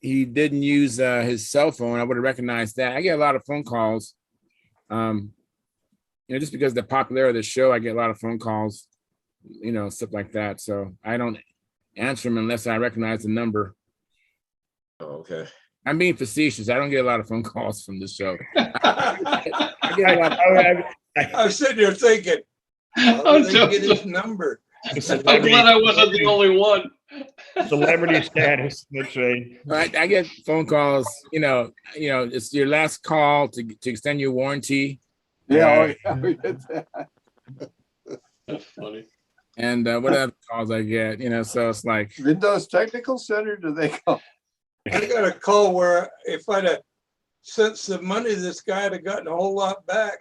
he didn't use his cell phone. I would have recognized that. I get a lot of phone calls. You know, just because of the popularity of the show, I get a lot of phone calls, you know, stuff like that. So I don't answer them unless I recognize the number. Oh, okay. I'm being facetious. I don't get a lot of phone calls from this show. I'm sitting here thinking, how I'm did they get his number? I'm glad I wasn't the only one. Celebrity status. That's right. I get phone calls. You know, it's your last call to extend your warranty. Yeah, we get that. That's funny. And what other calls I get? You know, so it's like Windows Technical Center. Do they call? I got a call where if I'd have sent some money, this guy would have gotten a whole lot back.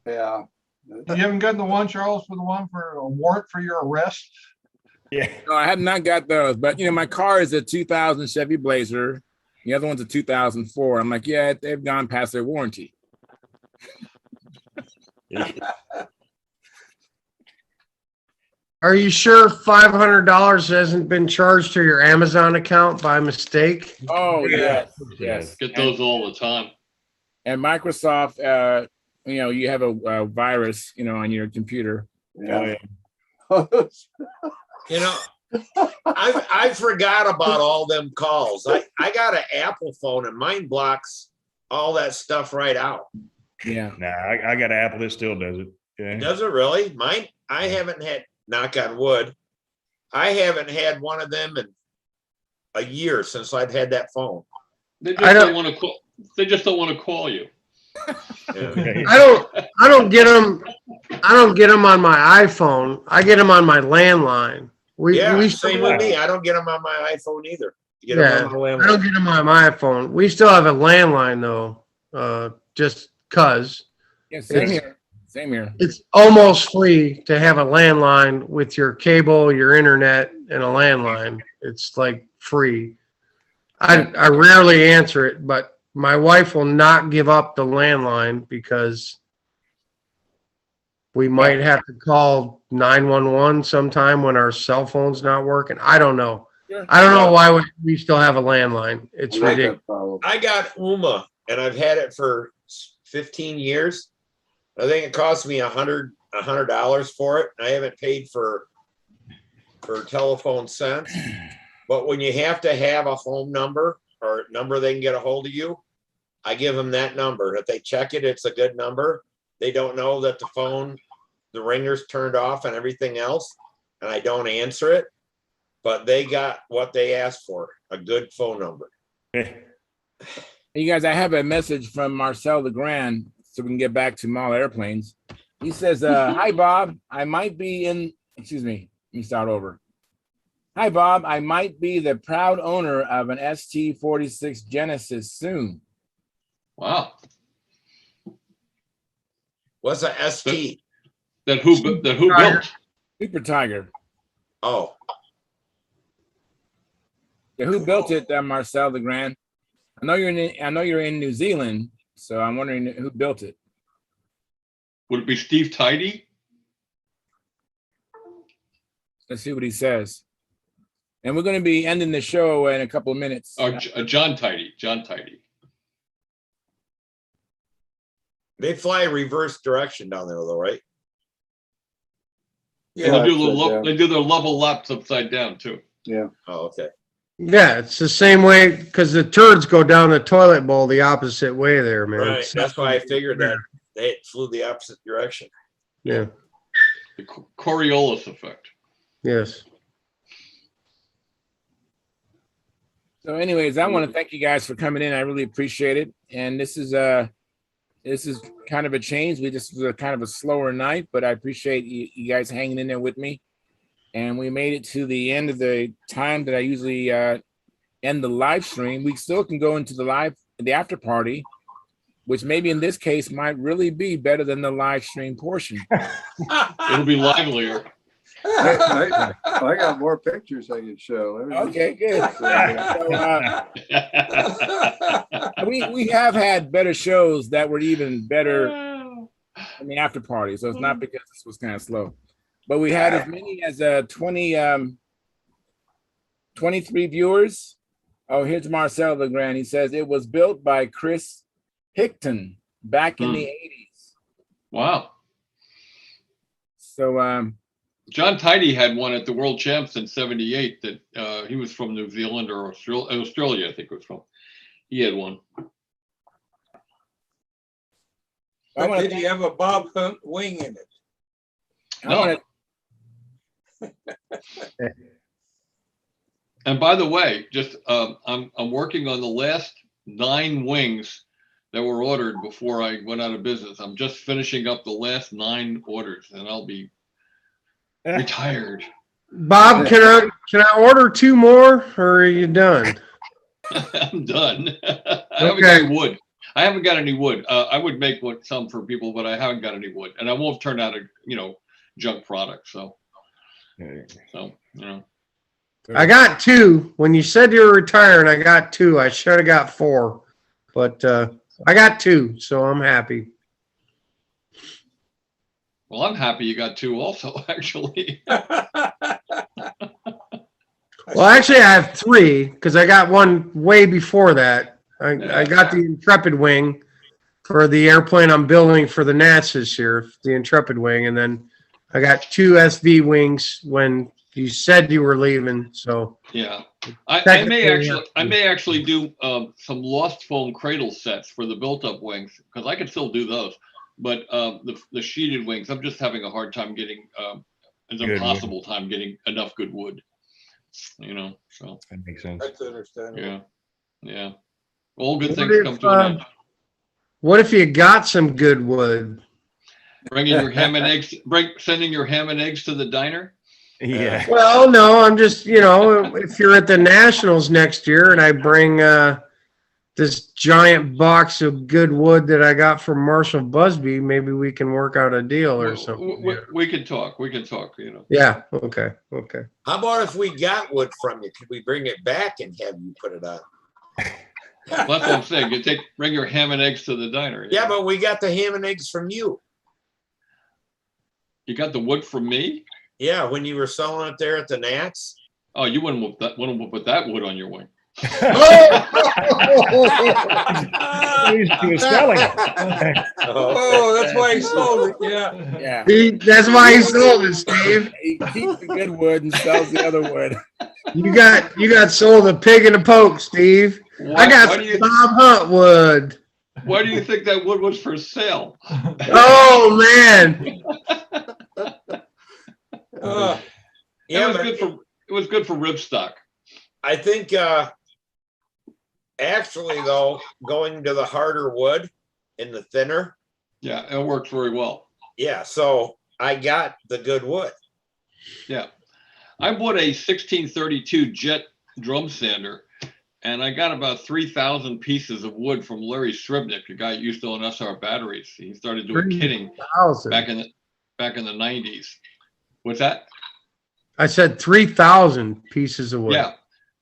Yeah. You haven't gotten the one, Charles, for the one for a warrant for your arrest? Yeah. no, I have not got those. But you know, my car is a 2000 Chevy Blazer. The other one's a 2004. I'm like, yeah, they've gone past their warranty. Are you sure $500 hasn't been charged to your Amazon account by mistake? Oh Yeah. yes. Get those all the time. And Microsoft, you know, you have a virus, you know, on your computer. Yeah. You know, I forgot about all them calls. I got an Apple phone and mine blocks all that stuff right out. Yeah. Nah, I got an Apple that still does it. Yeah. Does it really? Mine, I haven't had, knock on wood, I haven't had one of them in a year since I've had that phone. They just don't want to call. They just don't want to call you. Yeah. I don't get them. I don't get them on my iPhone. I get them on my landline. Yeah, same with me. I don't get them on my iPhone either. You get them on my I landline. don't get them on my iPhone. We still have a landline though, just cause. Yeah, same here. Same here. It's almost free to have a landline with your cable, your internet, and a landline. It's like free. I rarely answer it, but my wife will not give up the landline because we might have to call 911 sometime when our cell phone's not working. I don't know. I don't know why we still have a landline. It's ridiculous. I got UMA and I've had it for 15 years. I think it cost me $100 for it. I haven't paid for telephone since. But when you have to have a home number or a number they can get a hold of you, I give them that number. If they check it, it's a good number. They don't know that the phone, the ringer's turned off and everything else, and I don't answer it. But they got what they asked for, a good phone number. You guys, I have a message from Marcel Legrand, so we can get back to model airplanes. He says, hi, Bob. I might be in, excuse me, let me start over. Hi, Bob. I might be the proud owner of an ST-46 Genesis soon. Wow. What's a ST? That who built? Super Tiger. Oh. Yeah, who built it, Marcel Legrand? I know you're in New Zealand, so I'm wondering who built it. Would it be Steve Tidy? Let's see what he says. And we're going to be ending the show in a couple of minutes. Oh, John Tidy. They fly reverse direction down there though, right? Yeah, they do their level laps upside down too. Yeah. Oh, okay. Yeah, it's the same way because the turds go down the toilet bowl the opposite way there, man. Right. That's why I figured that they flew the opposite direction. Yeah. The Coriolis effect. Yes. So anyways, I want to thank you guys for coming in. I really appreciate it. And this is kind of a change. This was a kind of a slower night, but I appreciate you guys hanging in there with me. And we made it to the end of the time that I usually end the live stream. We still can go into the after party, which maybe in this case might really be better than the live stream portion. It'll be livelier. I got more pictures I can show. Okay, good. So, we have had better shows that were even better in the after party. So it's not because this was kind of slow. But we had as many as 23 viewers. Oh, here's Marcel Legrand. He says it was built by Chris Hickton back in the 80s. Wow. So John Tidy had one at the World Champs in '78 that he was from New Zealand or Australia, I think it was from. He had one. Did he have a Bob Hunt wing in it? No. And by the way, just I'm working on the last 9 wings that were ordered before I went out of business. I'm just finishing up the last 9 orders, and I'll be retired. Bob, can I order 2 more, or are you done? I'm done. I haven't got any wood. I would make some for people, but I haven't got any wood, and I won't turn out a junk product. So I got 2. When you said you were retiring, I got 2. I should have got 4, but I got 2, so I'm happy. Well, I'm happy you got 2 also, actually. Well, actually, I have 3 because I got one way before that. I got the Intrepid wing for the airplane I'm building for the Nats this year, the Intrepid wing, and then I got 2 SV wings when you said you were leaving. So yeah, I may actually do some lost foam cradle sets for the built-up wings because I can still do those. But the sheeted wings, I'm just having a hard time getting time getting enough good wood. So that makes sense. That's understandable. Yeah. All good things come to an end. What if you got some good wood? Bringing your ham and eggs, sending your ham and eggs to the diner. Yeah. Well, no, I'm just, if you're at the Nationals next year and I bring this giant box of good wood that I got from Marshall Busby, maybe we can work out a deal or something. We can talk. Yeah. Okay. How about if we got wood from you? Could we bring it back and have you put it on? That's what I'm saying. Bring your ham and eggs to the diner. Yeah, but we got the ham and eggs from you. You got the wood from me? Yeah, when you were selling it there at the Nats. Oh, you wouldn't put that wood on your wing. He was selling it. Oh, that's why he sold it. Yeah. That's why he sold it, Steve. He keeps the good wood and sells the other wood. You got sold a pig in a poke, Steve. I got some Bob Hunt wood. Why do you think that wood was for sale? Oh man. It was good for ribstock. I think actually though, going to the harder wood and the thinner. Yeah, it works very well. Yeah, so I got the good wood. Yeah. I bought a 1632 jet drum sander, and I got about 3,000 pieces of wood from Larry Sribnick, the guy who used to own SR batteries. He started doing kitting back in the 90s. What's that? I said 3,000 pieces of wood. Yeah,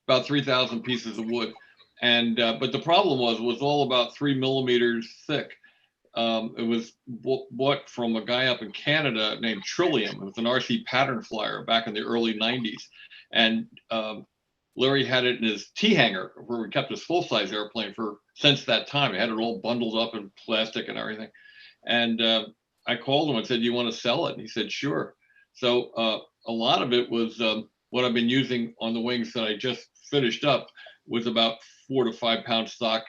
about 3,000 pieces of wood. And but the problem was all about 3 millimeters thick. It was bought from a guy up in Canada named Trillium. It was an RC pattern flyer back in the early 90s. And Larry had it in his tea hangar where we kept his full-size airplane since that time. He had it all bundled up in plastic and everything. And I called him and said, "Do you want to sell it?" And he said, "Sure." So a lot of it was what I've been using on the wings that I just finished up was about 4 to 5 pound stock.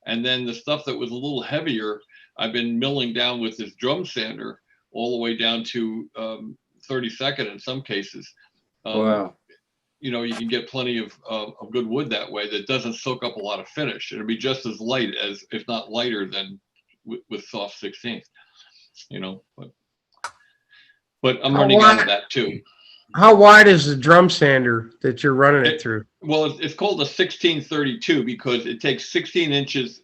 And then the stuff that was a little heavier, I've been milling down with this drum sander all the way down to 32nd in some cases. Wow. You know, you can get plenty of good wood that way that doesn't soak up a lot of finish. It'll be just as light as, if not lighter than with soft 16th, you know, but I'm learning out of that too. How wide is the drum sander that you're running it through? Well, it's called a 1632 because it takes 16 inches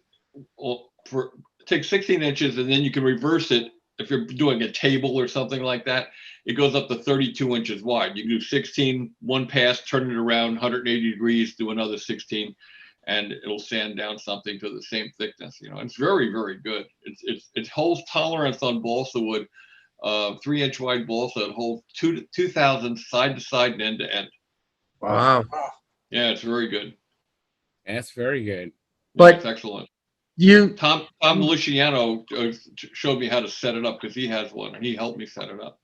takes 16 inches and then you can reverse it. If you're doing a table or something like that, it goes up to 32 inches wide. You can do 16, one pass, turn it around 180 degrees, do another 16, and it'll sand down something to the same thickness. You know, it's very, very good. It holds tolerance on balsa wood, 3-inch wide balsa. It holds 2,000 side to side and end to end. Wow. Yeah, it's very good. That's very good. But it's excellent. Tom Luciano showed me how to set it up because he has one and he helped me set it up.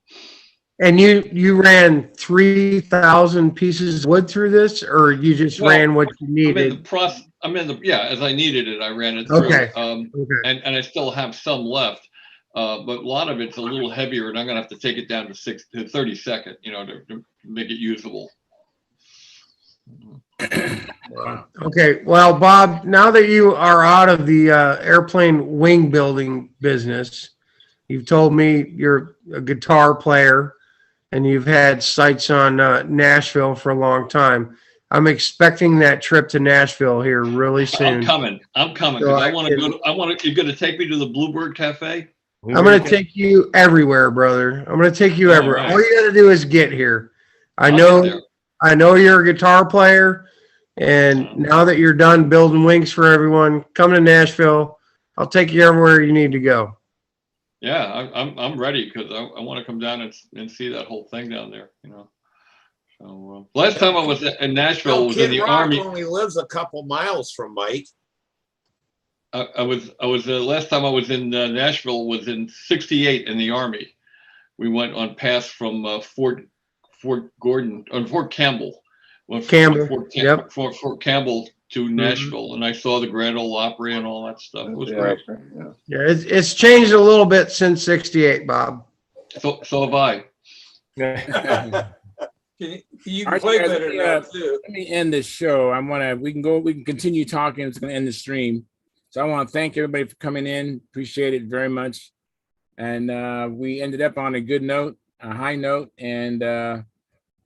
And you ran 3,000 pieces of wood through this, or you just ran what you needed? As I needed it, I ran it through. Okay. And I still have some left, but a lot of it's a little heavier, and I'm gonna have to take it down to 32nd, you know, to make it usable. Okay, well, Bob, now that you are out of the airplane wing building business, you've told me you're a guitar player and you've had sights on Nashville for a long time. I'm expecting that trip to Nashville here really soon. I'm coming So because I want to go. You're going to take me to the Bluebird Cafe? I'm going to take you everywhere, brother. I'm going to take you everywhere. Right. All you got to do is get here. I know you're a guitar player, and now that you're done building wings for everyone, come to Nashville. I'll take you everywhere you need to go. Yeah, I'm ready because I want to come down and see that whole thing down there. You know, so last time I was in Nashville was in the Army. Only lives a couple miles from Mike. I was last time I was in Nashville was in '68 in the Army. We went on pass from Fort Gordon or Fort Campbell. Fort Campbell to Nashville, and I saw the Grand Ole Opry and all that stuff. It was great. Yeah, it's changed a little bit since '68, Bob. So have I. You can play better now too. Let me end this show. We can continue talking. It's going to end the stream. So I want to thank everybody for coming in. Appreciate it very much. And we ended up on a good note, a high note. And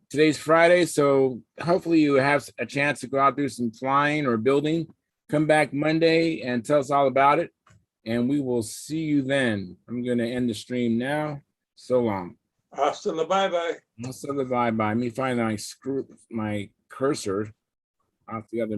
today's Friday, so hopefully you have a chance to go out, do some flying or building. Come back Monday and tell us all about it. And we will see you then. I'm going to end the stream now. So long. Hasta la bye-bye. Hasta la bye-bye. Let me find my cursor off the other